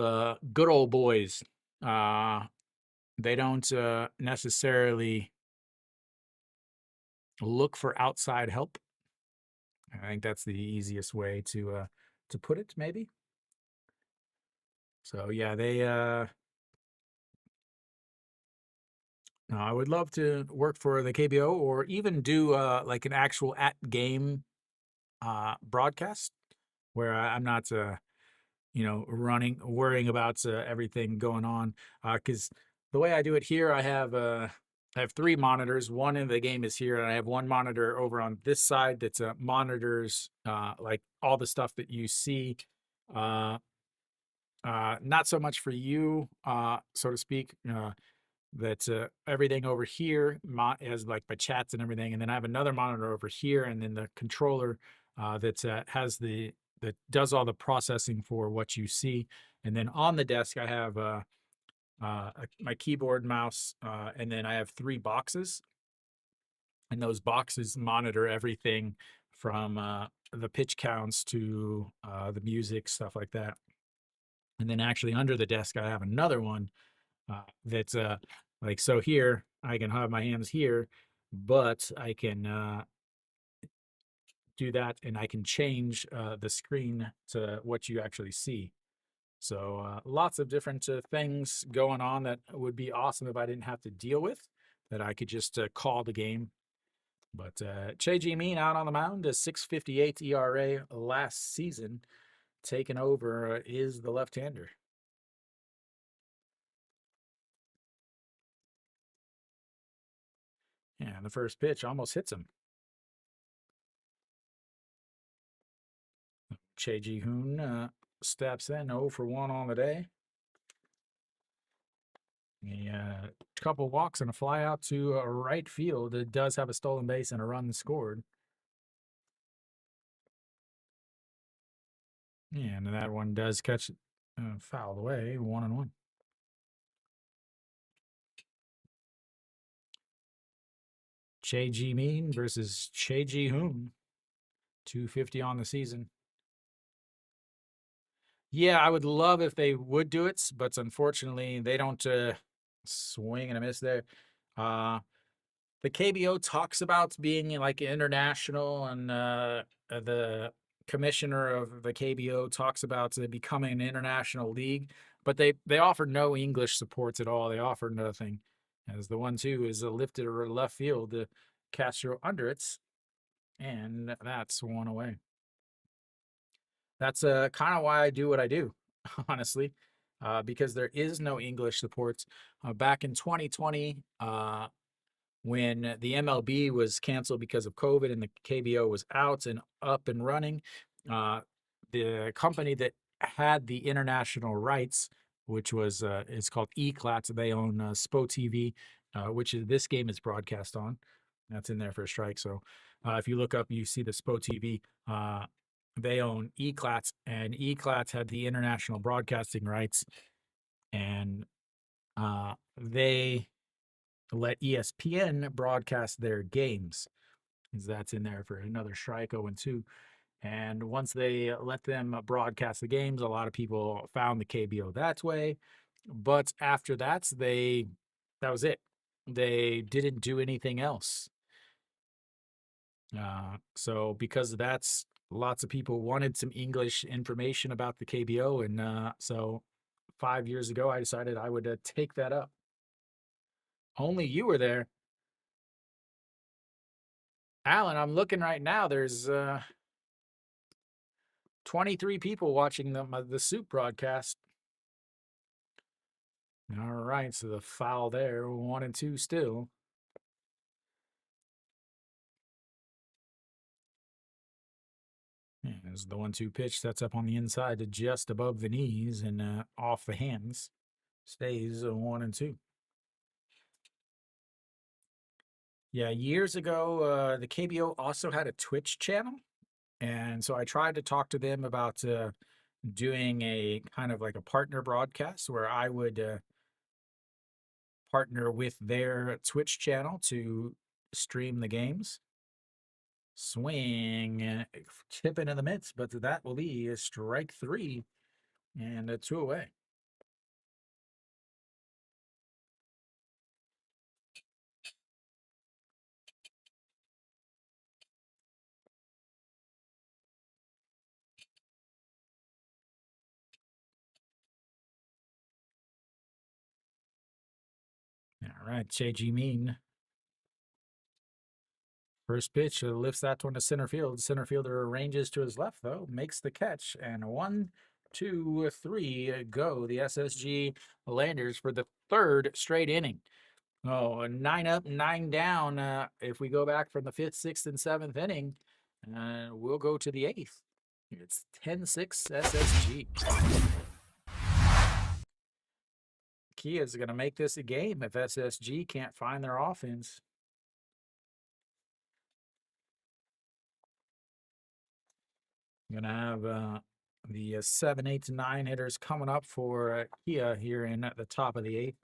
good old boys. They don't necessarily look for outside help. I think that's the easiest way to put it, maybe. So yeah, they I would love to work for the KBO, or even do like an actual at game broadcast where I'm not worrying about everything going on. Because the way I do it here, I have 3 monitors. One in the game is here, and I have one monitor over on this side that monitors like all the stuff that you see. Not so much for you, so to speak. That everything over here has like my chats and everything, and then I have another monitor over here, and then the controller that that does all the processing for what you see. And then on the desk, I have my keyboard, mouse, and then I have 3 boxes, and those boxes monitor everything from the pitch counts to the music, stuff like that. And then actually under the desk, I have another one that's like, so here I can have my hands here, but I can do that, and I can change the screen to what you actually see. So lots of different things going on that would be awesome if I didn't have to deal with, that I could just call the game. But Che Ji-min out on the mound, a 6.58 ERA last season, taking over is the left-hander. And the first pitch almost hits him. Che Ji-hoon steps in 0 for 1 on the day. A couple walks and a fly out to right field. It does have a stolen base and a run scored. And that one does catch fouled away, 1-1. Che Ji-min versus Che Ji-hoon. 250 on the season. Yeah, I would love if they would do it, but unfortunately they don't swing and a miss there. The KBO talks about being like international, and the commissioner of the KBO talks about becoming an international league, but they offer no English supports at all. They offer nothing. As the 1-2 is lifted or left field, Castro under it, and that's one away. That's kind of why I do what I do, honestly, because there is no English support. Back in 2020, when the MLB was canceled because of COVID and the KBO was out and up and running, uh, the company that had the international rights, which was it's called eClats, they own SPO TV, which is this game is broadcast on. That's in there for a strike. So if you look up, you see the SPO TV. They own eClats, and eClats had the international broadcasting rights, and they let ESPN broadcast their games. Because that's in there for another strike, 0-2. And once they let them broadcast the games, a lot of people found the KBO that way. But after that, that was it. They didn't do anything else. So because of that, lots of people wanted some English information about the KBO, and so 5 years ago, I decided I would take that up. Only you were there. Alan, I'm looking right now. There's 23 people watching the SOOP broadcast. All right, so the foul there, 1-2 still. As the 1-2 pitch sets up on the inside to just above the knees and off the hands. Stays 1-2. Yeah, years ago, the KBO also had a Twitch channel. And so I tried to talk to them about doing a kind of like a partner broadcast where I would partner with their Twitch channel to stream the games. Swing, chip into the midst, but that will be a strike 3 and a 2 away. All right, Che Ji-min. First pitch lifts that one to center field. Center fielder arranges to his left, though, makes the catch, and 1, 2, 3 go. The SSG Landers for the third straight inning. Oh, 9 up, 9 down. If we go back from the 5th, 6th, and 7th inning, we'll go to the 8th. It's 10-6 SSG. Kia's going to make this a game if SSG can't find their offense. Going to have the 7, 8, 9 hitters coming up for Kia here in at the top of the 8th.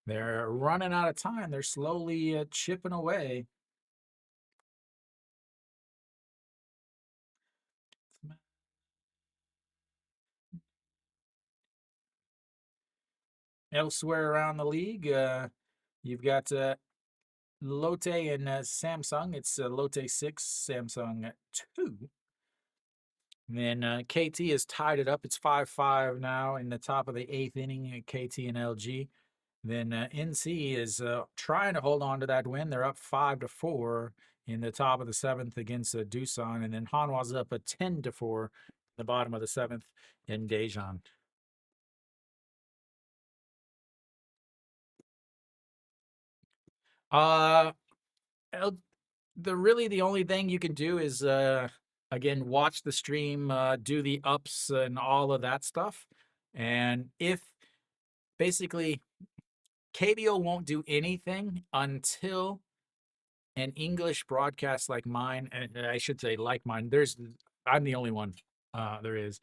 They're running out of time. They're slowly chipping away. Elsewhere around the league, you've got Lotte and Samsung. It's Lotte 6, Samsung 2. Then KT has tied it up. It's 5-5 now in the top of the 8th inning, KT and LG. Then NC is trying to hold on to that win. They're up 5-4 in the top of the 7th against Doosan. And then Hanwha's up a 10-4 in the bottom of the 7th in Daejeon. Uh, the only thing you can do is again watch the stream, do the ups and all of that stuff, and if basically KBO won't do anything until an English broadcast like mine, and I should say like mine. I'm the only one there is.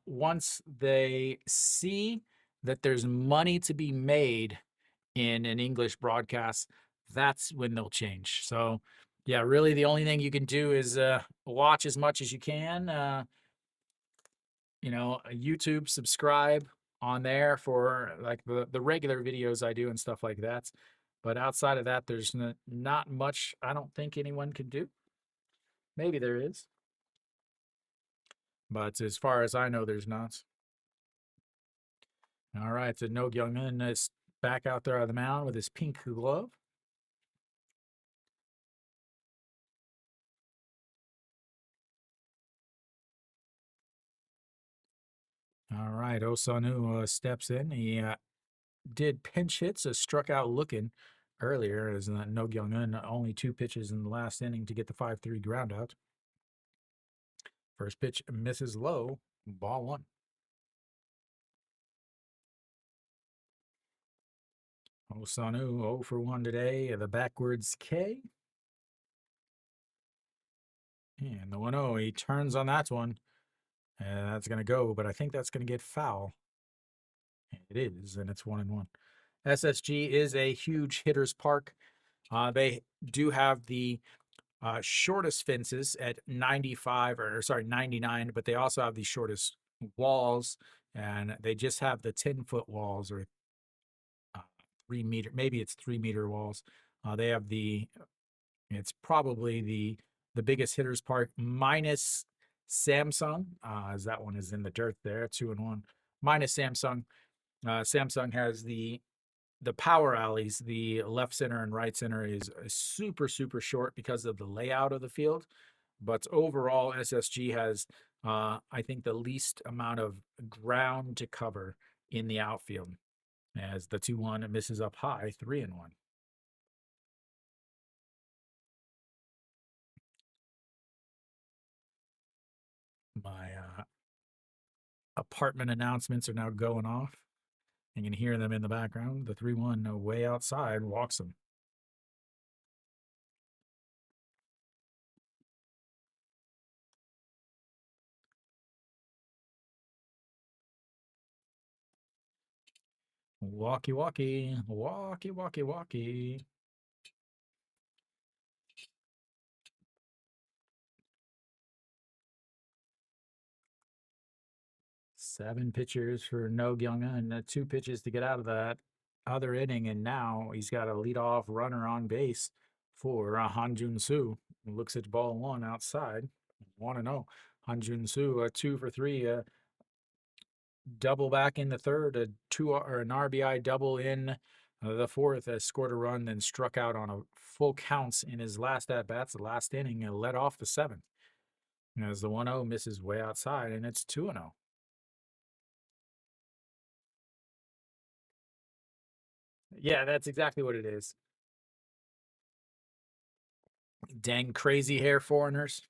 Once they see that there's money to be made in an English broadcast, that's when they'll change. So, yeah, really the only thing you can do is watch as much as you can. YouTube, subscribe on there for like the regular videos I do and stuff like that. But outside of that, there's not much I don't think anyone can do. Maybe there is. But as far as I know, there's not. All right, so No Youngin is back out there on the mound with his pink glove. All right, Osanu steps in. He did pinch hits, struck out looking earlier as No Youngin only 2 pitches in the last inning to get the 5-3 ground out. First pitch misses low, ball 1. Osanu 0 for 1 today, the backwards K. And the 1-0, he turns on that one. And that's going to go, but I think that's going to get foul. It is, and it's 1-1. SSG is a huge hitter's park. They do have the shortest fences at 99, but they also have the shortest walls, and they just have the 10-foot walls or 3-meter, maybe it's 3-meter walls. They have it's probably the biggest hitters park minus Samsung, as that one is in the dirt there, 2-1. Minus Samsung. Samsung has the power alleys. The left center and right center is super, super short because of the layout of the field. But overall, SSG has, I think, the least amount of ground to cover in the outfield, as the 2-1 misses up high, 3-1. My apartment announcements are now going off. You can hear them in the background. The 3-1 way outside walks them. Walkie, walkie, walkie, walkie, walkie. 7 pitchers for No Gyunga and 2 pitches to get out of that other inning. And now he's got a leadoff runner on base for Hanjun Soo. Looks at ball 1 outside. 1-0. Hanjun Soo, 2 for 3. Double back in the third, an RBI double in the fourth. Scored a run, then struck out on a full counts in his last at bats, the last inning, and led off the 7th. As the 1-0 misses way outside, and it's 2-0. Yeah, that's exactly what it is. Dang crazy hair foreigners.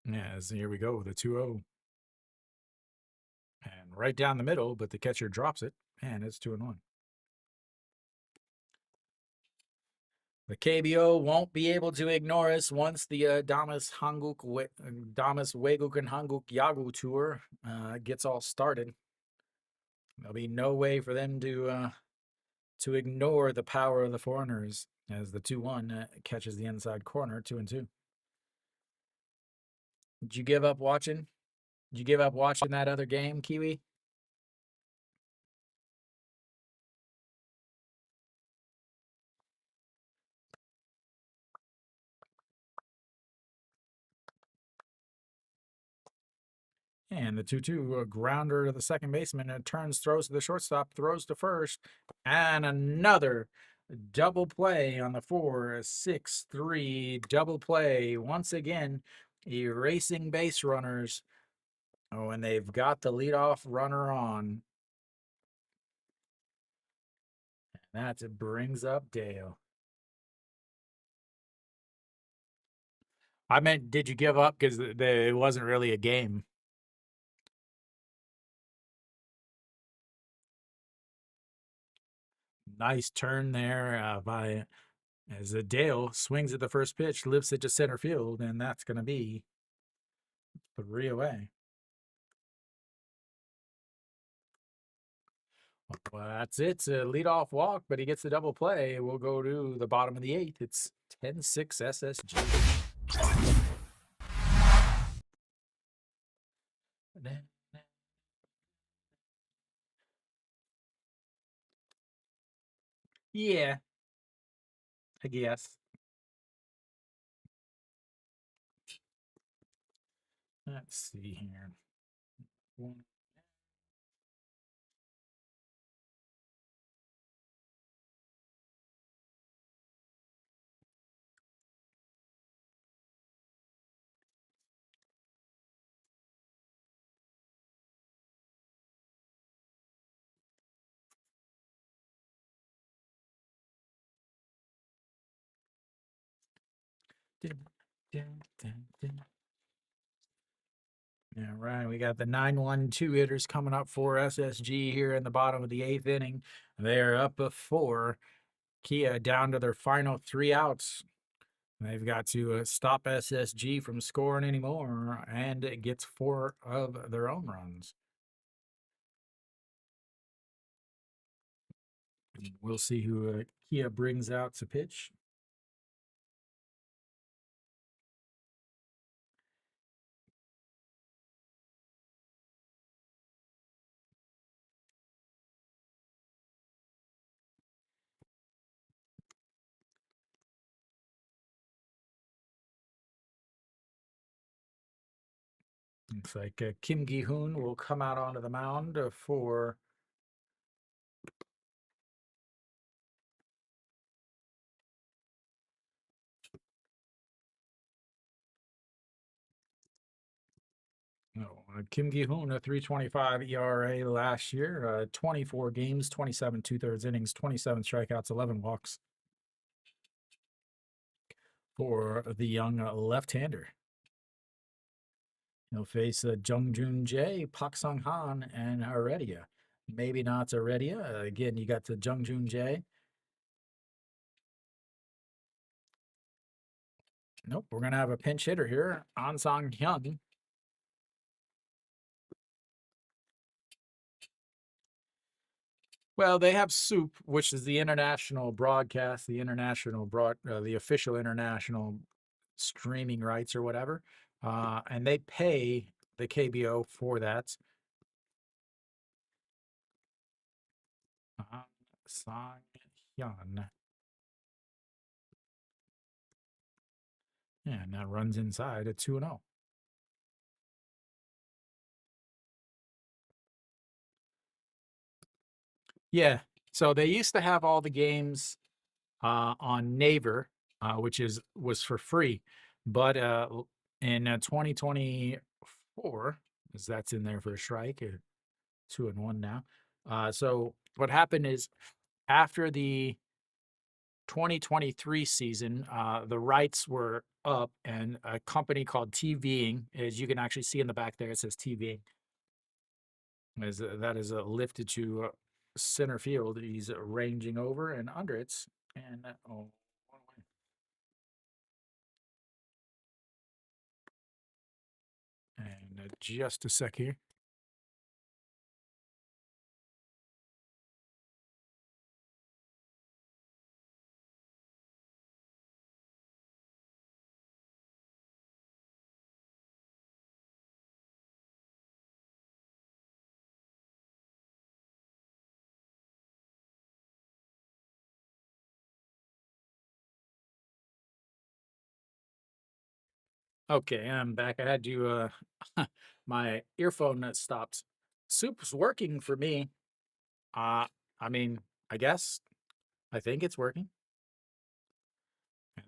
Yeah, so here we go, the 2-0. And right down the middle, but the catcher drops it, and it's 2-1. The KBO won't be able to ignore us once the Damas Weguk and Hanguk Yagu tour gets all started. There'll be no way for them to ignore the power of the foreigners as the 2-1 catches the inside corner, 2-2. Did you give up watching? Did you give up watching that other game, Kiwi? And the 2-2, a grounder to the second baseman, and turns, throws to the shortstop, throws to first, and another double play on the 4-6-3 double play. Once again, erasing base runners. Oh, and they've got the leadoff runner on. That brings up Dale. I meant, did you give up? Because it wasn't really a game. Nice turn there by as Dale swings at the first pitch, lifts it to center field, and that's going to be 3 away. Well, that's it. It's a leadoff walk, but he gets the double play. We'll go to the bottom of the 8th. It's 10-6 SSG. Yeah, I guess. Let's see here. Yeah, right. We got the 9-1-2 hitters coming up for SSG here in the bottom of the 8th inning. They're up a 4. Kia down to their final 3 outs. They've got to stop SSG from scoring anymore, and it gets 4 of their own runs. We'll see who Kia brings out to pitch. Looks like Kim Gi-hoon will come out onto the mound for Kim Gi-hoon, a 3.25 ERA last year, 24 games, 27 2/3 innings, 27 strikeouts, 11 walks for the young left-hander. He'll face Jung Joon Jae, Pak Sung Han, and Heredia. Maybe not Heredia. Again, you got the Jung Joon Jae. Nope, we're going to have a pinch hitter here, An Sang Hyun. Well, they have SOOP, which is the international broadcast, the official international streaming rights or whatever, and they pay the KBO for that. Sang Hyun. Yeah, and that runs inside at 2-0. Yeah, so they used to have all the games on Naver, which was for free, but in 2024, as that's in there for a strike, 2-1 now. So what happened is after the 2023 season, the rights were up, and a company called TVing, as you can actually see in the back there, it says TVing, that is lifted to center field. He's ranging over and under it, and and just a sec here. Okay, I'm back. I had to my earphone stopped. Soup's working for me. Uh I mean, I guess I think it's working.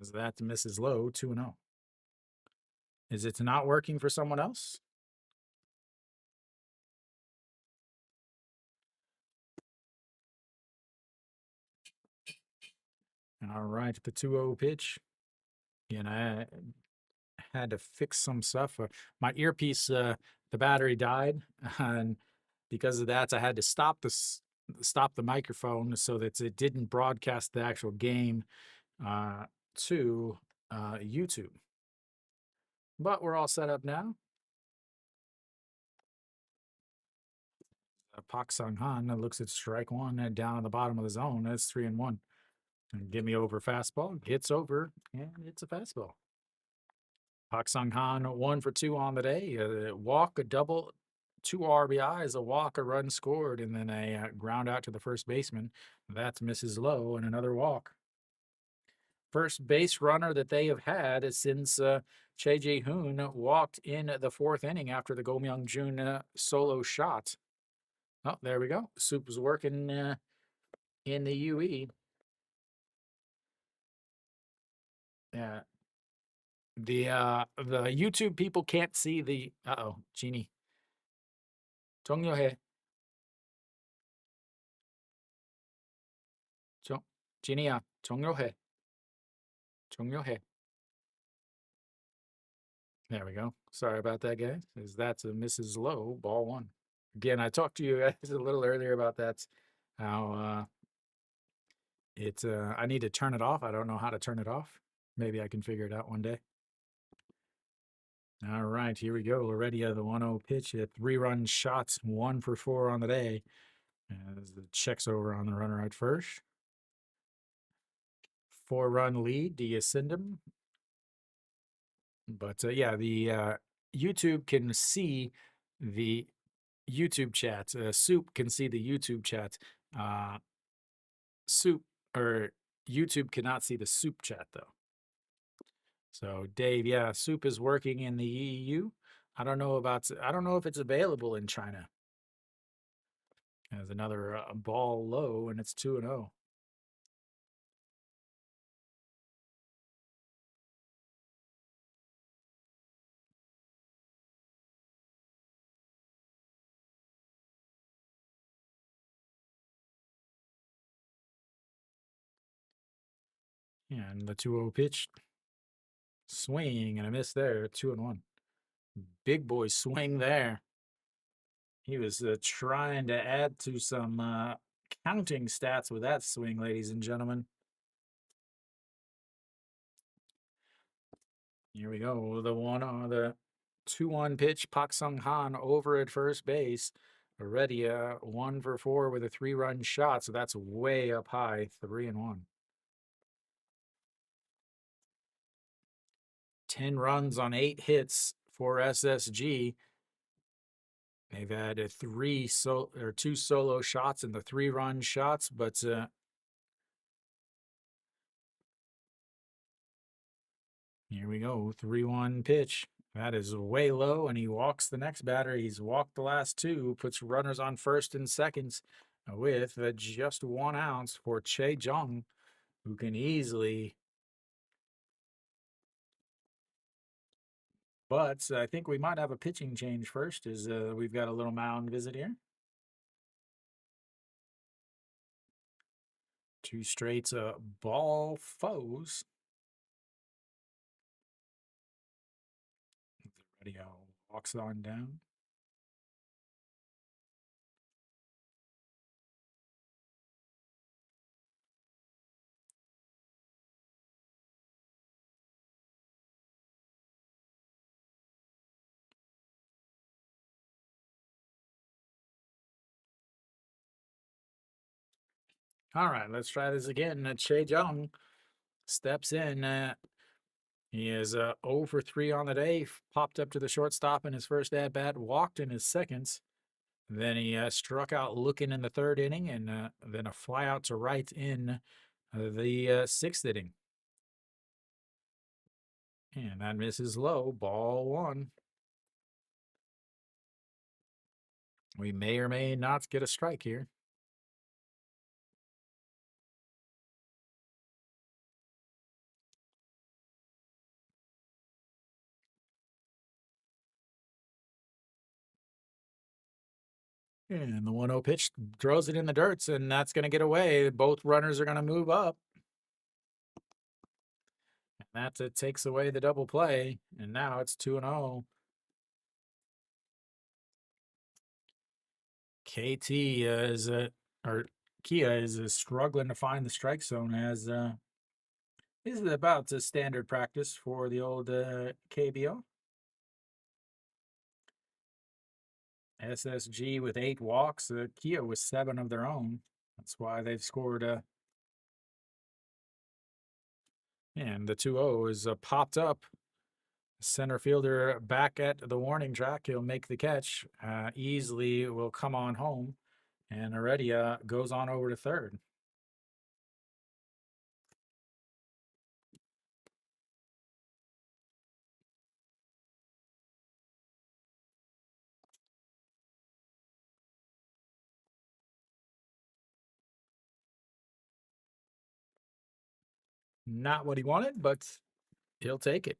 As that's Mrs. Lowe 2-0. Is it not working for someone else? All right, the 2-0 pitch. And I had to fix some stuff. My earpiece, the battery died, and because of that, I had to stop the microphone so that it didn't broadcast the actual game uh, to YouTube. But we're all set up now. Pak Sung Han looks at strike one and down on the bottom of the zone. That's 3-1. And give me over fastball. Gets over, and it's a fastball. Pak Sung Han 1 for 2 on the day. A walk, a double, 2 RBIs, a walk, a run scored, and then a ground out to the first baseman. That's Mrs. Lowe and another walk. First base runner that they have had since Che Jae-hoon walked in the 4th inning after the Go Myung-jun solo shot. Oh, there we go. Soup was working in the UE. Yeah. The YouTube people can't see the Genie. 정료해. Genie야, 정료해. 정료해. There we go. Sorry about that, guys. That's a Mrs. Lowe, ball one. Again, I talked to you guys a little earlier about that. How I need to turn it off. I don't know how to turn it off. Maybe I can figure it out one day. All right, here we go. Loredia, the 1-0 pitch at 3-run shots, 1 for 4 on the day. As the checks over on the runner at first. 4-run lead. Do you send him? But yeah, the YouTube can see the YouTube chat. Soup can see the YouTube chat. Soup or YouTube cannot see the Soup chat though. So Dave, yeah, Soup is working in the EU. I don't know if it's available in China. There's another ball low, and it's 2-0. Yeah, and the 2-0 pitch, swing and a miss there. 2-1. Big boy swing there. He was trying to add to some counting stats with that swing, ladies and gentlemen. Here we go. The 2-1 pitch. Pak Sung Han over at first base. Already 1 for 4 with a 3-run shot. So that's way up high. 3-1. 10 runs on 8 hits for SSG. They've had 2 solo shots and the 3-run shots, but here we go. 3-1 pitch. That is way low, and he walks the next batter. He's walked the last 2, puts runners on first and seconds with just 1 out for Che Jung, who can easily. But I think we might have a pitching change first, as we've got a little mound visit here. 2 straight ball foes. The radio walks on down. All right, let's try this again. Che Jung steps in. He is 0 for 3 on the day. Popped up to the shortstop in his first at bat, walked in his second. Then he struck out looking in the 3rd inning, and then a fly out to right in the 6th inning. And that misses low. Ball one. We may or may not get a strike here. And the 1-0 pitch throws it in the dirt, and that's going to get away. Both runners are going to move up. And that takes away the double play. And now it's 2-0. KT or Kia is struggling to find the strike zone as this is about the standard practice for the old KBO. SSG with 8 walks, Kia with 7 of their own. That's why they've scored. And the 2-0 is popped up. Center fielder back at the warning track. He'll make the catch. Easily will come on home. And Heredia goes on over to third. Not what he wanted, but he'll take it.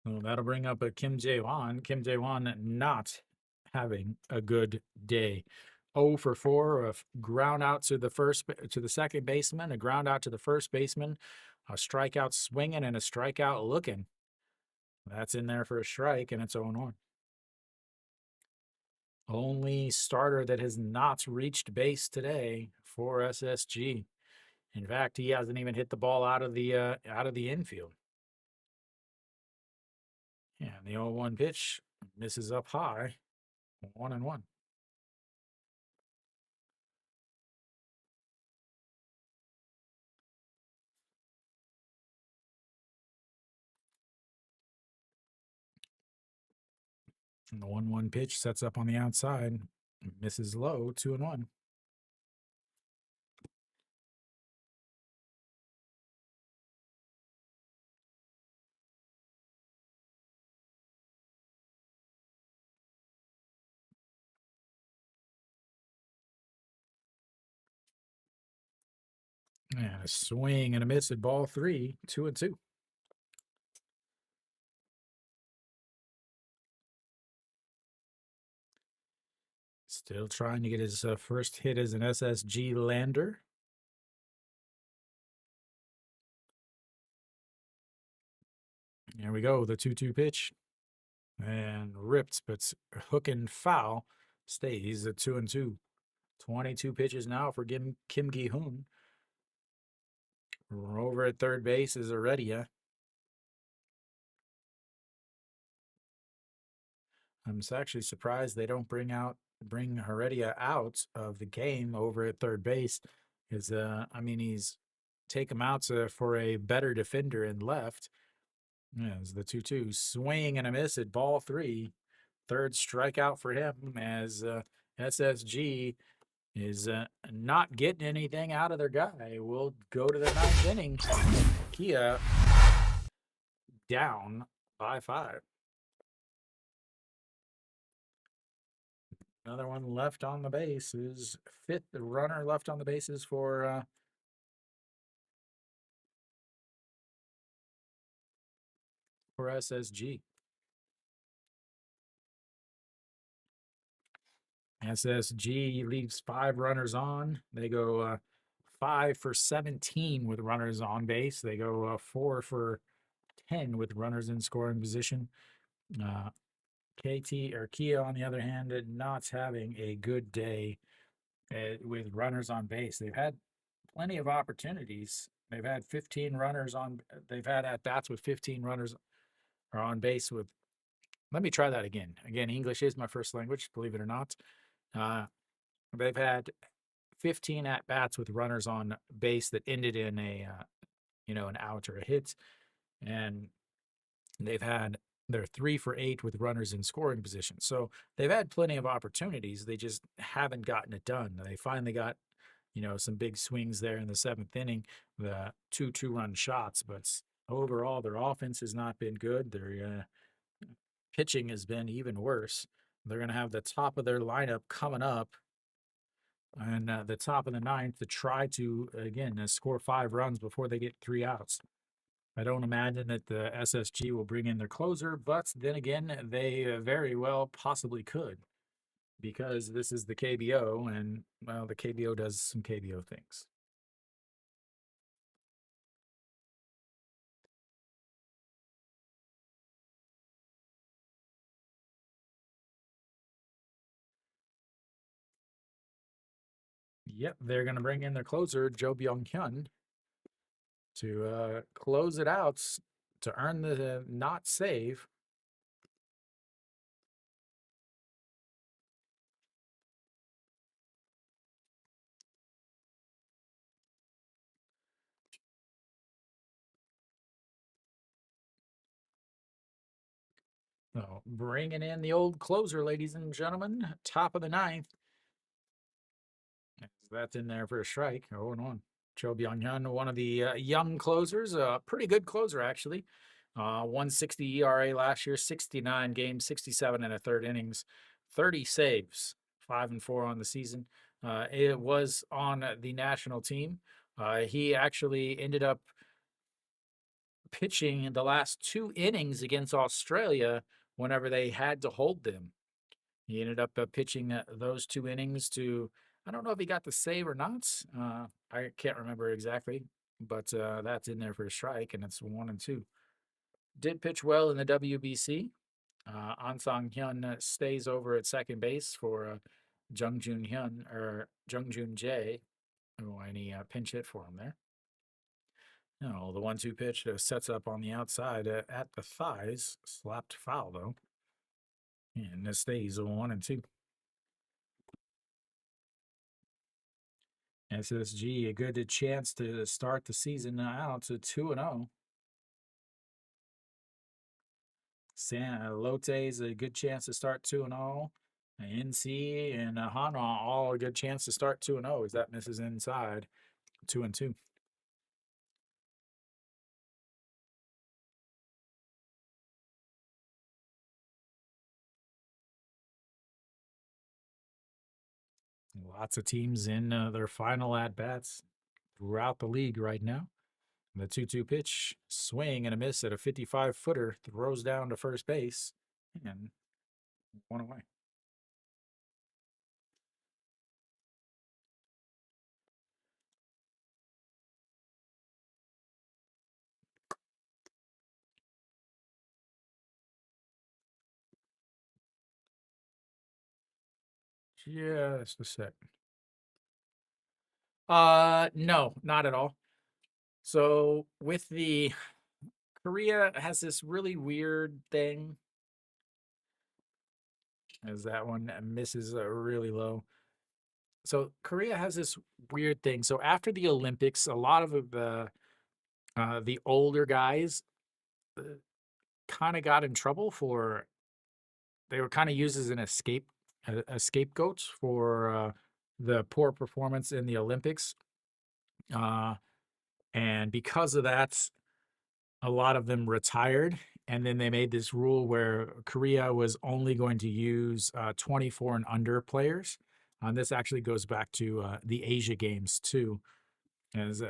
Well, that'll bring up a Kim Jae-won. Kim Jae-won not having a good day. 0 for 4, a ground out to the second baseman, a ground out to the first baseman, a strikeout swinging and a strikeout looking. That's in there for a strike, and it's 0-1. Only starter that has not reached base today for SSG. In fact, he hasn't even hit the ball out of the infield. Yeah, the 0-1 pitch misses up high. 1-1. And the 1-1 pitch sets up on the outside. Misses low. 2-1. And a swing and a miss at ball 3. 2-2. Still trying to get his first hit as an SSG Lander. There we go. The 2-2 pitch. And ripped, but hook and foul stays at 2-2. 22 pitches now for Kim Gi-hoon. Over at third base is Heredia. I'm actually surprised they don't bring Heredia out of the game over at third base. Because he's take him out for a better defender in left. Yeah, it's the 2-2 swing and a miss at ball 3. Third strikeout for him as SSG is not getting anything out of their guy. We'll go to the 9th inning. Kia down by 5. Another one left on the base is 5th runner left on the bases for SSG. SSG leaves 5 runners on. They go 5 for 17 with runners on base. They go 4 for 10 with runners in scoring position. Kia, on the other hand, not having a good day with runners on base. They've had plenty of opportunities. They've had 15 runners on. They've had at bats with 15 runners are on base with. Let me try that again. Again, English is my first language, believe it or not. They've had 15 at bats with runners on base that ended in an out or a hit, and they're 3 for 8 with runners in scoring position. So they've had plenty of opportunities. They just haven't gotten it done. They finally got, some big swings there in the 7th inning, the 2 2-run shots, but overall, their offense has not been good. Their pitching has been even worse. They're going to have the top of their lineup coming up and the top of the ninth to try to, again, score 5 runs before they get 3 outs. I don't imagine that the SSG will bring in their closer, but then again, they very well possibly could because this is the KBO, and well, the KBO does some KBO things. Yep, they're going to bring in their closer, Jo Byung Hyun, to close it out to earn the not save. So bringing in the old closer, ladies and gentlemen, top of the ninth. That's in there for a strike. 0-1. Cho Byung-hyun, one of the young closers, a pretty good closer actually. 160 ERA last year, 69 games, 67 and a third innings, 30 saves, 5-4 on the season. It was on the national team. He actually ended up pitching the last 2 innings against Australia whenever they had to hold them. He ended up pitching those 2 innings to, I don't know if he got the save or not. I can't remember exactly, but that's in there for a strike, and it's 1-2. Did pitch well in the WBC. An Sang Hyun stays over at second base for Jung Jun Hyun or Jung Jun Jae, and he pinch hit for him there. No, the 1-2 pitch sets up on the outside at the thighs, slapped foul though, and it stays 1-2. SSG, a good chance to start the season out to 2-0. San Lote's a good chance to start 2-0. NC and Hanwha all a good chance to start 2-0 as that misses inside 2-2. Lots of teams in their final at bats throughout the league right now. The 2-2 pitch, swing and a miss at a 55-footer, throws down to first base, and one away. Just a sec. No, not at all. So with the Korea has this really weird thing as that one misses really low. So Korea has this weird thing. So after the Olympics, a lot of the older guys uh, kind of got in trouble for they were kind of used as an a scapegoat for the poor performance in the Olympics. Uh, and because of that, a lot of them retired. And then they made this rule where Korea was only going to use 24 and under players. This actually goes back to the Asia Games too, as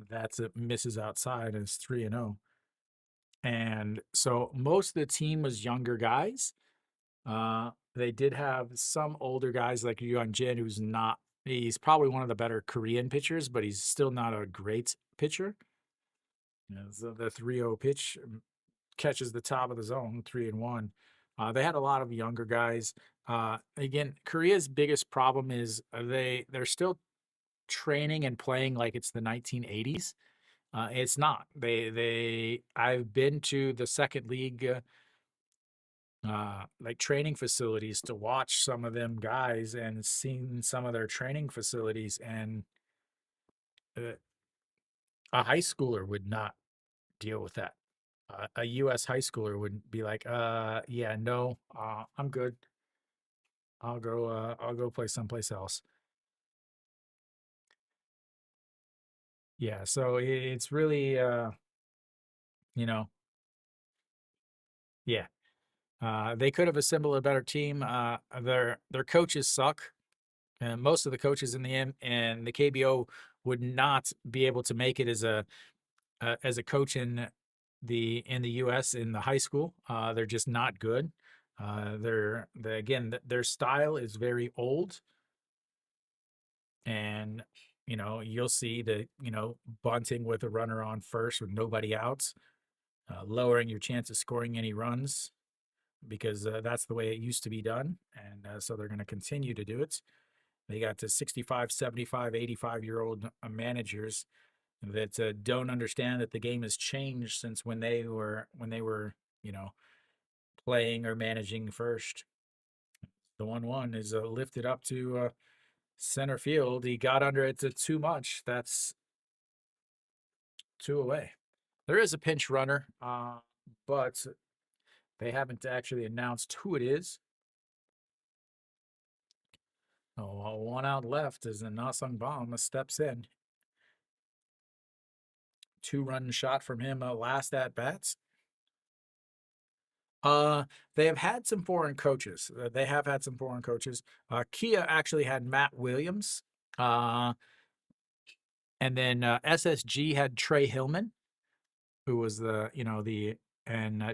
that's it misses outside as 3-0. And so most of the team was younger guys. They did have some older guys like Yuan Jin, who's not. He's probably one of the better Korean pitchers, but he's still not a great pitcher. So the 3-0 pitch catches the top of the zone, 3-1. They had a lot of younger guys. Again, Korea's biggest problem is they're still training and playing like it's the 1980s. It's not. I've been to the second league like training facilities to watch some of them guys and seen some of their training facilities, and uh, a high schooler would not deal with that. A U.S. high schooler would be like, yeah, no, I'm good. I'll go play someplace else. Yeah, so it's really you know, yeah. They could have assembled a better team. Their coaches suck. And most of the coaches in the and the KBO would not be able to make it as a coach in the U.S. in the high school. They're just not good. Their style is very old, and you'll see the bunting with a runner on first with nobody outs, lowering your chance of scoring any runs because that's the way it used to be done, and so they're going to continue to do it. They got to 65, 75, 85-year-old managers that don't understand that the game has changed since when they were playing or managing first. The 1-1 is lifted up to center field. He got under it to too much. That's two away. There is a pinch runner, but they haven't actually announced who it is. Oh, one out left as the Nasung Bomb steps in. 2-run shot from him last at bats. Uh, they have had some foreign coaches. They have had some foreign coaches. Kia actually had Matt Williams. Uh, and then SSG had Trey Hillman, who was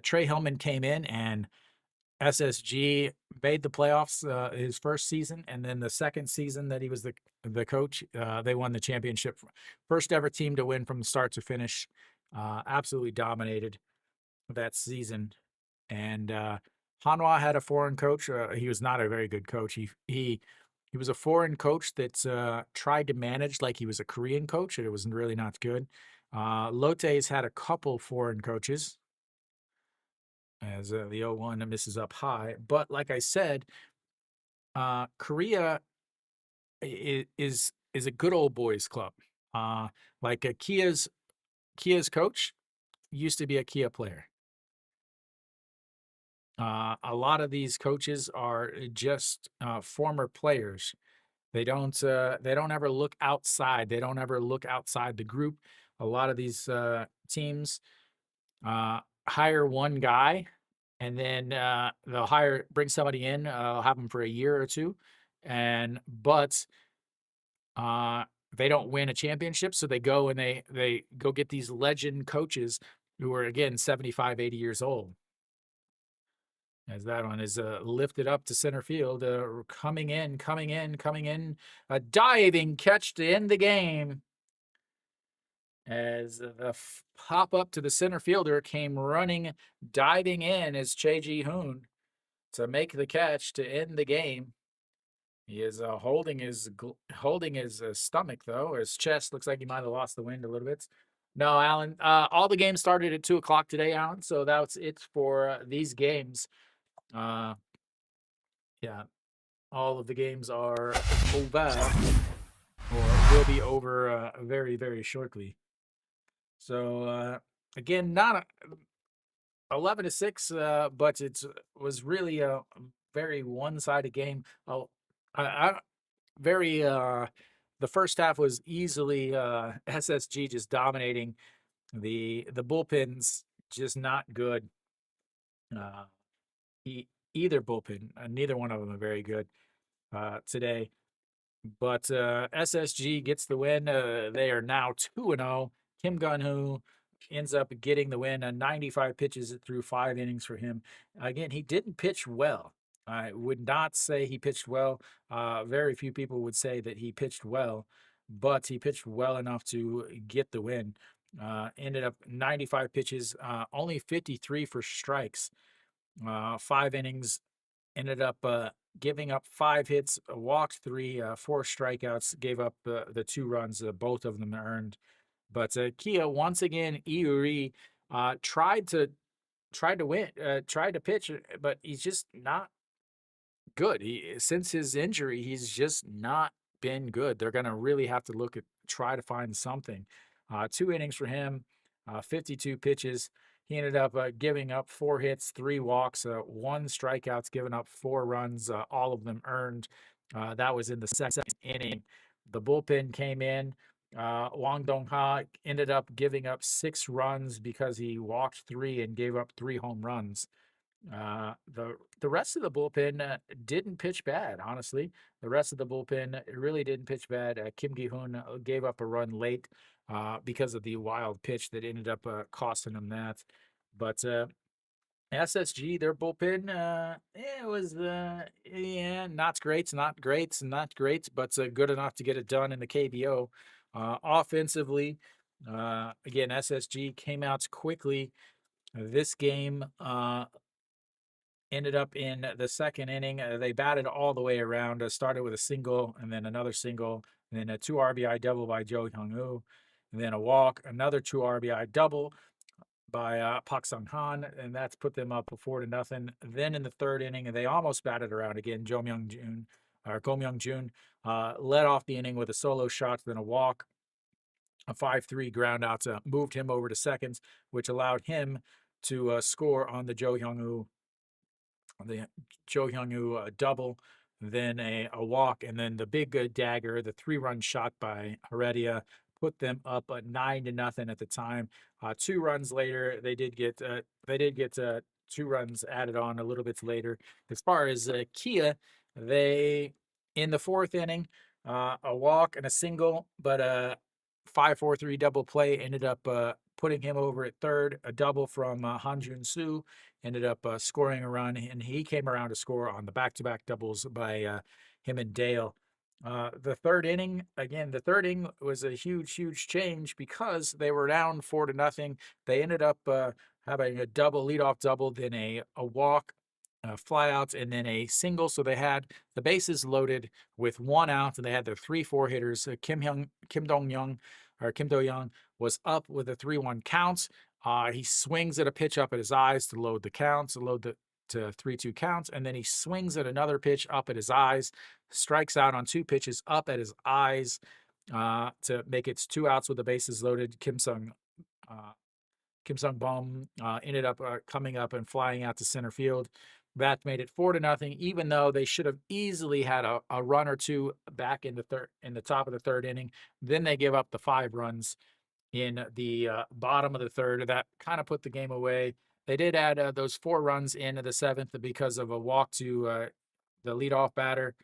Trey Hillman came in and SSG made the playoffs his first season, and then the second season that he was the coach, they won the championship. First ever team to win from start to finish. Absolutely dominated that season. And Hanwha had a foreign coach. He was not a very good coach. He was a foreign coach that tried to manage like he was a Korean coach, and it was really not good. Lotte's had a couple foreign coaches, as the 0-1 misses up high. But like I said, Korea is a good old boys club. Like a Kia's coach used to be a Kia player. A lot of these coaches are just former players. They don't ever look outside. They don't ever look outside the group. A lot of these teams hire one guy, and then they'll bring somebody in, have them for a year or two, but they don't win a championship, so they go and they go get these legend coaches who are again 75, 80 years old. As that one is lifted up to center field, coming in, a diving catch to end the game. As the pop up to the center fielder came running, diving in as Che Ji-hoon to make the catch to end the game. He is holding his stomach though. His chest looks like he might have lost the wind a little bit. No, Alan. All the games started at 2:00 today, Alan. So that's it for these games. Yeah, all of the games are over or will be over very, very shortly. So again, not 11-6, but it was really a very one-sided game. Oh, I very the first half was easily SSG just dominating. The bullpens just not good. Uh, either bullpen, neither one of them are very good today. But SSG gets the win. They are now 2-0. Kim Gun-hoo ends up getting the win. 95 pitches through 5 innings for him. Again, he didn't pitch well. I would not say he pitched well. Very few people would say that he pitched well, but he pitched well enough to get the win. Ended up 95 pitches, only 53 for strikes. 5 innings, ended up giving up 5 hits, walked 3, 4 strikeouts, gave up the 2 runs, both of them earned. But Kia once again, Iuri tried to win, tried to pitch, but he's just not good. Since his injury, he's just not been good. They're gonna really have to try to find something. 2 innings for him, 52 pitches. He ended up giving up 4 hits, 3 walks, 1 strikeouts, giving up 4 runs, all of them earned. That was in the second inning. The bullpen came in Wang Dongha ended up giving up 6 runs because he walked 3 and gave up 3 home runs. The rest of the bullpen didn't pitch bad, honestly. The rest of the bullpen really didn't pitch bad. Kim Gi-hoon gave up a run late because of the wild pitch that ended up costing him that. But SSG, their bullpen, it was, yeah, not great, not great, not great, but good enough to get it done in the KBO. Offensively, again, SSG came out quickly. This game ended up in the second inning. They batted all the way around. Started with a single, and then another single, and then a 2 RBI double by Jo Hyung-woo, and then a walk, another 2 RBI double by Pak Sung-han, and that's put them up 4-0. Then in the third inning, they almost batted around again. Go Myung-jun led off the inning with a solo shot, then a walk, a 5-3 ground out, moved him over to seconds, which allowed him to score on the Jo Hyung-woo double, then a walk, and then the big dagger, the 3-run shot by Heredia, put them up 9-0 at the time. 2 runs later, they did get 2 runs added on a little bit later. As far as Kia, they in the fourth inning, a walk and a single, but a 5-4-3 double play ended up putting him over at third. A double from Han Jun-soo ended up scoring a run, and he came around to score on the back-to-back doubles by him and Dale. The third inning was a huge change because they were down 4-0. They ended up having a leadoff double, then a walk, flyouts, and then a single. So they had the bases loaded with 1 out, and they had their 3-4 hitters. Kim Do-young was up with a 3-1 count. He swings at a pitch up at his eyes to load the counts, to 3-2 counts, and then he swings at another pitch up at his eyes, strikes out on 2 pitches up at his eyes to make it 2 outs with the bases loaded. Kim Sung-bom ended up coming up and flying out to center field. That made it 4-0, even though they should have easily had a run or 2 back in the top of the third inning. Then they give up the 5 runs in the bottom of the third. That kind of put the game away. They did add those 4 runs into the 7th because of a walk to the leadoff batter,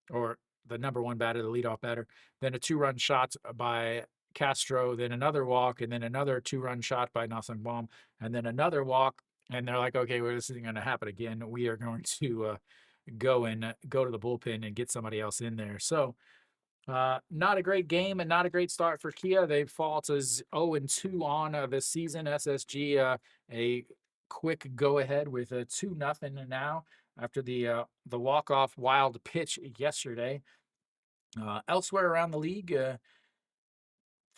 or the number 1 batter, the leadoff batter. Then a 2-run shot by Castro, then another walk, and then another 2-run shot by Na Sung-bom, and then another walk. And they're like, okay, well, this isn't going to happen again. We are going to go to the bullpen and get somebody else in there. So not a great game and not a great start for Kia. They fall to 0-2 on this season. SSG a quick go ahead with a 2-0 now after the walk-off wild pitch yesterday. Elsewhere around the league,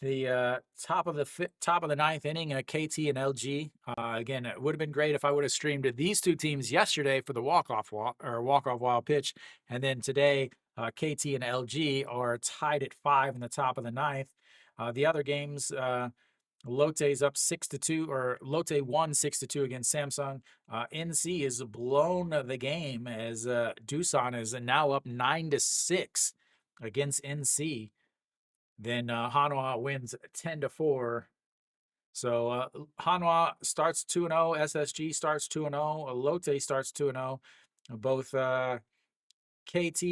the top of the ninth inning, KT and LG. Again, it would have been great if I would have streamed these 2 teams yesterday for the walk-off wild pitch, and then today KT and LG are tied at 5 in the top of the ninth. The other games, Lotte's up 6-2, or Lotte won 6-2 against Samsung. NC has blown the game as Doosan is now up 9-6 against NC. Then Hanwha wins 10-4. So Hanwha starts 2-0. SSG starts 2-0. Lotte starts 2-0. Both KT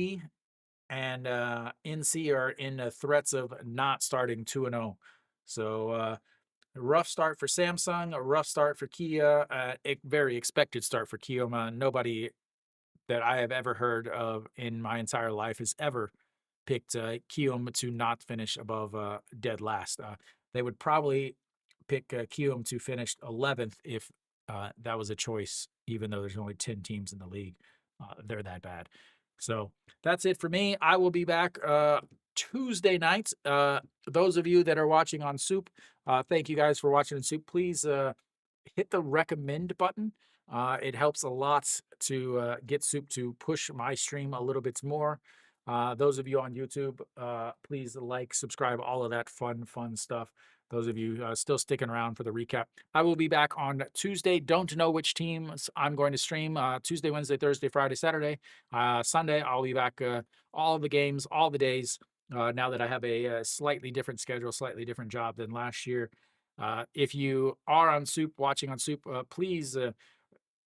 and NC are in threats of not starting 2-0. So a rough start for Samsung, a rough start for Kia, a very expected start for Kioma. Nobody that I have ever heard of in my entire life has ever picked Kiom to not finish above dead last. They would probably pick Kiom to finish 11th if that was a choice, even though there's only 10 teams in the league. They're that bad. So that's it for me. I will be back Tuesday night. Those of you that are watching on SOOP, thank you guys for watching on SOOP. Please hit the recommend button. It helps a lot to get SOOP to push my stream a little bit more. Those of you on YouTube, please like, subscribe, all of that fun stuff. Those of you still sticking around for the recap. I will be back on Tuesday. Don't know which teams I'm going to stream. Tuesday, Wednesday, Thursday, Friday, Saturday. Sunday, I'll be back all the games, all the days. now that I have a slightly different schedule, slightly different job than last year. If you are on Soup, watching on Soup, please,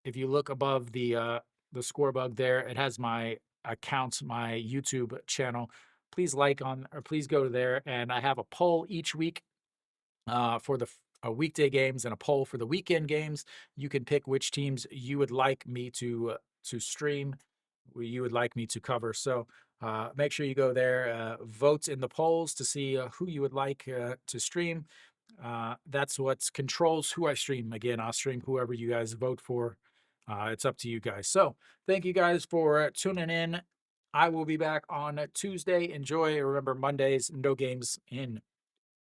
if you look above the score bug there, it has my account, my YouTube channel. Please like on, or please go there, and I have a poll each week for the weekday games and a poll for the weekend games. You can pick which teams you would like me to stream, you would like me to cover. So make sure you go there, vote in the polls to see who you would like to stream. That's what controls who I stream. Again, I'll stream whoever you guys vote for. It's up to you guys. So thank you guys for tuning in. I will be back on Tuesday. Enjoy. Remember, Mondays, no games in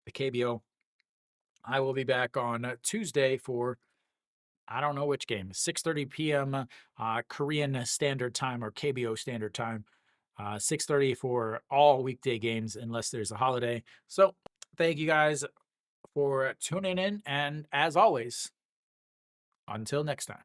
the KBO. I will be back on Tuesday for, I don't know which game, 6:30 p.m. Korean Standard Time or KBO Standard Time. 6:30 for all weekday games unless there's a holiday. So thank you guys for tuning in, and as always, until next time.